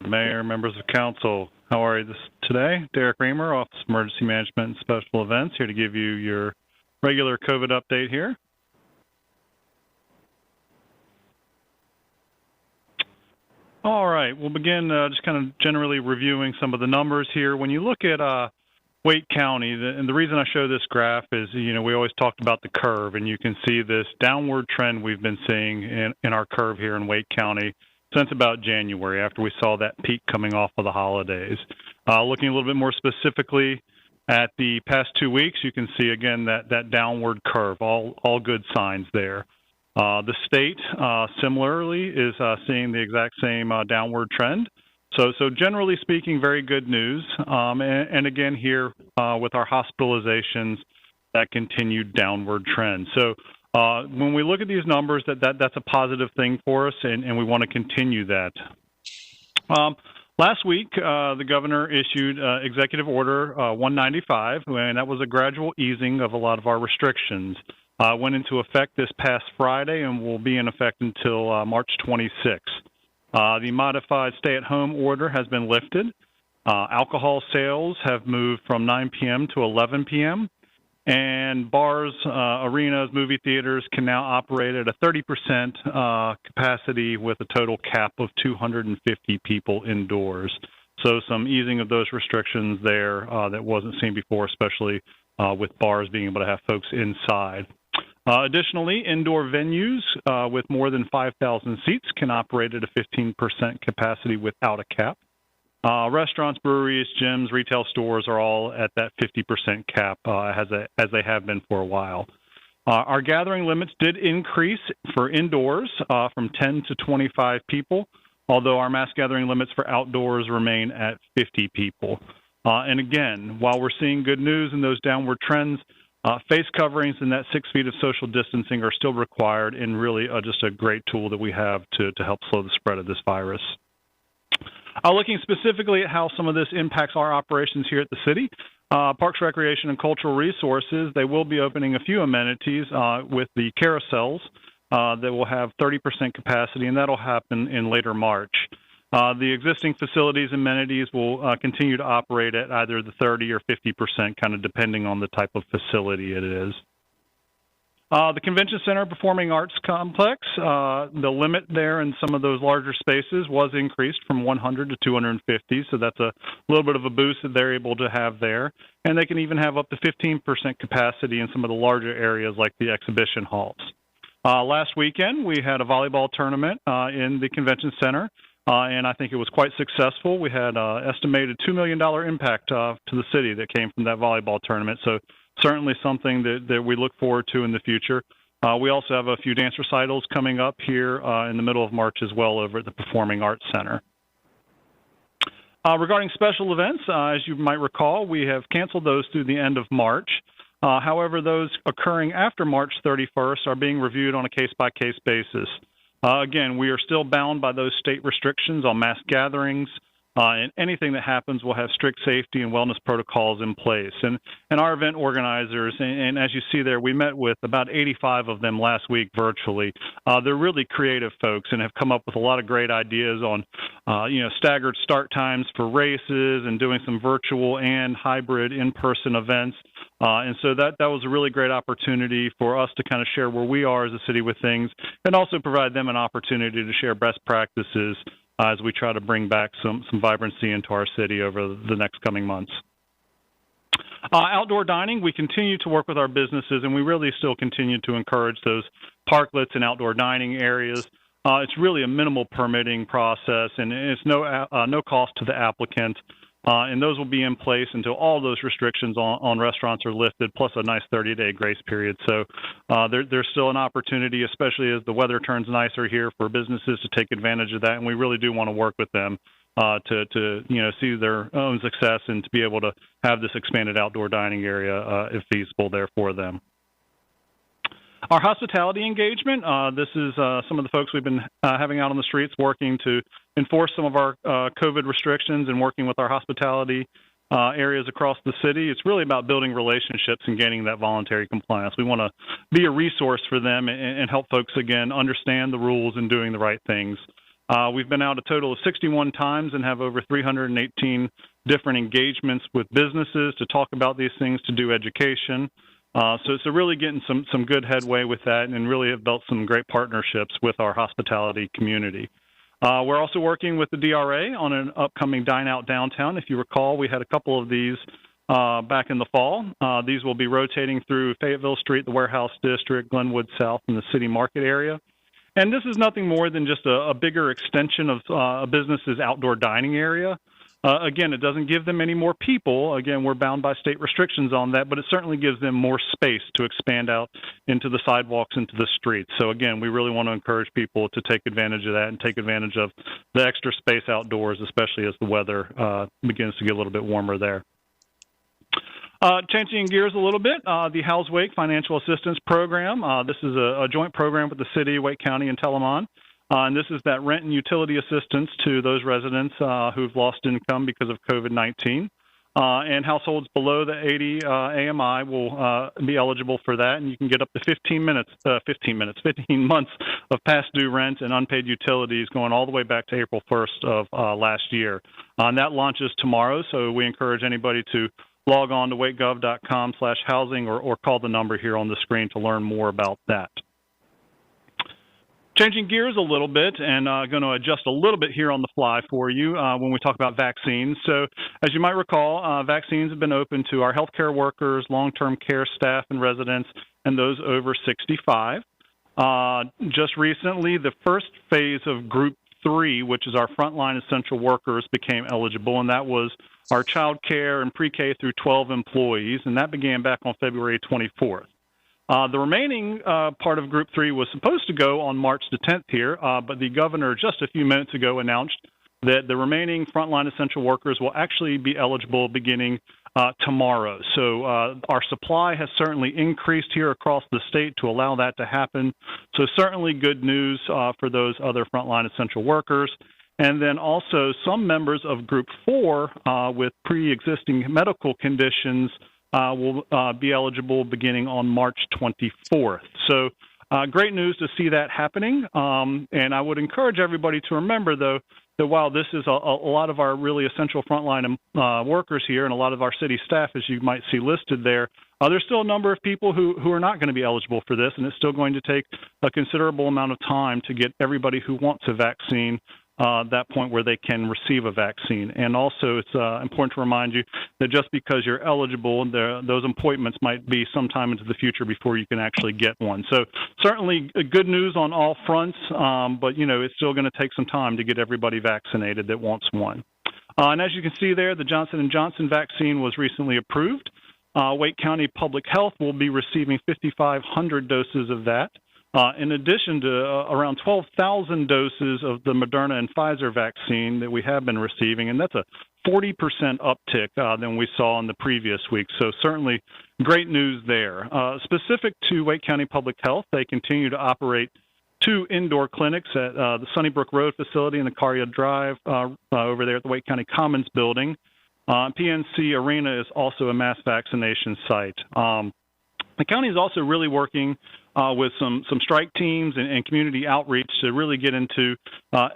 Mayor, members of council, how are you today? Derek Reamer, Office of Emergency Management and Special Events, here to give you your regular COVID update here. All right, we'll begin just kind of generally reviewing some of the numbers here. When you look at Wake County, and the reason I show this graph is, we always talked about the curve, and you can see this downward trend we've been seeing in our curve here in Wake County since about January, after we saw that peak coming off of the holidays. Looking a little bit more specifically, at the past 2 weeks, you can see again that downward curve, all good signs there. The state similarly is seeing the exact same downward trend. So generally speaking, very good news. And again here with our hospitalizations, that continued downward trend. So when we look at these numbers, that's a positive thing for us, and we want to continue that. Last week, the governor issued Executive Order 195, and that was a gradual easing of a lot of our restrictions. Went into effect this past Friday and will be in effect until March 26th. The modified stay-at-home order has been lifted. Alcohol sales have moved from 9 p.m. to 11 p.m. And bars, arenas, movie theaters can now operate at a 30% capacity with a total cap of 250 people indoors. So some easing of those restrictions there that wasn't seen before, especially with bars being able to have folks inside. Additionally, indoor venues with more than 5,000 seats can operate at a 15% capacity without a cap. Restaurants, breweries, gyms, retail stores are all at that 50% cap as they have been for a while. Our gathering limits did increase for indoors from 10 to 25 people, although our mass gathering limits for outdoors remain at 50 people. And again, while we're seeing good news in those downward trends, face coverings and that 6 feet of social distancing are still required, and really just a great tool that we have to help slow the spread of this virus. Looking specifically at how some of this impacts our operations here at the city, Parks, Recreation, and Cultural Resources, they will be opening a few amenities with the carousels that will have 30% capacity, and that'll happen in later March. The existing facilities amenities will continue to operate at either the 30 or 50%, kind of depending on the type of facility it is. The Convention Center Performing Arts Complex, the limit there in some of those larger spaces was increased from 100 to 250, so that's a little bit of a boost that they're able to have there. And they can even have up to 15% capacity in some of the larger areas like the exhibition halls. Last weekend, we had a volleyball tournament in the Convention Center, and I think it was quite successful. We had an estimated $2 million impact to the city that came from that volleyball tournament. So certainly something that we look forward to in the future. We also have a few dance recitals coming up here in the middle of March as well over at the Performing Arts Center. Regarding special events, as you might recall, we have canceled those through the end of March. However, those occurring after March 31st are being reviewed on a case-by-case basis. Again, we are still bound by those state restrictions on mass gatherings, and anything that happens will have strict safety and wellness protocols in place. And our event organizers, and as you see there, we met with about 85 of them last week virtually. They're really creative folks and have come up with a lot of great ideas on, staggered start times for races and doing some virtual and hybrid in-person events. And so that was a really great opportunity for us to kind of share where we are as a city with things, and also provide them an opportunity to share best practices as we try to bring back some vibrancy into our city over the next coming months. Outdoor dining, we continue to work with our businesses, and we really still continue to encourage those parklets and outdoor dining areas. It's really a minimal permitting process, and it's no cost to the applicant. And those will be in place until all those restrictions on restaurants are lifted, plus a nice 30-day grace period. So there's still an opportunity, especially as the weather turns nicer here, for businesses to take advantage of that. And we really do want to work with them to see their own success and to be able to have this expanded outdoor dining area if feasible there for them. Our hospitality engagement, this is some of the folks we've been having out on the streets working to enforce some of our COVID restrictions and working with our hospitality areas across the city. It's really about building relationships and gaining that voluntary compliance. We want to be a resource for them and help folks, again, understand the rules and doing the right things. We've been out a total of 61 times and have over 318 different engagements with businesses to talk about these things, to do education. So really getting some good headway with that, and really have built some great partnerships with our hospitality community. We're also working with the DRA on an upcoming Dine Out Downtown. If you recall, we had a couple of these back in the fall. These will be rotating through Fayetteville Street, the Warehouse District, Glenwood South, and the City Market area. And this is nothing more than just a bigger extension of a business's outdoor dining area. Again, it doesn't give them any more people. Again, we're bound by state restrictions on that, but it certainly gives them more space to expand out into the sidewalks, into the streets. So again, we really want to encourage people to take advantage of that and take advantage of the extra space outdoors, especially as the weather begins to get a little bit warmer there. Changing gears a little bit, the House Wake Financial Assistance Program. This is a joint program with the city, Wake County, and Telamon. And this is that rent and utility assistance to those residents who've lost income because of COVID-19. And households below the 80 AMI will be eligible for that, and you can get up to 15 months of past due rent and unpaid utilities going all the way back to April 1st of last year. And that launches tomorrow, so we encourage anybody to log on to wakegov.com/housing or call the number here on the screen to learn more about that. Changing gears a little bit and going to adjust a little bit here on the fly for you when we talk about vaccines. So as you might recall, vaccines have been open to our healthcare workers, long-term care staff and residents, and those over 65. Just recently, the first phase of Group 3, which is our frontline essential workers, became eligible, and that was our child care and pre-K through 12 employees, and that began back on February 24th. The remaining part of Group 3 was supposed to go on March the 10th here, but the governor just a few minutes ago announced that the remaining frontline essential workers will actually be eligible beginning tomorrow. So our supply has certainly increased here across the state to allow that to happen. So certainly good news for those other frontline essential workers. And then also some members of Group 4 with pre-existing medical conditions will be eligible beginning on March 24th. So great news to see that happening. And I would encourage everybody to remember, though, that while this is a lot of our really essential frontline workers here and a lot of our city staff, as you might see listed there, there's still a number of people who are not going to be eligible for this, and it's still going to take a considerable amount of time to get everybody who wants a vaccine that point where they can receive a vaccine. And also it's important to remind you that just because you're eligible, those appointments might be sometime into the future before you can actually get one. So certainly good news on all fronts, but you know, it's still going to take some time to get everybody vaccinated that wants one. And as you can see there, the Johnson & Johnson vaccine was recently approved. Wake County Public Health will be receiving 5,500 doses of that. In addition to around 12,000 doses of the Moderna and Pfizer vaccine that we have been receiving, and that's a 40% uptick than we saw in the previous week. So certainly great news there. Specific to Wake County Public Health, they continue to operate 2 indoor clinics at the Sunnybrook Road facility and the Caria Drive over there at the Wake County Commons building. PNC Arena is also a mass vaccination site. The county is also really working with some strike teams and community outreach to really get into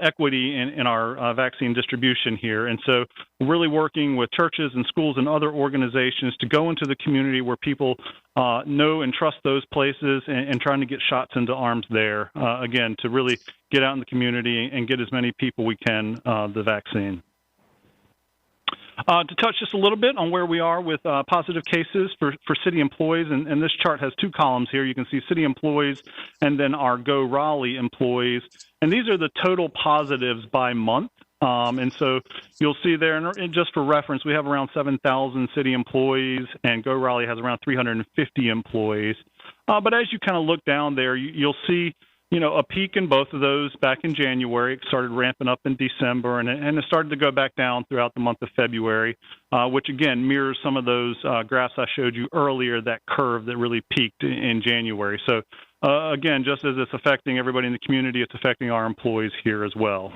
equity in our vaccine distribution here. And so we're really working with churches and schools and other organizations to go into the community where people know and trust those places and trying to get shots into arms there, again, to really get out in the community and get as many people we can the vaccine. To touch just a little bit on where we are with positive cases for city employees, and this chart has 2 columns here. You can see city employees and then our Go Raleigh employees. And these are the total positives by month. And so you'll see there, and just for reference, we have around 7,000 city employees, and Go Raleigh has around 350 employees. But as you kind of look down there, you'll see, you know, a peak in both of those back in January. It started ramping up in December, and it started to go back down throughout the month of February, which again mirrors some of those graphs I showed you earlier, that curve that really peaked in January. So again, just as it's affecting everybody in the community, it's affecting our employees here as well.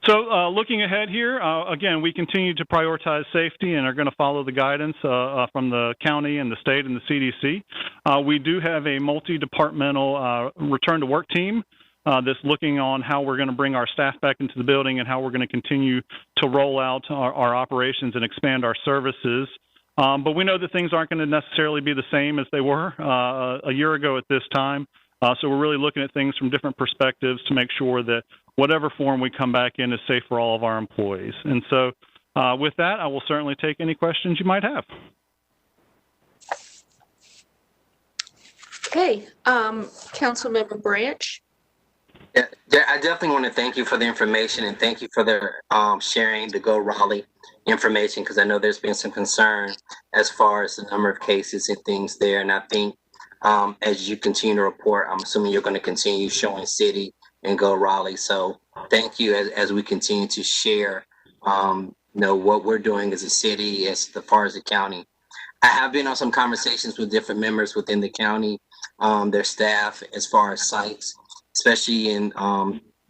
So looking ahead here, again, we continue to prioritize safety and are going to follow the guidance from the county and the state and the CDC. We do have a multi-departmental return to work team that's looking on how we're going to bring our staff back into the building and how we're going to continue to roll out our operations and expand our services. But we know that things aren't going to necessarily be the same as they were a year ago at this time. So we're really looking at things from different perspectives to make sure that whatever form we come back in is safe for all of our employees. And so with that, I will certainly take any questions you might have. Okay, Councilmember Branch. Yeah, I definitely want to thank you for the information and thank you for the sharing the Go Raleigh information, because I know there's been some concern as far as the number of cases and things there. And I think as you continue to report, I'm assuming you're going to continue showing city and Go Raleigh. So thank you as we continue to share, what we're doing as a city, as far as the county. I have been on some conversations with different members within the county, their staff, as far as sites, especially in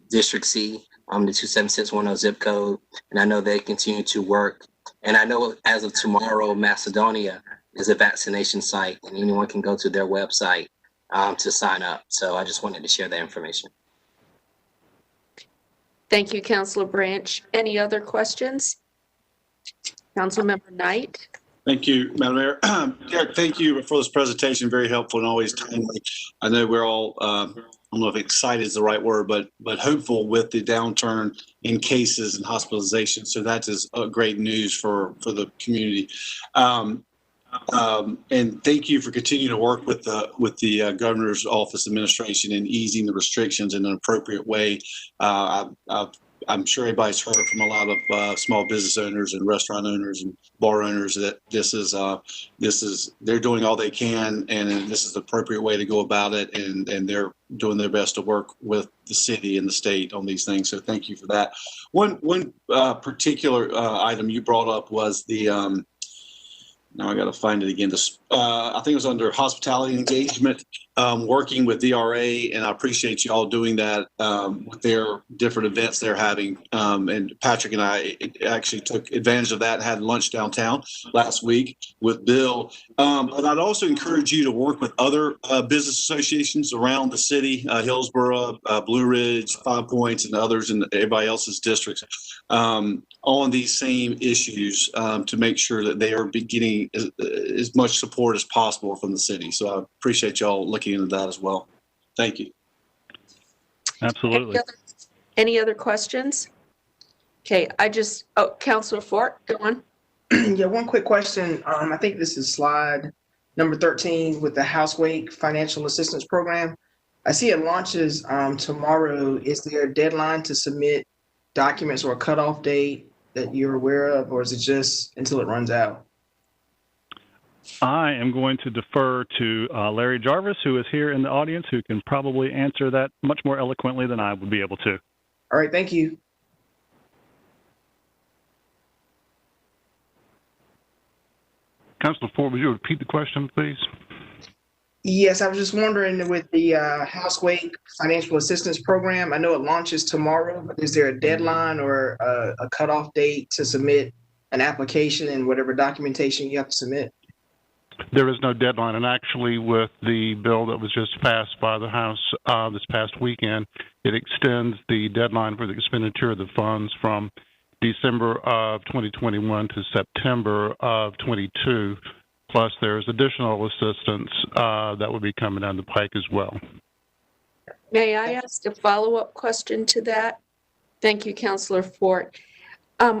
District C, the 27610 zip code. And I know they continue to work. And I know as of tomorrow, Macedonia is a vaccination site, and anyone can go to their website to sign up. So I just wanted to share that information. Thank you, Councilor Branch. Any other questions? Councilmember Knight. Thank you, Madam Mayor. Derek, thank you for this presentation. Very helpful and always timely. I know we're all, I don't know if excited is the right word, but hopeful with the downturn in cases and hospitalization. So that is great news for the community. And thank you for continuing to work with the governor's office administration in easing the restrictions in an appropriate way. I'm sure everybody's heard from a lot of small business owners and restaurant owners and bar owners that this is they're doing all they can, and this is the appropriate way to go about it, and they're doing their best to work with the city and the state on these things. So thank you for that. One particular item you brought up was the now I got to find it again. I think it was under hospitality engagement, working with DRA, and I appreciate you all doing that with their different events they're having. And Patrick and I actually took advantage of that and had lunch downtown last week with Bill. But I'd also encourage you to work with other business associations around the city, Hillsborough, Blue Ridge, 5 Points, and others in everybody else's districts on these same issues to make sure that they are getting as much support as possible from the city. So I appreciate y'all looking into that as well. Thank you. Absolutely. Any other questions? Okay, Councilor Fort, go on. Yeah, one quick question. I think this is slide number 13 with the Housewake Financial Assistance Program. I see it launches tomorrow. Is there a deadline to submit documents or a cutoff date that you're aware of, or is it just until it runs out? I am going to defer to Larry Jarvis, who is here in the audience, who can probably answer that much more eloquently than I would be able to. All right, thank you. Councilor Ford, would you repeat the question, please? Yes, I was just wondering with the Housewake Financial Assistance Program, I know it launches tomorrow, but is there a deadline or a cutoff date to submit an application and whatever documentation you have to submit? There is no deadline, and actually with the bill that was just passed by the House this past weekend, it extends the deadline for the expenditure of the funds from December of 2021 to September of 22. Plus, there's additional assistance that will be coming down the pike as well. May I ask a follow-up question to that? Thank you, Councilor Fort.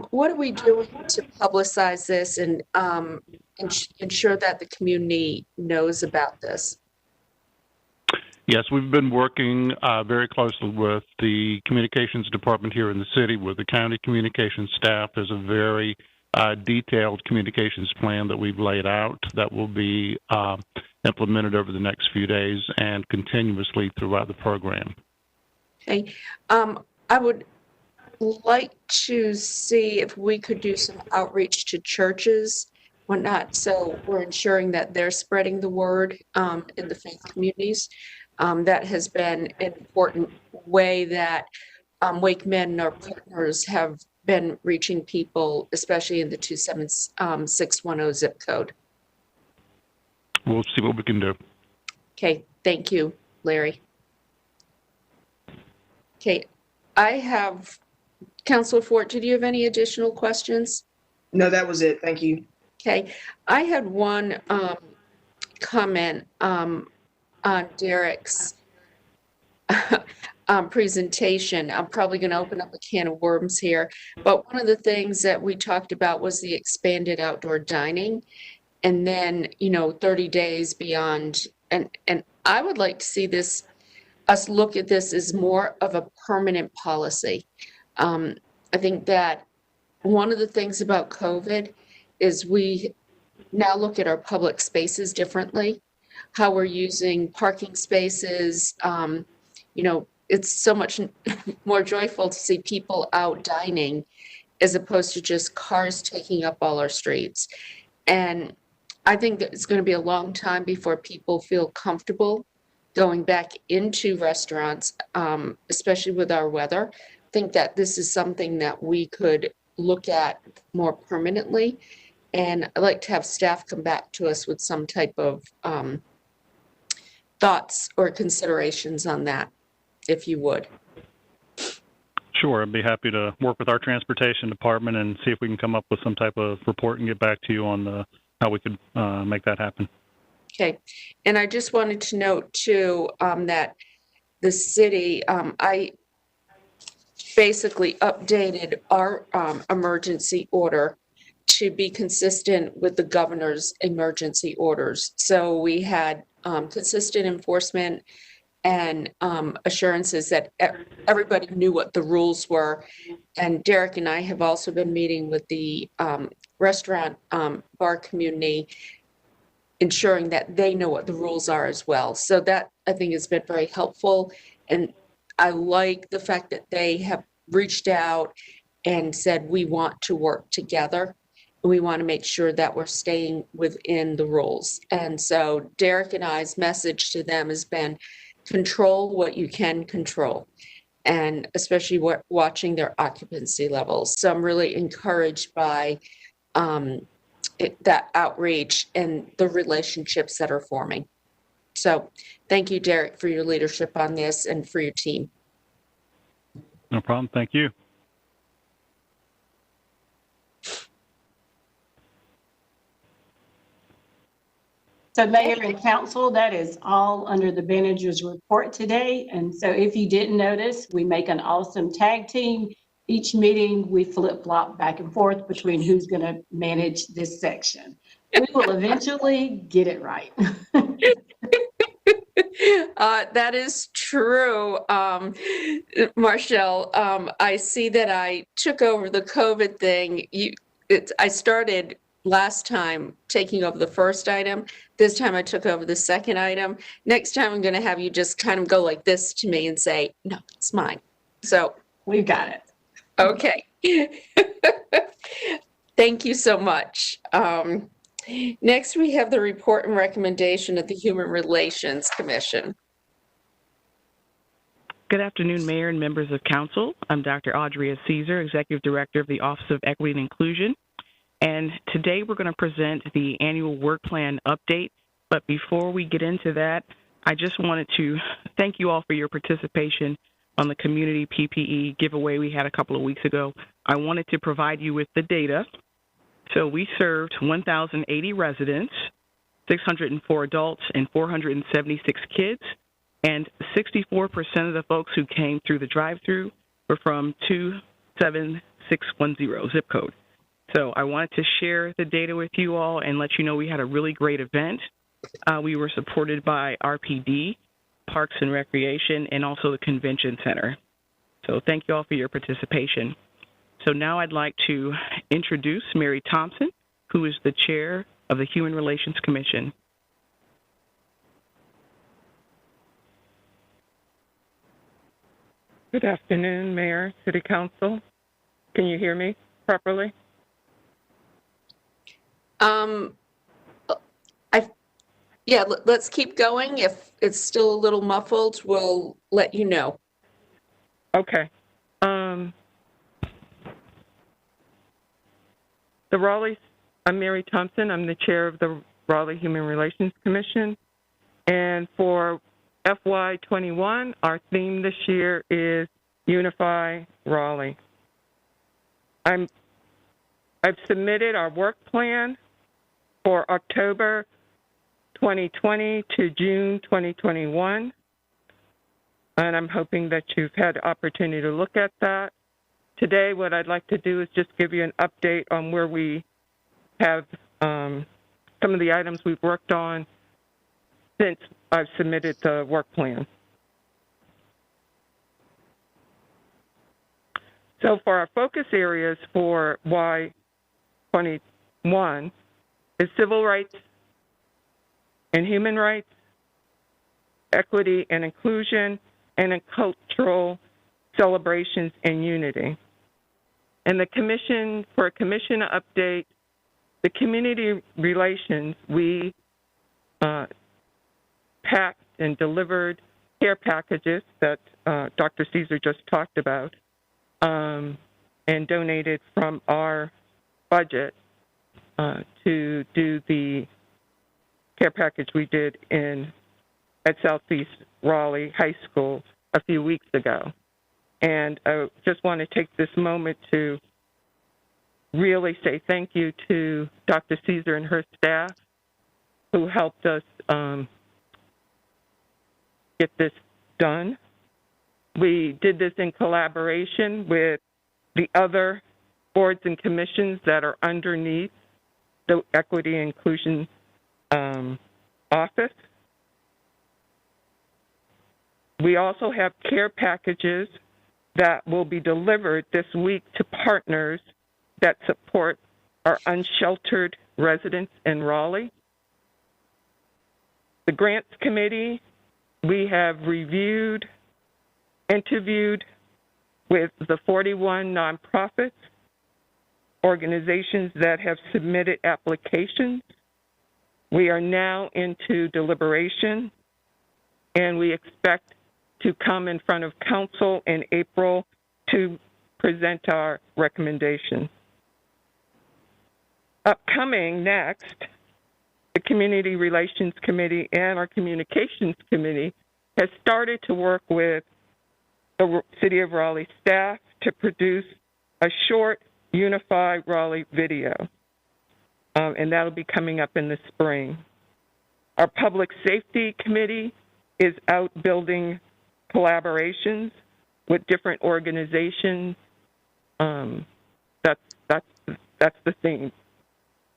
What are we doing to publicize this and ensure that the community knows about this? Yes, we've been working very closely with the communications department here in the city, with the county communications staff. There's a very detailed communications plan that we've laid out that will be implemented over the next few days and continuously throughout the program. Okay, I would like to see if we could do some outreach to churches, whatnot, so we're ensuring that they're spreading the word in the faith communities. That has been an important way that Wake Men, our partners, have been reaching people, especially in the 27610 zip code. We'll see what we can do. Okay, thank you, Larry. Okay, I have, Councilor Fort, did you have any additional questions? No, that was it. Thank you. Okay, I had one comment on Derek's presentation. I'm probably going to open up a can of worms here, but one of the things that we talked about was the expanded outdoor dining, and then 30 days beyond. And I would like to see this us look at this as more of a permanent policy. I think that one of the things about COVID is we now look at our public spaces differently, how we're using parking spaces. You know, it's so much more joyful to see people out dining as opposed to just cars taking up all our streets. And I think that it's going to be a long time before people feel comfortable going back into restaurants, especially with our weather. I think that this is something that we could look at more permanently. And I'd like to have staff come back to us with some type of thoughts or considerations on that, if you would. Sure, I'd be happy to work with our transportation department and see if we can come up with some type of report and get back to you on how we could make that happen. Okay, and I just wanted to note too that the city, I basically updated our emergency order to be consistent with the governor's emergency orders. So we had consistent enforcement and assurances that everybody knew what the rules were. And Derek and I have also been meeting with the restaurant bar community, ensuring that they know what the rules are as well. So that, I think, has been very helpful. And I like the fact that they have reached out and said, we want to work together. We want to make sure that we're staying within the rules. And so Derek and I's message to them has been, control what you can control, and especially watching their occupancy levels. So I'm really encouraged by that outreach and the relationships that are forming. So thank you, Derek, for your leadership on this and for your team. No problem. Thank you. So Mayor and Council, that is all under the manager's report today. And so if you didn't notice, we make an awesome tag team. Each meeting, we flip-flop back and forth between who's going to manage this section. We will eventually get it right. That is true, Marshall. I see that I took over the COVID thing. I started last time taking over the first item. This time I took over the second item. Next time I'm going to have you just kind of go like this to me and say, no, it's mine. So we've got it. Okay. Thank you so much. Next, we have the report and recommendation of the Human Relations Commission. Good afternoon, Mayor and members of Council. I'm Dr. Audrey Caesar, Executive Director of the Office of Equity and Inclusion. And today we're going to present the annual work plan update. But before we get into that, I just wanted to thank you all for your participation on the community PPE giveaway we had a couple of weeks ago. I wanted to provide you with the data. So we served 1,080 residents, 604 adults, and 476 kids. And 64% of the folks who came through the drive-through were from 27610 zip code. So I wanted to share the data with you all and let you know we had a really great event. We were supported by RPD, Parks and Recreation, and also the Convention Center. So thank you all for your participation. So now I'd like to introduce Mary Thompson, who is the chair of the Human Relations Commission. Good afternoon, Mayor, City Council. Can you hear me properly? Yeah, let's keep going. If it's still a little muffled, we'll let you know. Okay. The Raleigh, I'm Mary Thompson. I'm the chair of the Raleigh Human Relations Commission. And for FY21, our theme this year is Unify Raleigh. I've submitted our work plan for October 2020 to June 2021, and I'm hoping that you've had the opportunity to look at that. Today, what I'd like to do is just give you an update on where we have some of the items we've worked on since I've submitted the work plan. So for our focus areas for Y21 is civil rights and human rights, equity and inclusion, and cultural celebrations and unity. And the commission, for a commission update, the community relations, we packed and delivered care packages that Dr. Caesar just talked about, and donated from our budget to do the care package we did at Southeast Raleigh High School a few weeks ago. And I just want to take this moment to really say thank you to Dr. Caesar and her staff who helped us get this done. We did this in collaboration with the other boards and commissions that are underneath the Equity and Inclusion Office. We also have care packages that will be delivered this week to partners that support our unsheltered residents in Raleigh. The Grants Committee, we have reviewed, interviewed with the 41 nonprofits, organizations that have submitted applications. We are now into deliberation, and we expect to come in front of council in April to present our recommendations. Upcoming next, the Community Relations Committee and our Communications Committee has started to work with the City of Raleigh staff to produce a short, unified Raleigh video, and that'll be coming up in the spring. Our Public Safety Committee is out building collaborations with different organizations. That's the thing.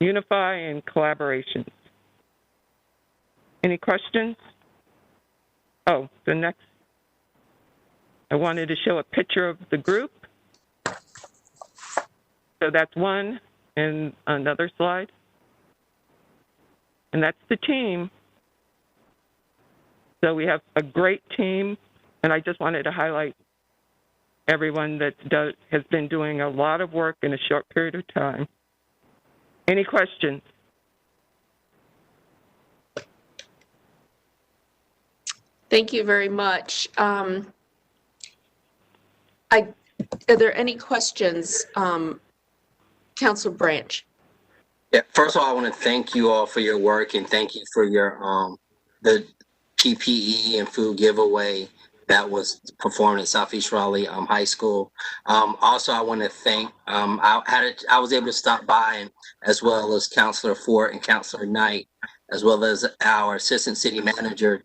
Unify and collaborations. Any questions? Oh, the next. I wanted to show a picture of the group. So that's one, and another slide. And that's the team. So we have a great team, and I just wanted to highlight everyone that has been doing a lot of work in a short period of time. Any questions? Thank you very much. Are there any questions, Council Branch? Yeah, first of all, I want to thank you all for your work and thank you for your the PPE and food giveaway that was performed at Southeast Raleigh High School. Also, I want to thank, I was able to stop by, and as well as Councilor Ford and Councilor Knight, as well as our Assistant City Manager,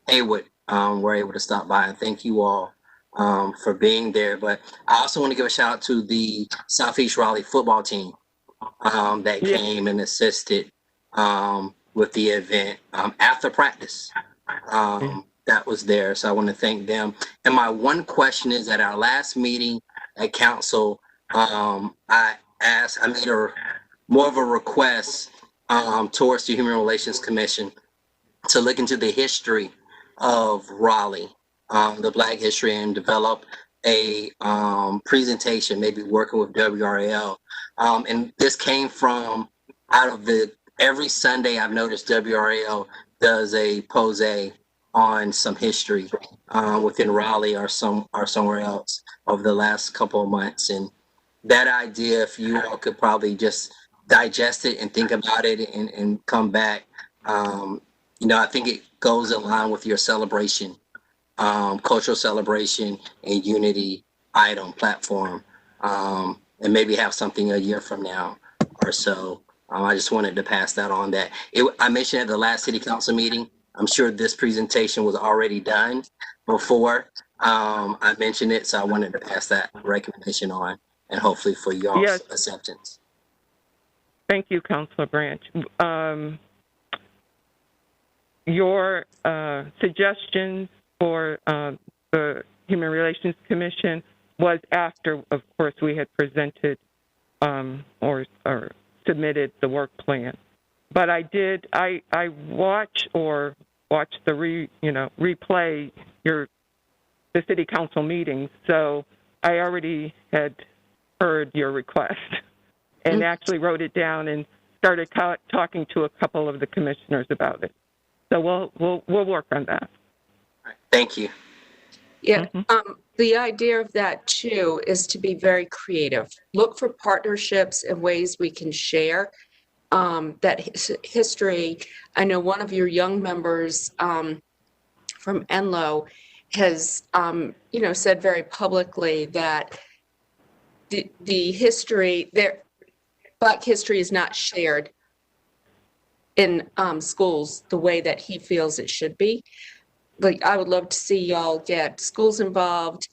Haywood, were able to stop by. And thank you all for being there. But I also want to give a shout out to the Southeast Raleigh football team that came and assisted with the event after practice. That was there. So I want to thank them. And my one question is, at our last meeting at council, I made more of a request towards the Human Relations Commission to look into the history of Raleigh, the Black history, and develop a presentation, maybe working with WRAL. And this came from every Sunday I've noticed WRAL does a pose on some history within Raleigh or somewhere else over the last couple of months. And that idea, if you all could probably just digest it and think about it and come back, I think it goes in line with your celebration, cultural celebration and unity item platform, and maybe have something a year from now or so. I just wanted to pass that on. I mentioned at the last city council meeting, I'm sure this presentation was already done before I mentioned it, so I wanted to pass that recommendation on, and hopefully for y'all's acceptance. Thank you, Councilor Branch. Your suggestions for the Human Relations Commission was after, of course, we had presented or submitted the work plan. But I watched the replay the city council meetings, so I already had heard your request and actually wrote it down and started talking to a couple of the commissioners about it. So we'll work on that. Thank you. Yeah, the idea of that too is to be very creative. Look for partnerships and ways we can share that history. I know one of your young members from Enloe has, said very publicly that the history there, Black history is not shared in schools the way that he feels it should be. Like, I would love to see y'all get schools involved,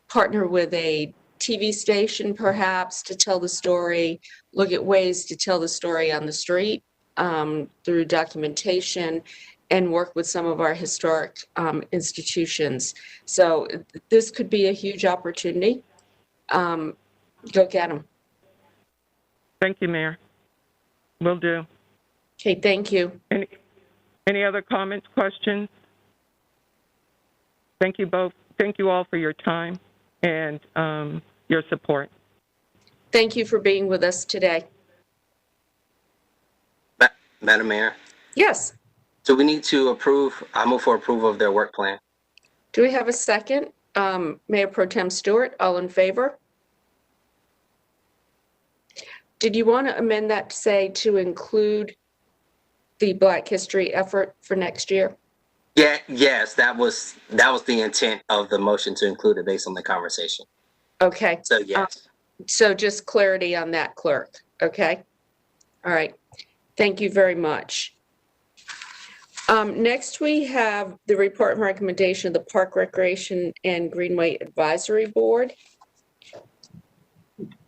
partner with a TV station perhaps to tell the story, look at ways to tell the story on the street through documentation, and work with some of our historic institutions. So this could be a huge opportunity. Go get them. Thank you, Mayor. Will do. Okay, thank you. Any other comments, questions? Thank you both. Thank you all for your time and your support. Thank you for being with us today. Madam Mayor? Yes. So we need to approve, I move for approval of their work plan. Do we have a second? Mayor Pro Tem Stewart, all in favor? Did you want to amend that to say to include the Black history effort for next year? Yeah, yes, that was the intent of the motion, to include it based on the conversation. Okay. So yes. So just clarity on that, clerk. Okay. All right. Thank you very much. Next, we have the report and recommendation of the Park Recreation and Greenway Advisory Board.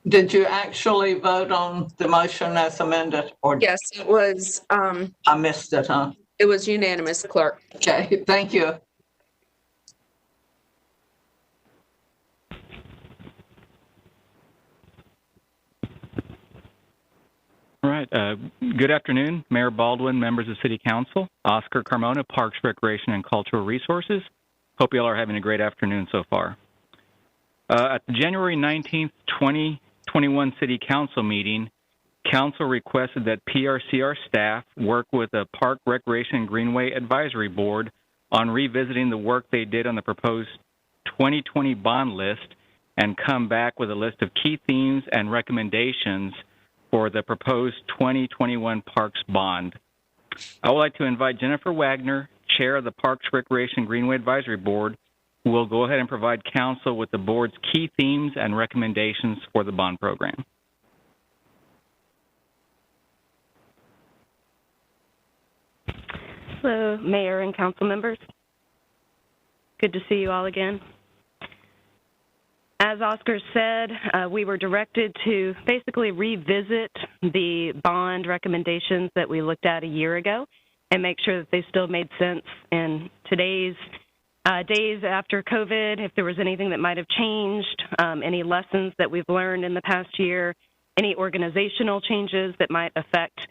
Did you actually vote on the motion as amended? Or yes, it was. I missed it, huh? It was unanimous, clerk. Okay, thank you. All right. Good afternoon, Mayor Baldwin, members of City Council, Oscar Carmona, Parks, Recreation, and Cultural Resources. Hope you all are having a great afternoon so far. At the January 19th, 2021 City Council meeting, Council requested that PRCR staff work with the Park, Recreation, and Greenway Advisory Board on revisiting the work they did on the proposed 2020 bond list and come back with a list of key themes and recommendations for the proposed 2021 Parks bond. I would like to invite Jennifer Wagner, Chair of the Parks, Recreation, and Greenway Advisory Board, who will go ahead and provide Council with the Board's key themes and recommendations for the bond program. Hello, Mayor and Council members. Good to see you all again. As Oscar said, we were directed to basically revisit the bond recommendations that we looked at a year ago and make sure that they still made sense in today's days after COVID, if there was anything that might have changed, any lessons that we've learned in the past year, any organizational changes that might affect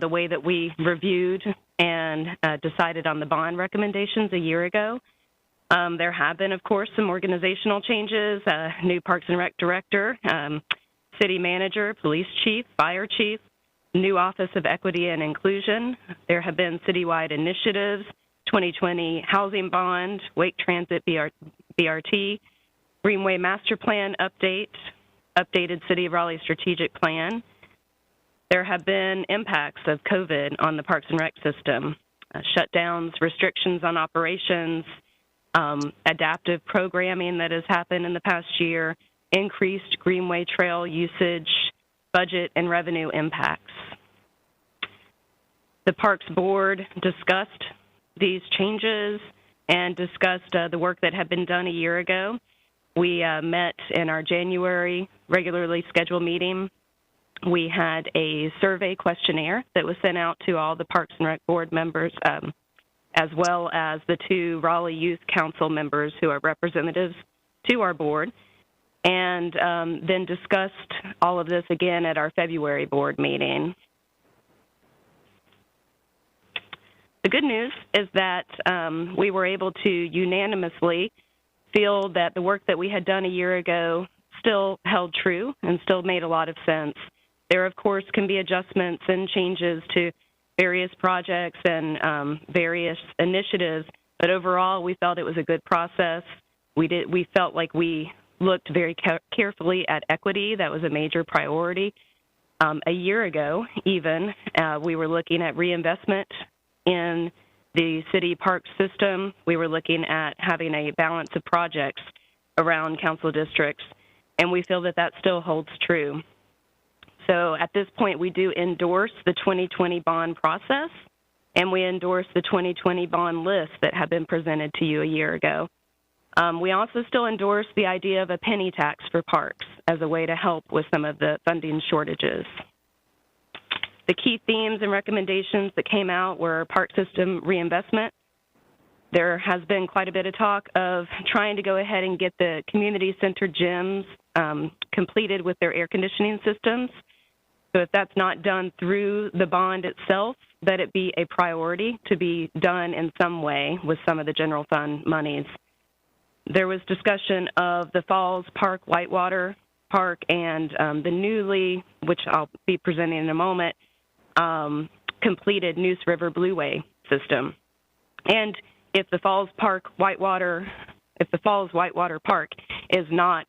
the way that we reviewed and decided on the bond recommendations a year ago. There have been, of course, some organizational changes, new Parks and Rec director, city manager, police chief, fire chief, new Office of Equity and Inclusion. There have been citywide initiatives, 2020 Housing Bond, Wake Transit BRT, Greenway Master Plan update, updated City of Raleigh Strategic Plan. There have been impacts of COVID on the Parks and Rec system, shutdowns, restrictions on operations, adaptive programming that has happened in the past year, increased Greenway Trail usage, budget and revenue impacts. The Parks Board discussed these changes and discussed the work that had been done a year ago. We met in our January regularly scheduled meeting. We had a survey questionnaire that was sent out to all the Parks and Rec Board members, as well as the 2 Raleigh Youth Council members who are representatives to our board, and then discussed all of this again at our February board meeting. The good news is that we were able to unanimously feel that the work that we had done a year ago still held true and still made a lot of sense. There, of course, can be adjustments and changes to various projects and various initiatives, but overall, we felt it was a good process. We felt like we looked very carefully at equity. That was a major priority. A year ago, even, we were looking at reinvestment in the city park system. We were looking at having a balance of projects around council districts, and we feel that that still holds true. So at this point, we do endorse the 2020 bond process, and we endorse the 2020 bond list that had been presented to you a year ago. We also still endorse the idea of a penny tax for parks as a way to help with some of the funding shortages. The key themes and recommendations that came out were park system reinvestment. There has been quite a bit of talk of trying to go ahead and get the community center gyms completed with their air conditioning systems. So if that's not done through the bond itself, that it be a priority to be done in some way with some of the general fund monies. There was discussion of the Falls Park, Whitewater Park, and the newly, which I'll be presenting in a moment, completed Neuse River Blueway system. And if the Falls Whitewater Park is not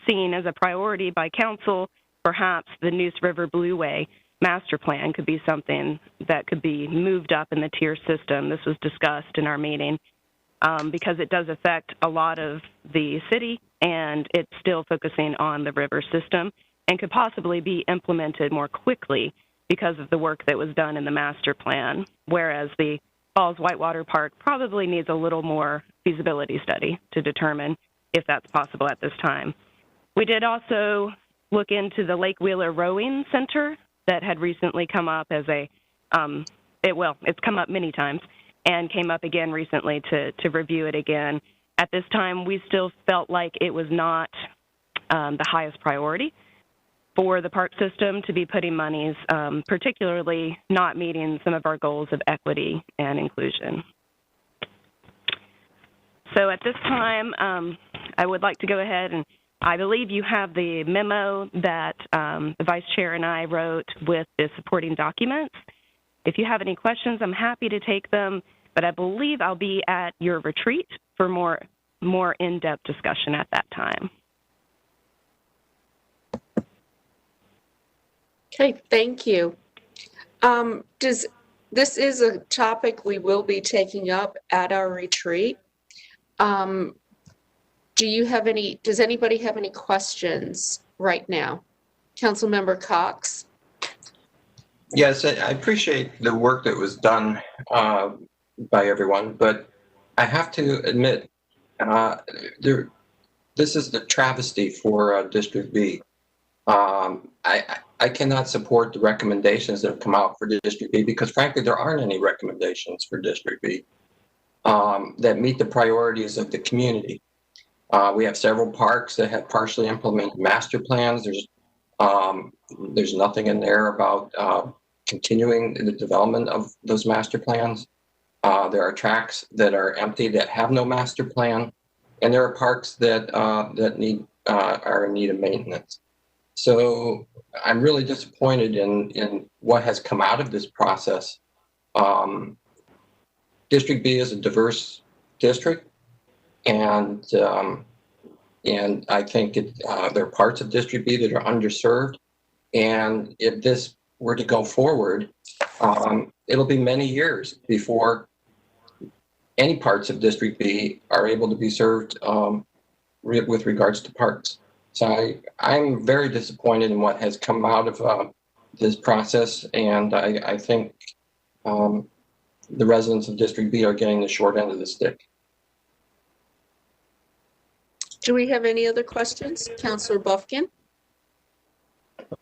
seen as a priority by council, perhaps the Neuse River Blueway master plan could be something that could be moved up in the tier system. This was discussed in our meeting because it does affect a lot of the city, and it's still focusing on the river system and could possibly be implemented more quickly because of the work that was done in the master plan, whereas the Falls Whitewater Park probably needs a little more feasibility study to determine if that's possible at this time. We did also look into the Lake Wheeler Rowing Center that had recently come up as a, it's come up many times and came up again recently to review it again. At this time, we still felt like it was not the highest priority for the park system to be putting monies, particularly not meeting some of our goals of equity and inclusion. So at this time, I would like to go ahead and I believe you have the memo that the Vice Chair and I wrote with the supporting documents. If you have any questions, I'm happy to take them, but I believe I'll be at your retreat for more in-depth discussion at that time. Okay, thank you. This is a topic we will be taking up at our retreat. Does anybody have any questions right now? Councilmember Cox? Yes, I appreciate the work that was done by everyone, but I have to admit, this is the travesty for District B. I cannot support the recommendations that have come out for District B because, frankly, there aren't any recommendations for District B that meet the priorities of the community. We have several parks that have partially implemented master plans. There's nothing in there about continuing the development of those master plans. There are tracks that are empty that have no master plan, and there are parks that are in need of maintenance. So I'm really disappointed in what has come out of this process. District B is a diverse district, and I think there are parts of District B that are underserved. And if this were to go forward, it'll be many years before any parts of District B are able to be served with regards to parks. So I'm very disappointed in what has come out of this process, and I think the residents of District B are getting the short end of the stick. Do we have any other questions? Councilor Buffkin?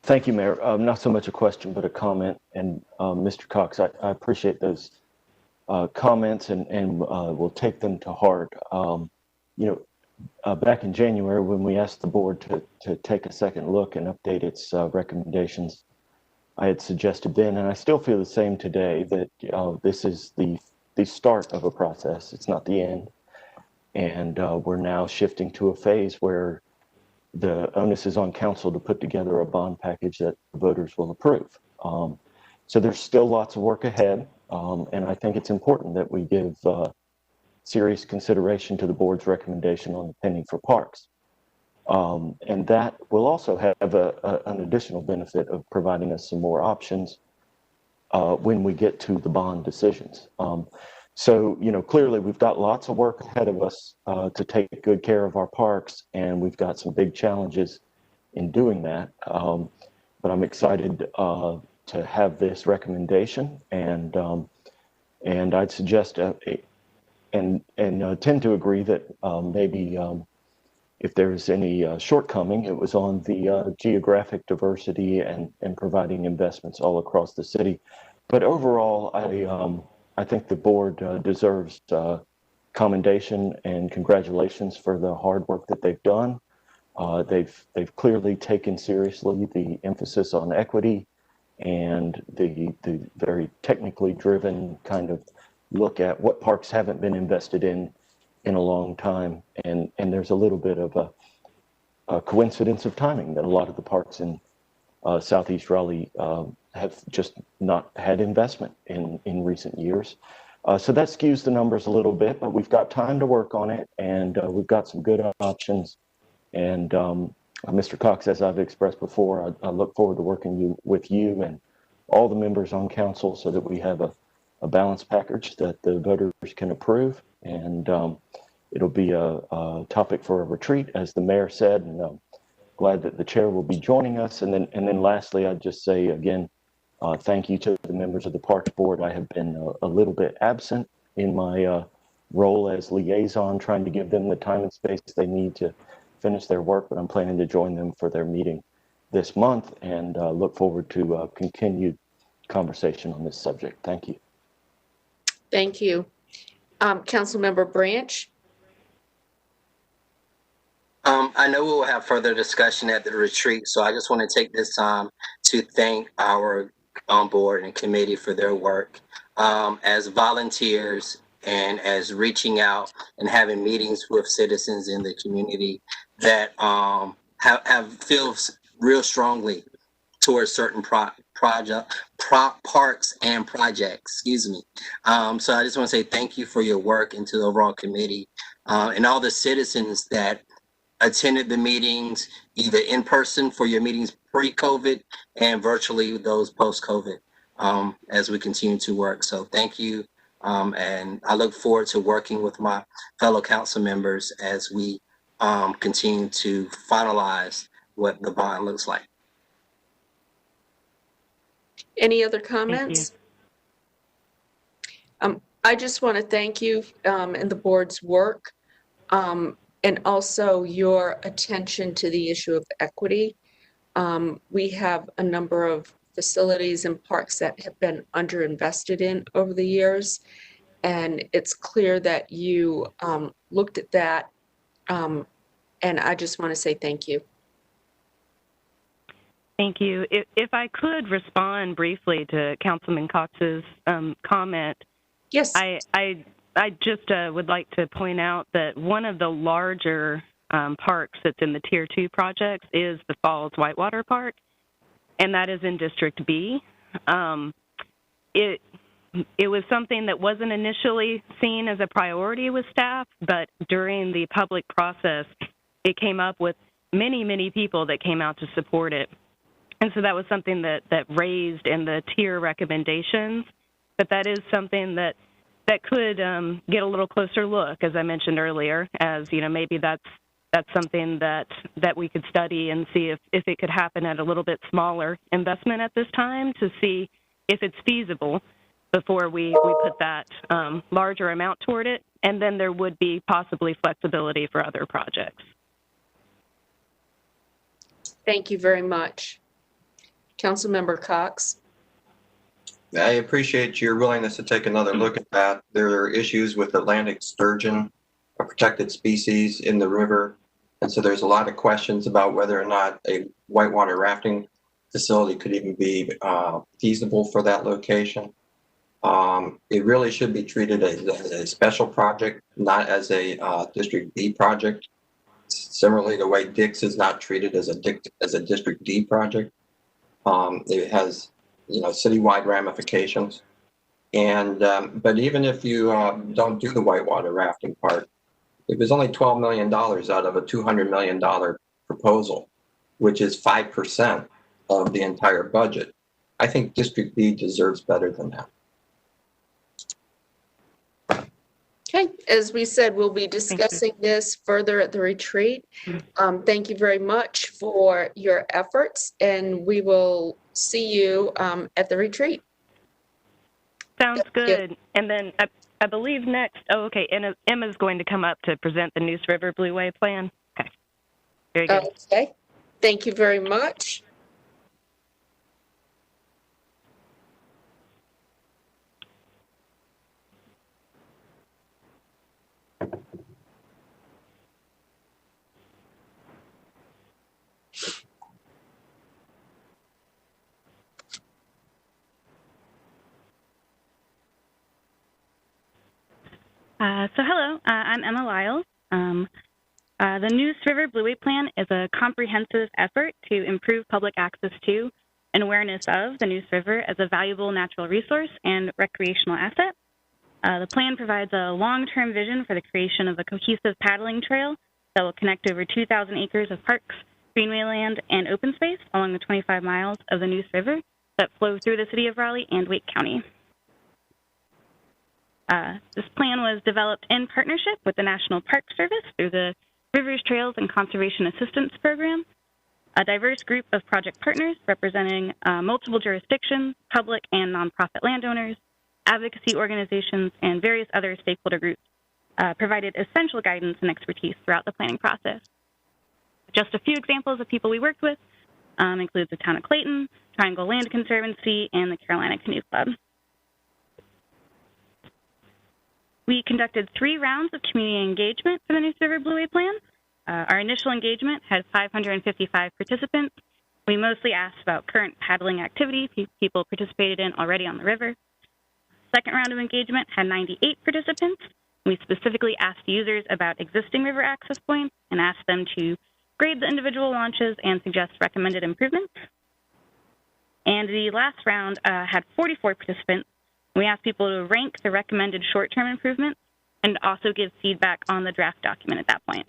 Thank you, Mayor. Not so much a question, but a comment. And Mr. Cox, I appreciate those comments and we'll take them to heart. back in January when we asked the board to take a second look and update its recommendations, I had suggested then, and I still feel the same today, that this is the start of a process. It's not the end. And we're now shifting to a phase where the onus is on council to put together a bond package that the voters will approve. So there's still lots of work ahead, and I think it's important that we give serious consideration to the board's recommendation on the pending for parks. And that will also have an additional benefit of providing us some more options when we get to the bond decisions. So, clearly we've got lots of work ahead of us to take good care of our parks, and we've got some big challenges in doing that. But I'm excited to have this recommendation, and I'd suggest and tend to agree that maybe if there's any shortcoming, it was on the geographic diversity and providing investments all across the city. But overall, I think the board deserves commendation and congratulations for the hard work that they've done. They've clearly taken seriously the emphasis on equity and the very technically driven kind of look at what parks haven't been invested in a long time. And there's a little bit of a coincidence of timing that a lot of the parks in Southeast Raleigh have just not had investment in recent years. So that skews the numbers a little bit, but we've got time to work on it, and we've got some good options. And Mr. Cox, as I've expressed before, I look forward to working with you and all the members on council so that we have a balanced package that the voters can approve. And it'll be a topic for a retreat, as the mayor said, and glad that the chair will be joining us. And then lastly, I'd just say again, thank you to the members of the Parks Board. I have been a little bit absent in my role as liaison, trying to give them the time and space they need to finish their work, but I'm planning to join them for their meeting this month, and look forward to continued conversation on this subject. Thank you. Thank you. Councilmember Branch. I know we'll have further discussion at the retreat, so I just want to take this time to thank our board and committee for their work as volunteers and as reaching out and having meetings with citizens in the community that have feels real strongly towards certain parks and projects, excuse me. So I just want to say thank you for your work and to the overall committee and all the citizens that attended the meetings, either in person for your meetings pre-COVID and virtually those post-COVID as we continue to work. So thank you. And I look forward to working with my fellow council members as we continue to finalize what the bond looks like. Any other comments? I just want to thank you and the board's work and also your attention to the issue of equity. We have a number of facilities and parks that have been underinvested in over the years, and it's clear that you looked at that, and I just want to say thank you. Thank you. If I could respond briefly to Councilman Cox's comment. Yes. I just would like to point out that one of the larger parks that's in the Tier 2 projects is the Falls Whitewater Park, and that is in District B. It was something that wasn't initially seen as a priority with staff, but during the public process, it came up with many, many people that came out to support it. And so that was something that raised in the tier recommendations, but that is something that could get a little closer look, as I mentioned earlier, as, maybe that's something that we could study and see if it could happen at a little bit smaller investment at this time to see if it's feasible before we put that larger amount toward it. And then there would be possibly flexibility for other projects. Thank you very much. Councilmember Cox. I appreciate your willingness to take another look at that. There are issues with Atlantic sturgeon a protected species in the river. And so there's a lot of questions about whether or not a whitewater rafting facility could even be feasible for that location. It really should be treated as a special project, not as a District D project. Similarly, the way Dix is not treated as a District D project. It has, citywide ramifications. And but even if you don't do the whitewater rafting part, it was only $12 million out of a $200 million proposal, which is 5% of the entire budget. I think District B deserves better than that. Okay, as we said, we'll be discussing this further at the retreat. Thank you very much for your efforts, and we will see you at the retreat. Sounds good. And then I believe next, Emma's going to come up to present the Neuse River Blueway plan. Okay, very good. Okay, thank you very much. Hello, I'm Emma Lyles. The Neuse River Blueway Plan is a comprehensive effort to improve public access to and awareness of the Neuse River as a valuable natural resource and recreational asset. The plan provides a long-term vision for the creation of a cohesive paddling trail that will connect over 2,000 acres of parks, greenway land, and open space along the 25 miles of the Neuse River that flow through the city of Raleigh and Wake County. This plan was developed in partnership with the National Park Service through the Rivers, Trails, and Conservation Assistance Program, a diverse group of project partners representing multiple jurisdictions, public and nonprofit landowners, advocacy organizations, and various other stakeholder groups provided essential guidance and expertise throughout the planning process. Just a few examples of people we worked with include the Town of Clayton, Triangle Land Conservancy, and the Carolina Canoe Club. We conducted 3 rounds of community engagement for the Neuse River Blueway Plan. Our initial engagement had 555 participants. We mostly asked about current paddling activity people participated in already on the river. Second round of engagement had 98 participants. We specifically asked users about existing river access points and asked them to grade the individual launches and suggest recommended improvements. And the last round had 44 participants. We asked people to rank the recommended short-term improvements and also give feedback on the draft document at that point.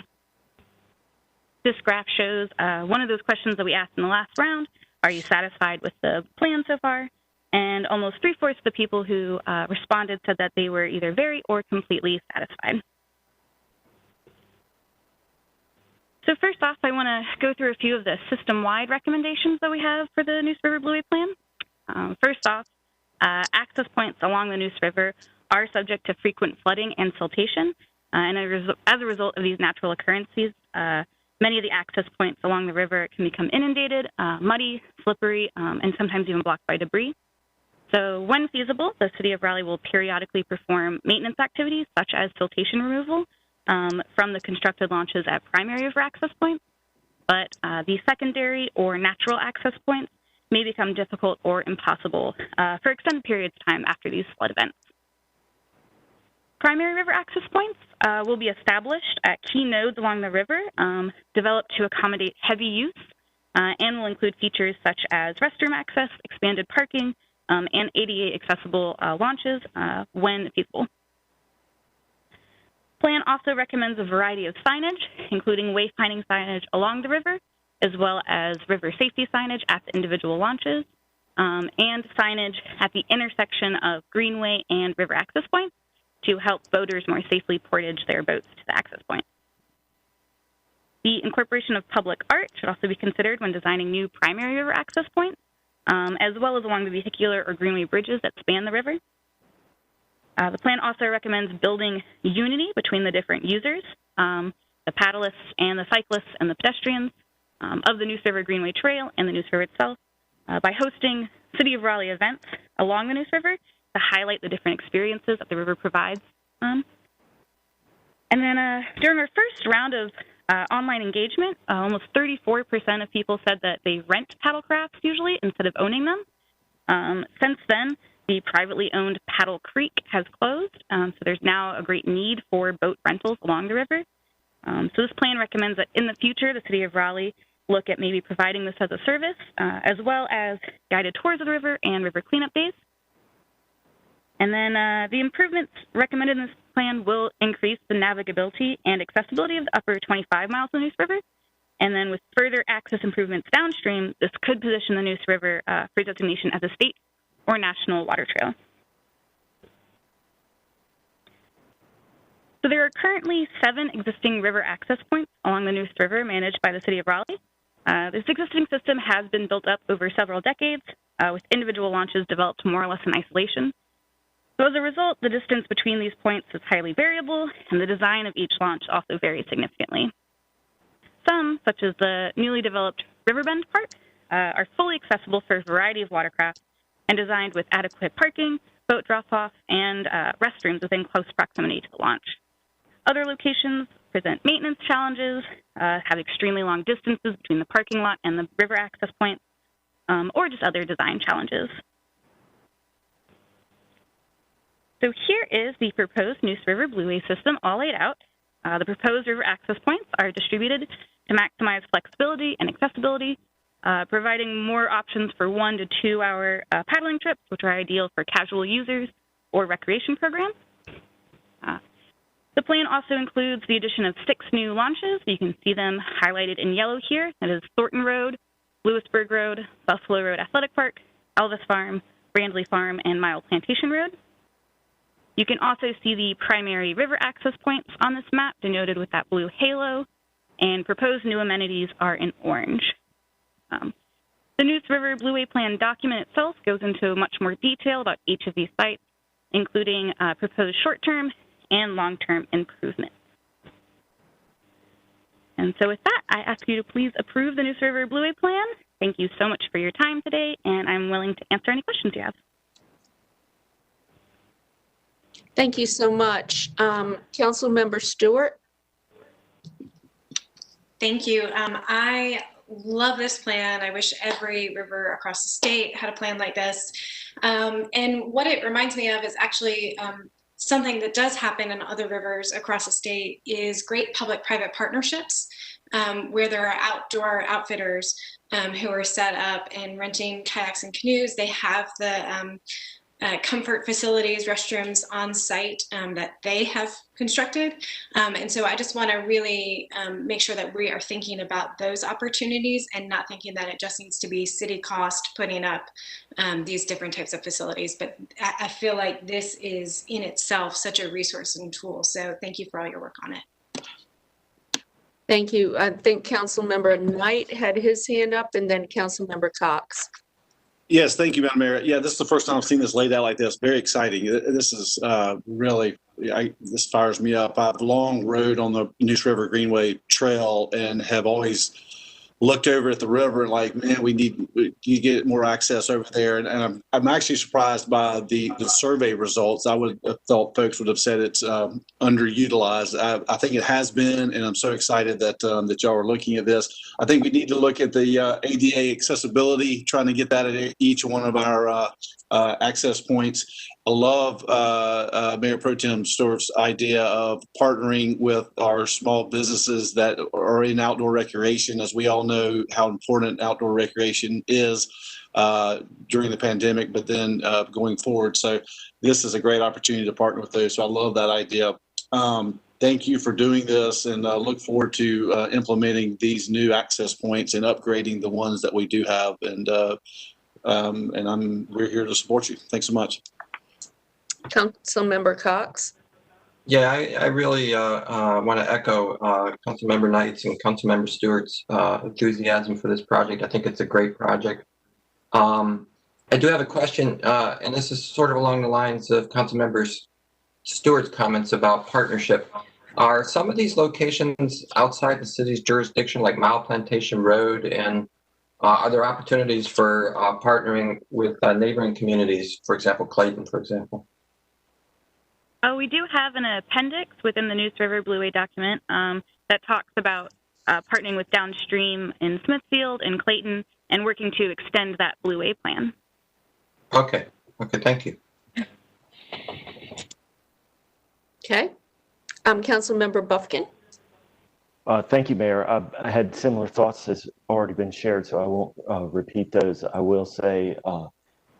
This graph shows one of those questions that we asked in the last round. Are you satisfied with the plan so far? And almost 3/4 of the people who responded said that they were either very or completely satisfied. So first off, I want to go through a few of the system-wide recommendations that we have for the Neuse River Blueway Plan. First off, access points along the Neuse River are subject to frequent flooding and siltation. And as a result of these natural occurrences, many of the access points along the river can become inundated, muddy, slippery, and sometimes even blocked by debris. So when feasible, the City of Raleigh will periodically perform maintenance activities such as siltation removal from the constructed launches at primary river access points. But the secondary or natural access points may become difficult or impossible for extended periods of time after these flood events. Primary river access points will be established at key nodes along the river, developed to accommodate heavy use, and will include features such as restroom access, expanded parking, and ADA accessible launches when feasible. Plan also recommends a variety of signage, including wayfinding signage along the river, as well as river safety signage at the individual launches, and signage at the intersection of greenway and river access points to help boaters more safely portage their boats to the access point. The incorporation of public art should also be considered when designing new primary river access points, as well as along the vehicular or greenway bridges that span the river. The plan also recommends building unity between the different users, the paddlists and the cyclists and the pedestrians, of the Neuse River Greenway Trail and the Neuse River itself by hosting City of Raleigh events along the Neuse River to highlight the different experiences that the river provides. And then during our first round of online engagement, almost 34% of people said that they rent paddlecrafts usually instead of owning them. Since then, the privately owned Paddle Creek has closed, so there's now a great need for boat rentals along the river. So this plan recommends that in the future, the City of Raleigh look at maybe providing this as a service, as well as guided tours of the river and river cleanup days. And then the improvements recommended in this plan will increase the navigability and accessibility of the upper 25 miles of the Neuse River. And then with further access improvements downstream, this could position the Neuse River for designation as a state or national water trail. So there are currently 7 existing river access points along the Neuse River managed by the City of Raleigh. This existing system has been built up over several decades, with individual launches developed more or less in isolation. So as a result, the distance between these points is highly variable, and the design of each launch also varies significantly. Some, such as the newly developed Riverbend part, are fully accessible for a variety of watercraft and designed with adequate parking, boat drop-off, and restrooms within close proximity to the launch. Other locations present maintenance challenges, have extremely long distances between the parking lot and the river access points, or just other design challenges. So here is the proposed Neuse River Blueway system all laid out. The proposed river access points are distributed to maximize flexibility and accessibility, providing more options for 1 to 2 hour paddling trips, which are ideal for casual users or recreation programs. The plan also includes the addition of 6 new launches. You can see them highlighted in yellow here. That is Thornton Road, Lewisburg Road, Buffalo Road Athletic Park, Elvis Farm, Brandley Farm, and Mile Plantation Road. You can also see the primary river access points on this map denoted with that blue halo, and proposed new amenities are in orange. The Neuse River Blueway Plan document itself goes into much more detail about each of these sites, including proposed short-term and long-term improvements. And so with that, I ask you to please approve the Neuse River Blueway Plan. Thank you so much for your time today, and I'm willing to answer any questions you have. Thank you so much. Councilmember Stewart. Thank you. I love this plan. I wish every river across the state had a plan like this. And what it reminds me of is actually something that does happen in other rivers across the state is great public-private partnerships where there are outdoor outfitters who are set up and renting kayaks and canoes. They have the comfort facilities, restrooms on site that they have constructed. And so I just want to really make sure that we are thinking about those opportunities and not thinking that it just needs to be city cost putting up these different types of facilities. But I feel like this is in itself such a resource and tool. So thank you for all your work on it. Thank you. I think Councilmember Knight had his hand up, and then Councilmember Cox. Yes, thank you, Madam Mayor. Yeah, this is the first time I've seen this laid out like this. Very exciting. This is really, this fires me up. I've long rode on the Neuse River Greenway Trail and have always looked over at the river and like, man, you get more access over there. And I'm actually surprised by the survey results. I would have thought folks would have said it's underutilized. I think it has been, and I'm so excited that that y'all are looking at this. I think we need to look at the ADA accessibility, trying to get that at each one of our access points. I love Mayor Pro Tem Stewart's idea of partnering with our small businesses that are in outdoor recreation. As we all know how important outdoor recreation is during the pandemic, but then going forward. So this is a great opportunity to partner with those. So I love that idea. Thank you for doing this, and look forward to implementing these new access points and upgrading the ones that we do have. And we're here to support you. Thanks so much. Councilmember Cox. Yeah, I really want to echo Councilmember Knight's and Councilmember Stewart's enthusiasm for this project. I think it's a great project. I do have a question, and this is sort of along the lines of Councilmember Stewart's comments about partnership. Are some of these locations outside the city's jurisdiction, like Mile Plantation Road, and are there opportunities for partnering with neighboring communities, for example, Clayton, for example? Oh, we do have an appendix within the Neuse River Blueway document that talks about partnering with downstream in Smithfield and Clayton and working to extend that Blueway plan. Okay. Okay, thank you. Okay. Councilmember Buffkin. Thank you, Mayor. I had similar thoughts as already been shared, so I won't repeat those. I will say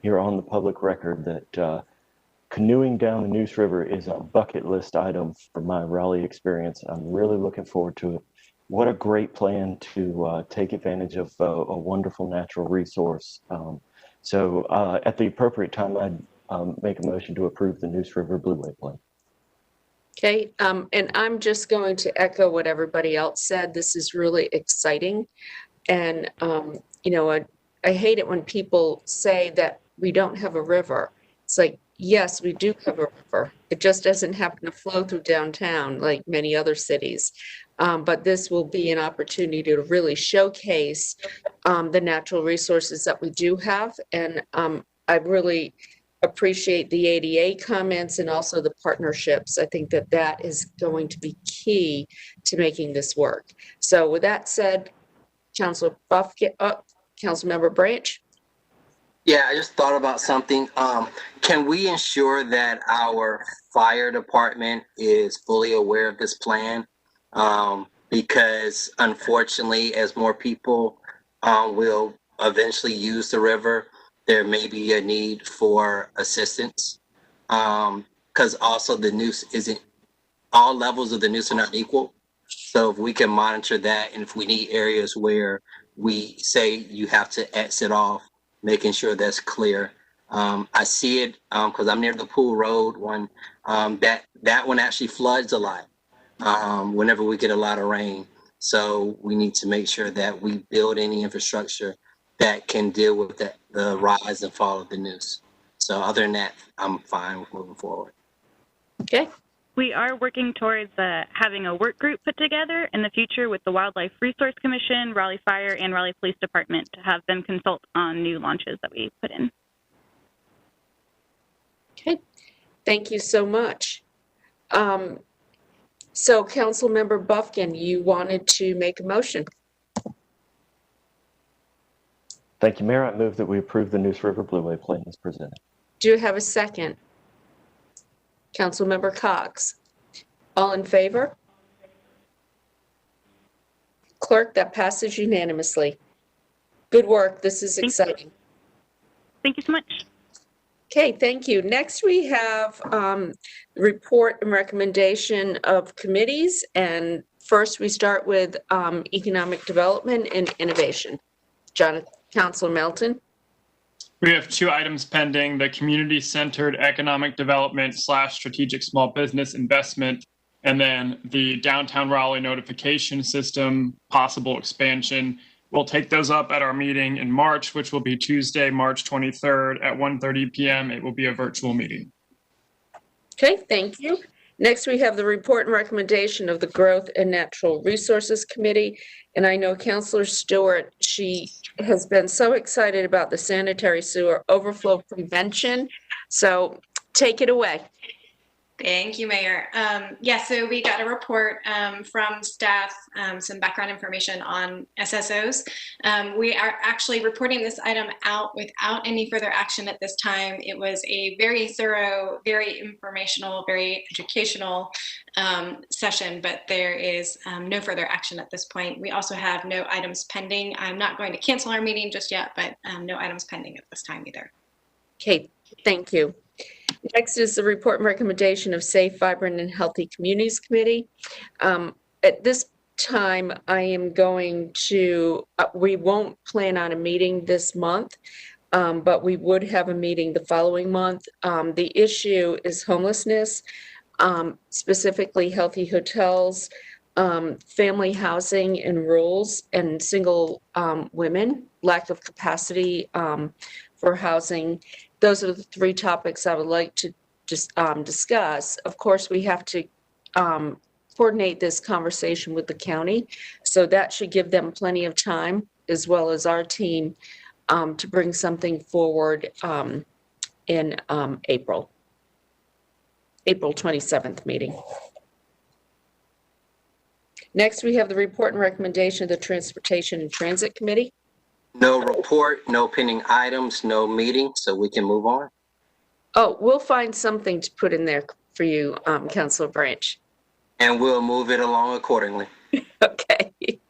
here on the public record that canoeing down the Neuse River is a bucket list item for my Raleigh experience. I'm really looking forward to it. What a great plan to take advantage of a wonderful natural resource. So at the appropriate time, I'd make a motion to approve the Neuse River Blueway plan. Okay, and I'm just going to echo what everybody else said. This is really exciting. And, you know, I hate it when people say that we don't have a river. It's like, yes, we do have a river. It just doesn't happen to flow through downtown like many other cities. But this will be an opportunity to really showcase the natural resources that we do have. And I really appreciate the ADA comments and also the partnerships. I think that that is going to be key to making this work. So with that said, Councilor Buffkin, Councilmember Branch. Yeah, I just thought about something. Can we ensure that our fire department is fully aware of this plan? Because unfortunately, as more people will eventually use the river, there may be a need for assistance. Because also the Neuse isn't, all levels of the Neuse are not equal. So if we can monitor that, and if we need areas where we say you have to exit off, making sure that's clear. I see it because I'm near the Pool Road one. That one actually floods a lot whenever we get a lot of rain. So we need to make sure that we build any infrastructure that can deal with the rise and fall of the Neuse. So other than that, I'm fine with moving forward. Okay. We are working towards having a work group put together in the future with the Wildlife Resource Commission, Raleigh Fire, and Raleigh Police Department to have them consult on new launches that we put in. Okay, thank you so much. So Councilmember Buffkin, you wanted to make a motion. Thank you, Mayor. I move that we approve the Neuse River Blueway plan as presented. Do you have a second? Councilmember Cox. All in favor? Clerk, that passes unanimously. Good work. This is exciting. Thank you so much. Okay, thank you. Next, we have report and recommendation of committees. And first, we start with economic development and innovation. Councilor Melton. We have 2 items pending: the community-centered economic development / strategic small business investment, and then the downtown Raleigh notification system possible expansion. We'll take those up at our meeting in March, which will be Tuesday, March 23rd at 1:30 p.m. It will be a virtual meeting. Okay, thank you. Next, we have the report and recommendation of the Growth and Natural Resources Committee. And I know Councilor Stewart, she has been so excited about the sanitary sewer overflow prevention. So take it away. Thank you, Mayor. Yeah, so we got a report from staff, some background information on SSOs. We are actually reporting this item out without any further action at this time. It was a very thorough, very informational, very educational session, but there is no further action at this point. We also have no items pending. I'm not going to cancel our meeting just yet, but no items pending at this time either. Okay, thank you. Next is the report and recommendation of Safe, Vibrant, and Healthy Communities Committee. At this time, I am going to, we won't plan on a meeting this month, but we would have a meeting the following month. The issue is homelessness, specifically healthy hotels, family housing and rules, and single women, lack of capacity for housing. Those are the 3 topics I would like to just discuss. Of course, we have to coordinate this conversation with the county, so that should give them plenty of time, as well as our team, to bring something forward in April. April 27th meeting. Next, we have the report and recommendation of the Transportation and Transit Committee. No report, no pending items, no meeting, so we can move on. Oh, we'll find something to put in there for you, Councilor Branch. And we'll move it along accordingly. Okay,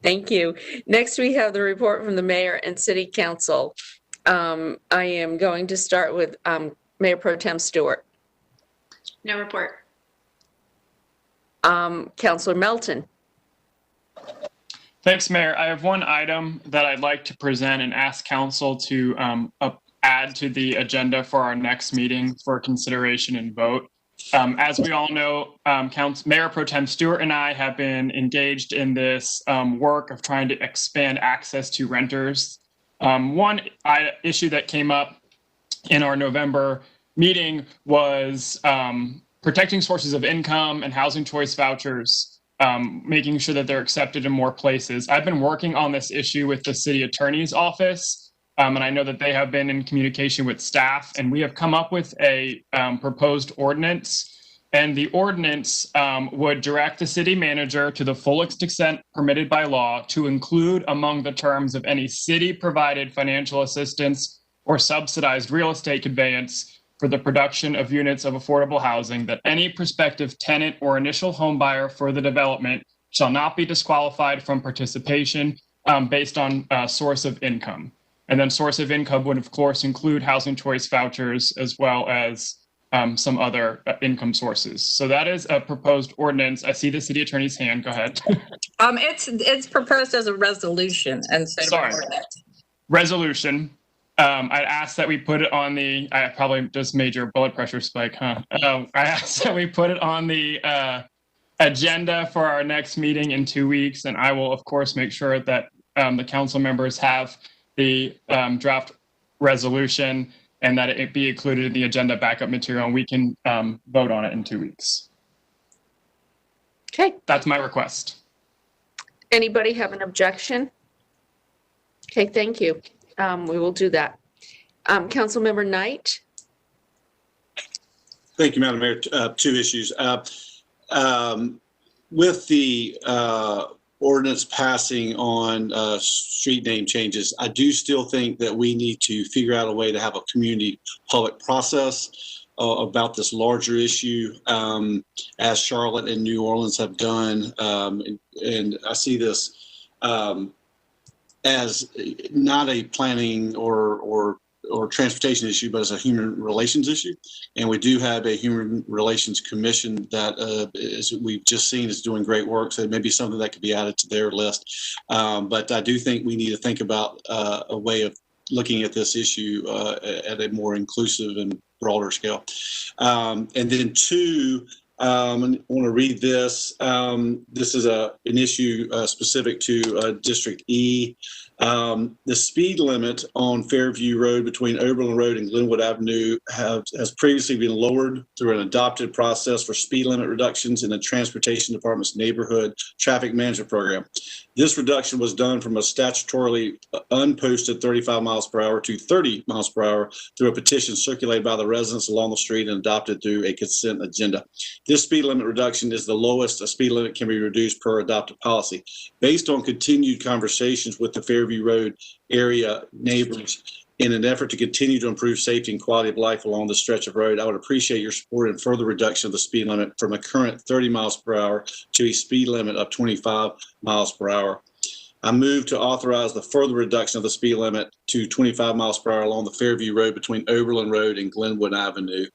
thank you. Next, we have the report from the mayor and city council. I am going to start with Mayor Pro Tem Stewart. No report. Councilor Melton. Thanks, Mayor. I have one item that I'd like to present and ask council to add to the agenda for our next meeting for consideration and vote. As we all know, Mayor Pro Tem Stewart and I have been engaged in this work of trying to expand access to renters. One issue that came up in our November meeting was protecting sources of income and housing choice vouchers, making sure that they're accepted in more places. I've been working on this issue with the city attorney's office, and I know that they have been in communication with staff, and we have come up with a proposed ordinance. And the ordinance would direct the city manager to the fullest extent permitted by law to include among the terms of any city-provided financial assistance or subsidized real estate conveyance for the production of units of affordable housing that any prospective tenant or initial home buyer for the development shall not be disqualified from participation based on source of income. And then source of income would, of course, include housing choice vouchers as well as some other income sources. So that is a proposed ordinance. I see the city attorney's hand. Go ahead. It's proposed as a resolution instead of an ordinance. Resolution. I'd ask that we put it on the, I probably just made your blood pressure spike, huh? I asked that we put it on the agenda for our next meeting in 2 weeks. And I will, of course, make sure that the council members have the draft resolution and that it be included in the agenda backup material, and we can vote on it in 2 weeks. Okay. That's my request. Anybody have an objection? Okay, thank you. We will do that. Councilmember Knight. Thank you, Madam Mayor. Two issues. With the ordinance passing on street name changes, I do still think that we need to figure out a way to have a community public process about this larger issue, as Charlotte and New Orleans have done. And I see this as not a planning or transportation issue, but as a human relations issue. And we do have a human relations commission that, as we've just seen, is doing great work. So it may be something that could be added to their list. But I do think we need to think about a way of looking at this issue at a more inclusive and broader scale. And then two, I want to read this. This is an issue specific to District E. The speed limit on Fairview Road between Oberlin Road and Glenwood Avenue has previously been lowered through an adopted process for speed limit reductions in the Transportation Department's neighborhood traffic management program. This reduction was done from a statutorily unposted 35 miles per hour to 30 miles per hour through a petition circulated by the residents along the street and adopted through a consent agenda. This speed limit reduction is the lowest a speed limit can be reduced per adopted policy. Based on continued conversations with the Fairview Road area neighbors in an effort to continue to improve safety and quality of life along the stretch of road, I would appreciate your support in further reduction of the speed limit from a current 30 miles per hour to a speed limit of 25 miles per hour. I move to authorize the further reduction of the speed limit to 25 miles per hour along the Fairview Road between Oberlin Road and Glenwood Avenue.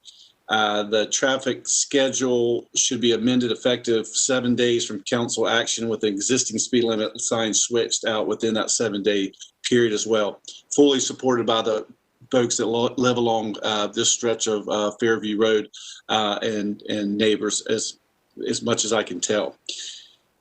The traffic schedule should be amended effective 7 days from council action, with the existing speed limit sign switched out within that 7-day period as well. Fully supported by the folks that live along this stretch of Fairview Road and neighbors as much as I can tell.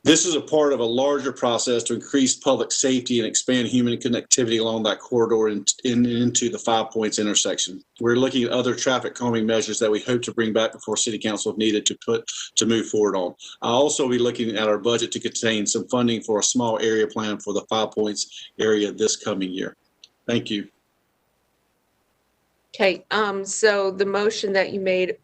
This is a part of a larger process to increase public safety and expand human connectivity along that corridor and into the 5 Points intersection. We're looking at other traffic calming measures that we hope to bring back before City Council if needed to move forward on. I'll also be looking at our budget to contain some funding for a small area plan for the 5 Points area this coming year. Thank you. Okay, so the motion that you made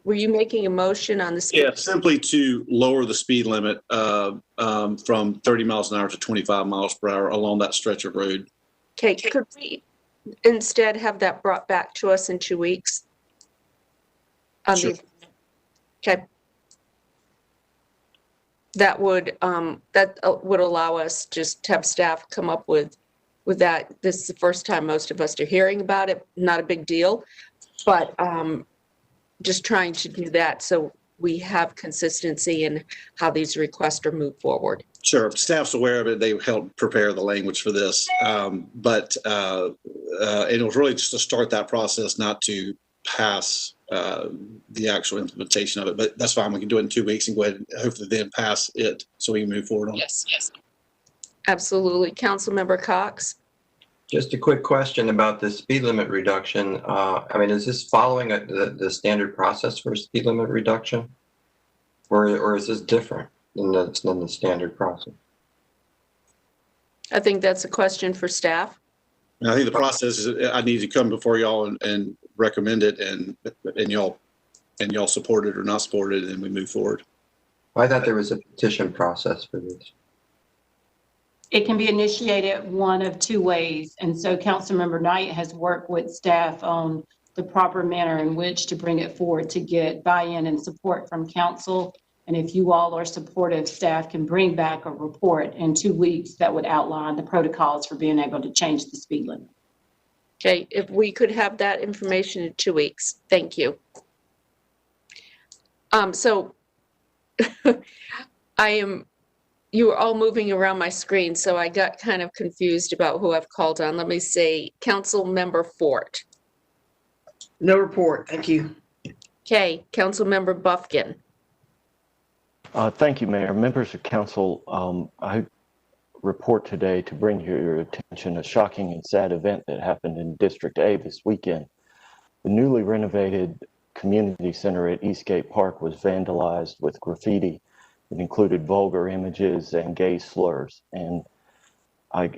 were you making a motion on the speed? Yeah, simply to lower the speed limit from 30 miles an hour to 25 miles per hour along that stretch of road. Okay, could we instead have that brought back to us in 2 weeks? Sure. Okay. That would allow us just to have staff come up with that. This is the first time most of us are hearing about it. Not a big deal, but just trying to do that so we have consistency in how these requests are moved forward. Sure, staff's aware of it. They helped prepare the language for this, but it was really just to start that process, not to pass the actual implementation of it. But that's fine. We can do it in 2 weeks and go ahead and hopefully then pass it so we can move forward on it. Yes. Absolutely. Councilmember Cox. Just a quick question about the speed limit reduction. I mean, is this following the standard process for speed limit reduction, or is this different than the standard process? I think that's a question for staff. I think the process is I need to come before y'all and recommend it, and y'all support it or not support it, and we move forward. I thought there was a petition process for this. It can be initiated one of two ways. And so Councilmember Knight has worked with staff on the proper manner in which to bring it forward to get buy-in and support from council. And if you all are supportive, staff can bring back a report in 2 weeks that would outline the protocols for being able to change the speed limit. Okay, if we could have that information in 2 weeks. Thank you. So you were all moving around my screen, so I got kind of confused about who I've called on. Let me see, Councilmember Fort. No report, thank you. Okay, Councilmember Buffkin. Thank you, Mayor. Members of council, I report today to bring to your attention a shocking and sad event that happened in District A this weekend. The newly renovated community center at Eastgate Park was vandalized with graffiti. It included vulgar images and gay slurs. And I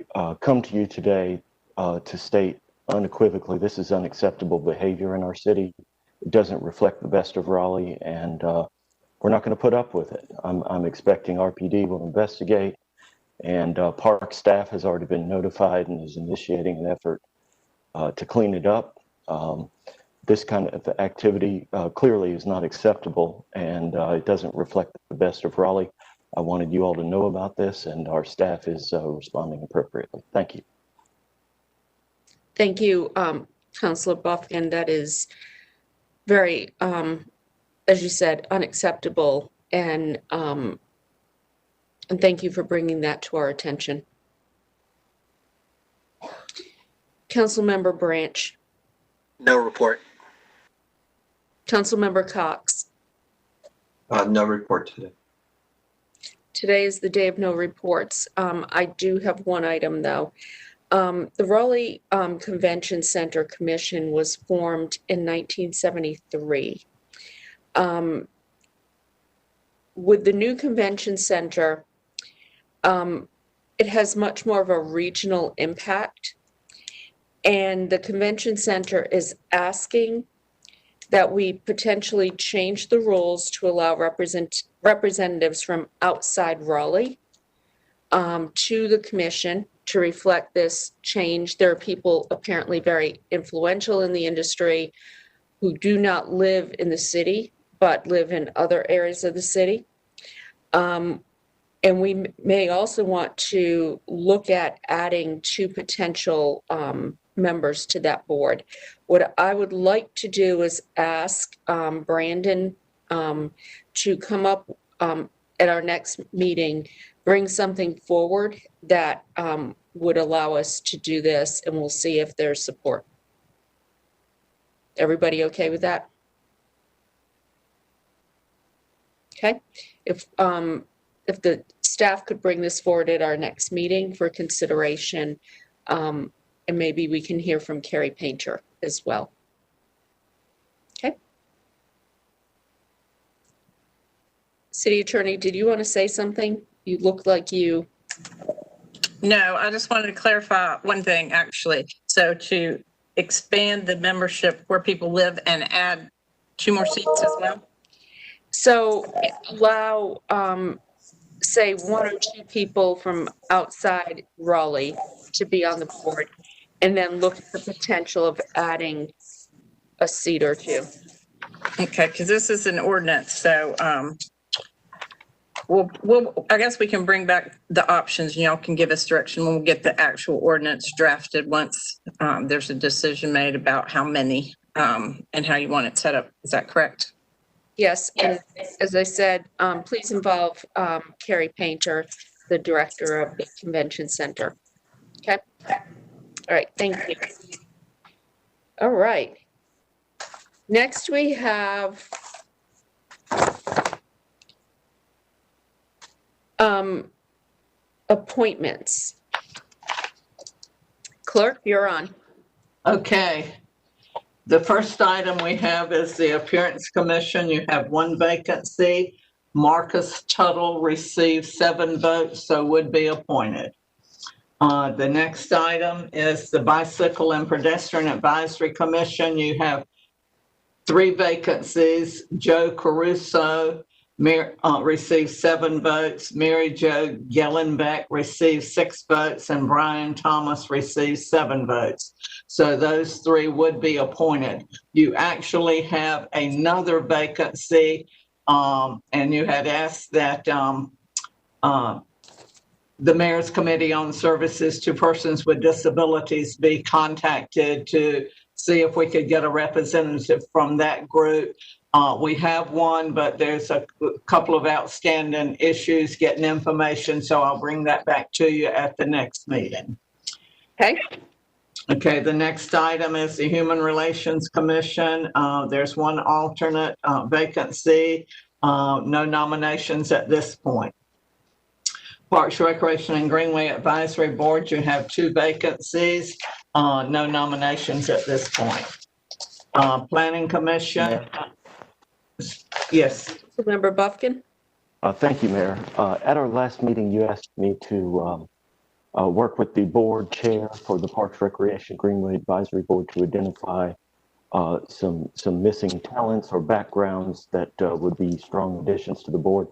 come to you today to state unequivocally this is unacceptable behavior in our city. It doesn't reflect the best of Raleigh, and we're not going to put up with it. I'm expecting RPD will investigate, and park staff has already been notified and is initiating an effort to clean it up. This kind of activity clearly is not acceptable, and it doesn't reflect the best of Raleigh. I wanted you all to know about this, and our staff is responding appropriately. Thank you. Thank you, Councilor Buffkin. That is very, as you said, unacceptable, and thank you for bringing that to our attention. Councilmember Branch. No report. Councilmember Cox. No report today. Today is the day of no reports. I do have one item, though. The Raleigh Convention Center Commission was formed in 1973. With the new convention center, it has much more of a regional impact. And the convention center is asking that we potentially change the rules to allow representatives from outside Raleigh to the commission to reflect this change. There are people apparently very influential in the industry who do not live in the city, but live in other areas of the city. And we may also want to look at adding 2 potential members to that board. What I would like to do is ask Brandon to come up at our next meeting, bring something forward that would allow us to do this, and we'll see if there's support. Everybody okay with that? Okay. If the staff could bring this forward at our next meeting for consideration, and maybe we can hear from Carrie Painter as well. Okay. City Attorney, did you want to say something? You look like you. No, I just wanted to clarify one thing, actually. So to expand the membership where people live and add 2 more seats as well? So allow, say, 1 or 2 people from outside Raleigh to be on the board, and then look at the potential of adding a seat or 2. Okay, because this is an ordinance, so I guess we can bring back the options and y'all can give us direction when we get the actual ordinance drafted once there's a decision made about how many and how you want it set up. Is that correct? Yes, and as I said, please involve Carrie Painter, the director of the convention center. Okay? All right, thank you. All right. Next we have appointments. Clerk, you're on. Okay. The first item we have is the Appearance Commission. You have 1 vacancy. Marcus Tuttle received 7 votes, so would be appointed. The next item is the Bicycle and Pedestrian Advisory Commission. You have 3 vacancies. Joe Caruso received 7 votes. Mary Jo Gellenbeck received 6 votes, and Brian Thomas received 7 votes. So those 3 would be appointed. You actually have another vacancy, and you had asked that the Mayor's Committee on Services to Persons with Disabilities be contacted to see if we could get a representative from that group. We have one, but there's a couple of outstanding issues getting information, so I'll bring that back to you at the next meeting. Okay. Okay, the next item is the Human Relations Commission. There's 1 alternate vacancy, no nominations at this point. Parks, Recreation, and Greenway Advisory Board, you have 2 vacancies, no nominations at this point. Planning Commission. Yes. Member Buffkin. Thank you, Mayor. At our last meeting, you asked me to work with the board chair for the Parks, Recreation, Greenway Advisory Board to identify some missing talents or backgrounds that would be strong additions to the board.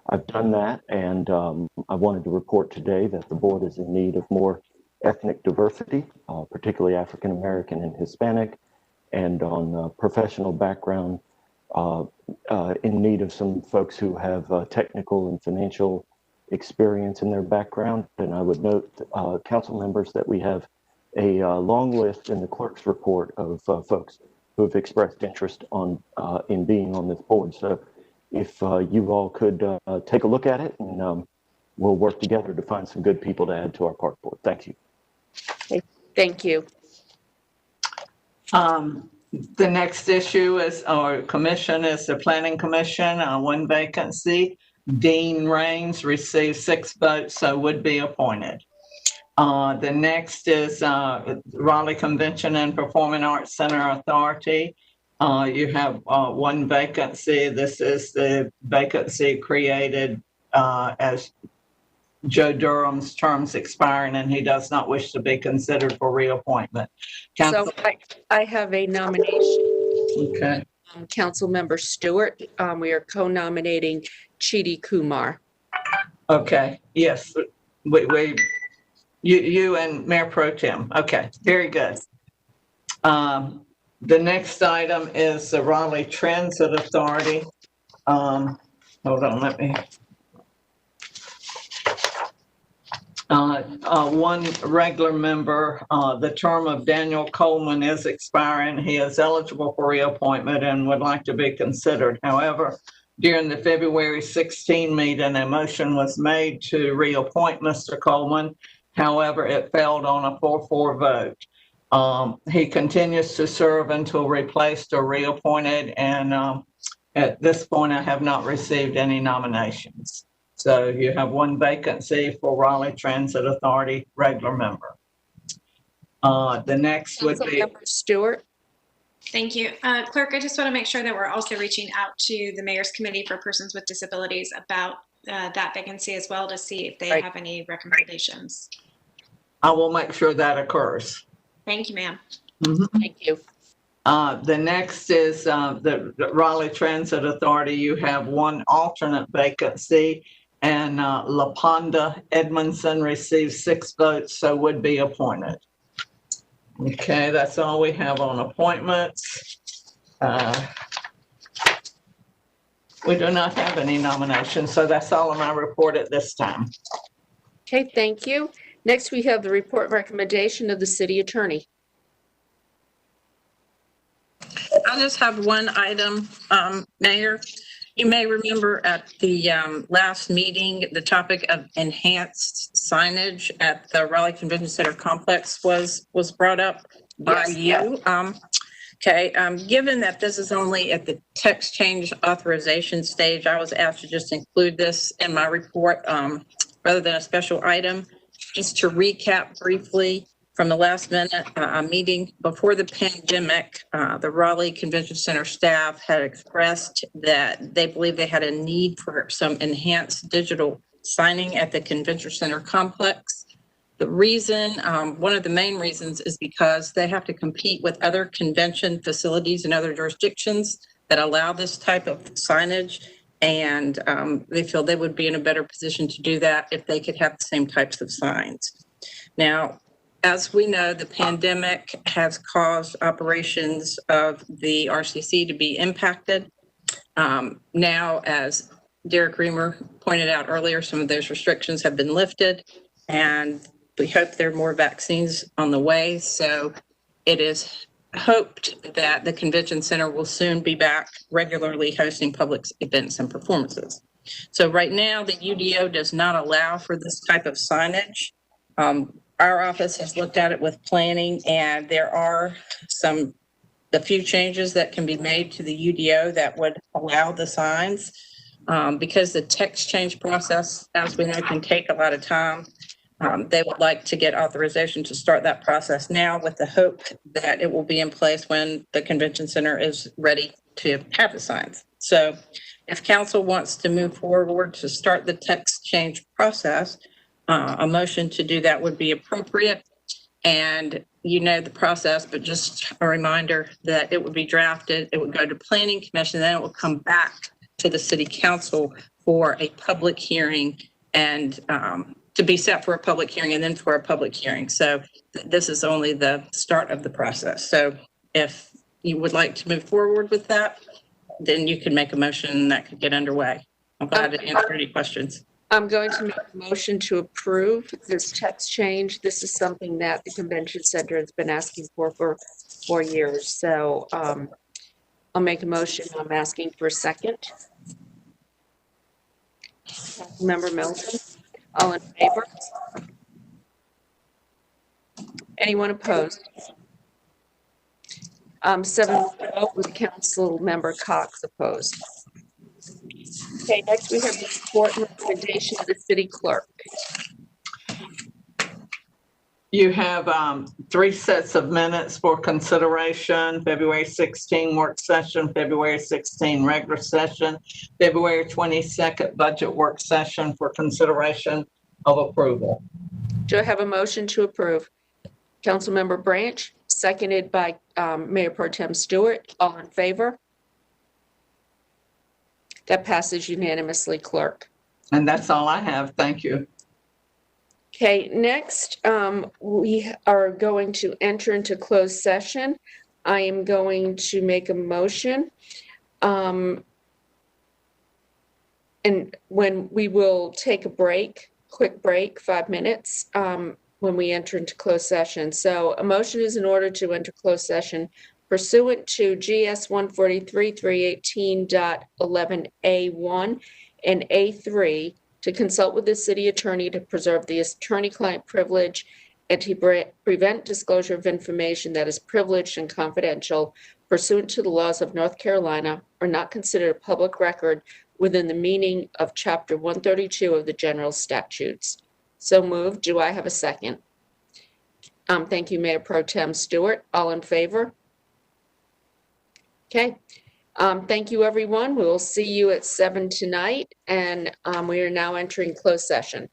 I've done that, and I wanted to report today that the board is in need of more ethnic diversity, particularly African American and Hispanic, and on professional background, in need of some folks who have technical and financial experience in their background. And I would note, council members, that we have a long list in the clerk's report of folks who have expressed interest in being on this board. So if you all could take a look at it, and we'll work together to find some good people to add to our park board. Thank you. Okay, thank you. The next issue is, or commission, is the Planning Commission, 1 vacancy. Dean Raines received 6 votes, so would be appointed. The next is Raleigh Convention and Performing Arts Center Authority. You have 1 vacancy. This is the vacancy created as Joe Durham's terms expiring, and he does not wish to be considered for reappointment. So I have a nomination. Okay. Council Member Stewart. We are co-nominating Chidi Kumar. Okay. Yes. You and Mayor Pro Tem. Okay. Very good. The next item is the Raleigh Transit Authority. Hold on, let me. 1 regular member, the term of Daniel Coleman is expiring. He is eligible for reappointment and would like to be considered. However, during the February 16 meeting, a motion was made to reappoint Mr. Coleman. However, it failed on a 4-4 vote. He continues to serve until replaced or reappointed, and at this point, I have not received any nominations. So you have 1 vacancy for Raleigh Transit Authority, regular member. The next would be Councilmember Stewart. Thank you. Clerk, I just want to make sure that we're also reaching out to the Mayor's Committee for Persons with Disabilities about that vacancy as well, to see if they have any recommendations. I will make sure that occurs. Thank you, ma'am. Thank you. The next is the Raleigh Transit Authority. You have one alternate vacancy, and LaPonda Edmondson received 6 votes, so would be appointed. Okay, that's all we have on appointments. We do not have any nominations, so that's all of my report at this time. Okay, thank you. Next, we have the report recommendation of the city attorney. I just have one item, Mayor. You may remember at the last meeting, the topic of enhanced signage at the Raleigh Convention Center complex was brought up by you. Given that this is only at the text change authorization stage, I was asked to just include this in my report rather than a special item. Just to recap briefly, from the last minute meeting before the pandemic, the Raleigh Convention Center staff had expressed that they believe they had a need for some enhanced digital signing at the Convention Center complex. The reason, one of the main reasons, is because they have to compete with other convention facilities in other jurisdictions that allow this type of signage, and they feel they would be in a better position to do that if they could have the same types of signs. Now, as we know, the pandemic has caused operations of the RCC to be impacted. Now, as Derek Reamer pointed out earlier, some of those restrictions have been lifted, and we hope there are more vaccines on the way. So it is hoped that the convention center will soon be back regularly hosting public events and performances. So right now, the UDO does not allow for this type of signage. Our office has looked at it with planning, and there are a few changes that can be made to the UDO that would allow the signs. Because the text change process, as we know, can take a lot of time. They would like to get authorization to start that process now, with the hope that it will be in place when the convention center is ready to have the signs. So if council wants to move forward to start the text change process, a motion to do that would be appropriate. And you know the process, but just a reminder that it would be drafted, it would go to planning commission, then it will come back to the city council for a public hearing, and to be set for a public hearing and then for a public hearing. So this is only the start of the process. So if you would like to move forward with that, then you can make a motion that could get underway. I'm glad to answer any questions. I'm going to make a motion to approve this text change. This is something that the convention center has been asking for 4 years. So I'll make a motion. I'm asking for a second. Member Milton, all in favor? Anyone opposed? 7 vote with Council Member Cox opposed. Okay, next we have the report and recommendation of the city clerk. You have 3 sets of minutes for consideration: February 16 work session, February 16 regular session, February 22nd budget work session for consideration of approval. Do I have a motion to approve? Councilmember Branch, seconded by Mayor Pro Tem Stewart. All in favor? That passes unanimously, clerk. And that's all I have. Thank you. Okay, next we are going to enter into closed session. I am going to make a motion. And when we will take a break, quick break, 5 minutes, when we enter into closed session. So a motion is in order to enter closed session pursuant to GS 143-318.11A1 and A3 to consult with the city attorney to preserve the attorney-client privilege and to prevent disclosure of information that is privileged and confidential pursuant to the laws of North Carolina or not considered a public record within the meaning of Chapter 132 of the General Statutes. So moved. Do I have a second? Thank you, Mayor Pro Tem Stewart. All in favor? Okay. Thank you, everyone. We will see you at 7 tonight, and we are now entering closed session.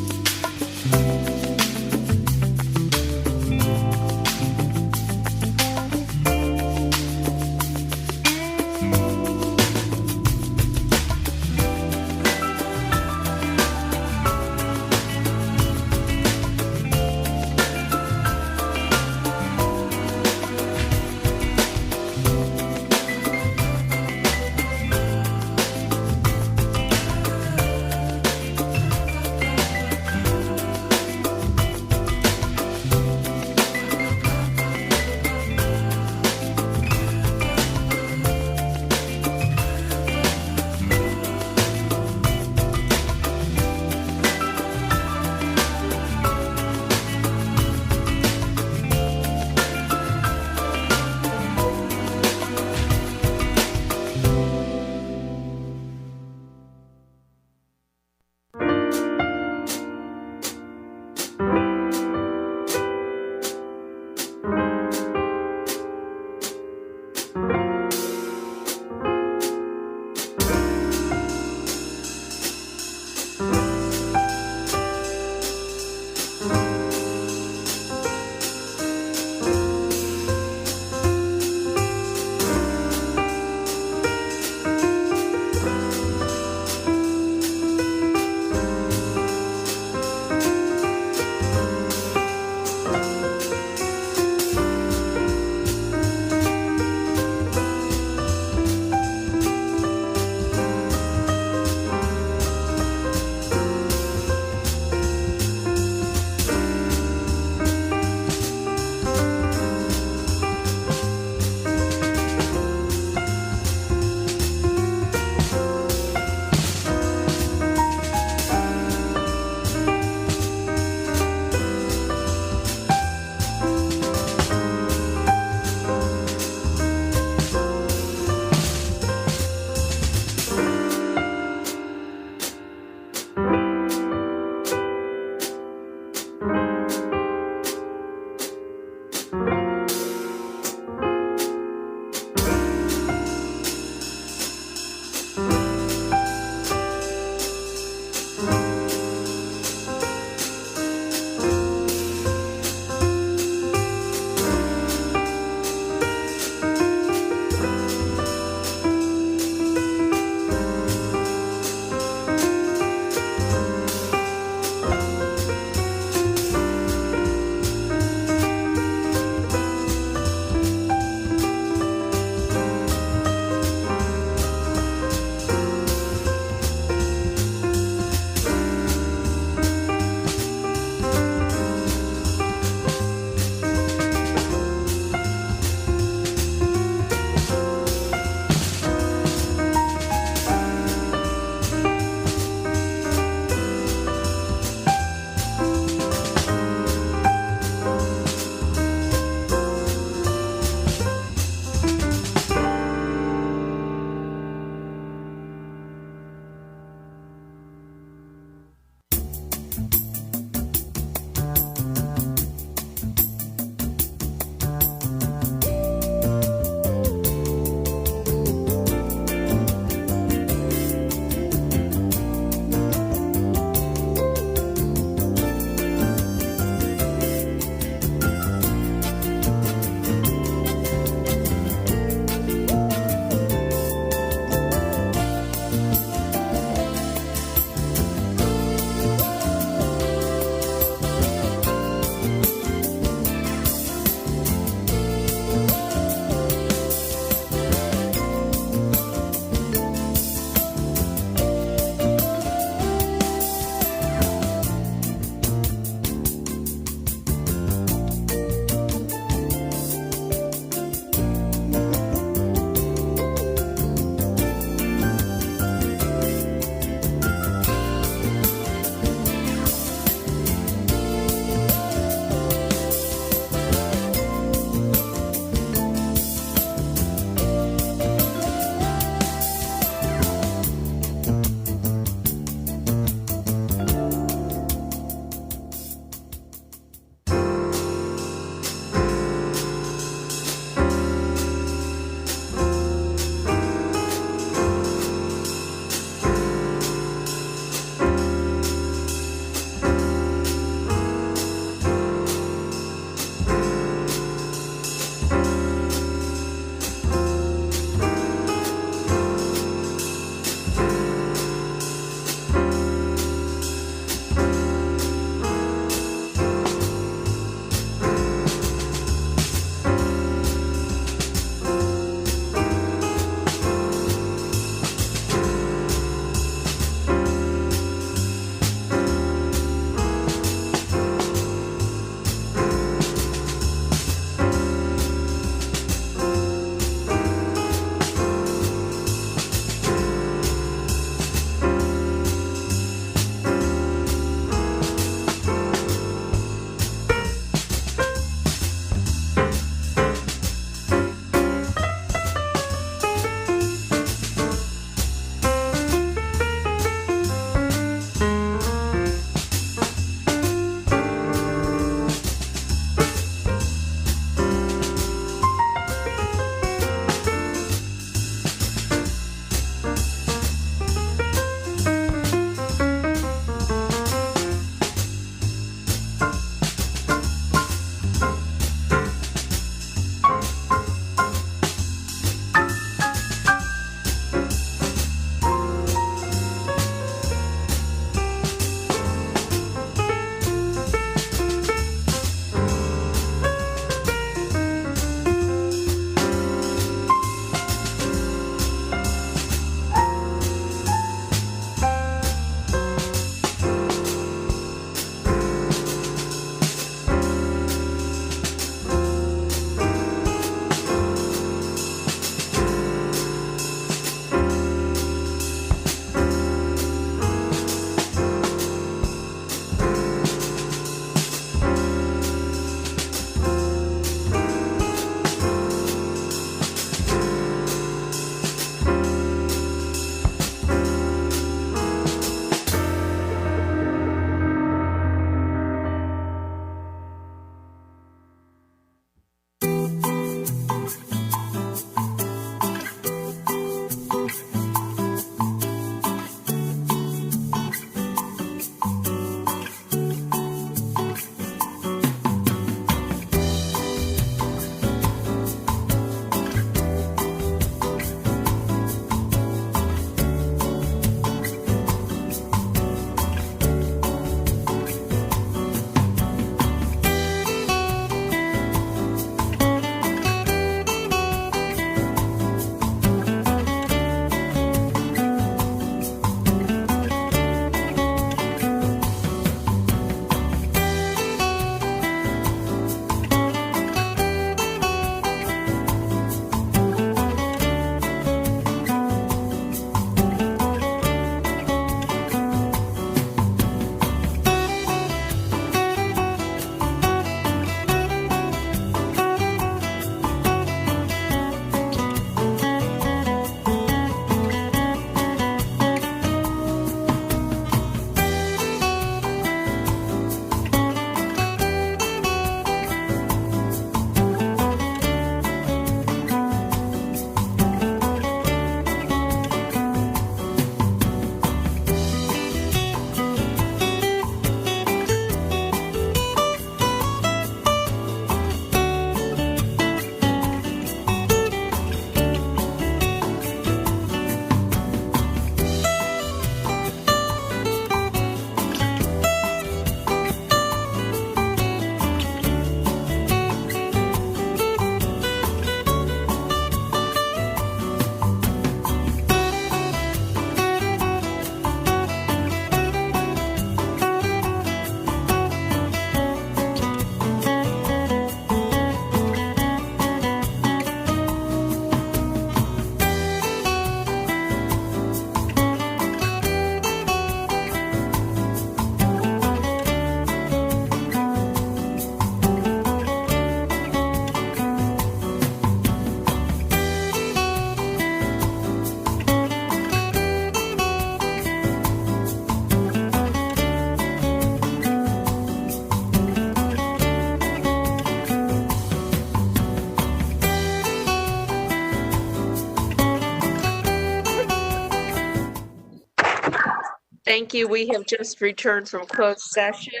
Thank you. We have just returned from closed session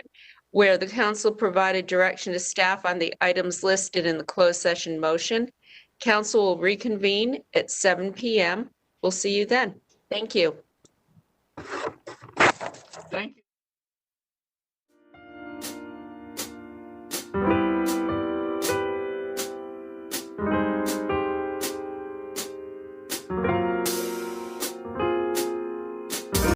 where the council provided direction to staff on the items listed in the closed session motion. Council will reconvene at 7 p.m. We'll see you then. Thank you. Thank you.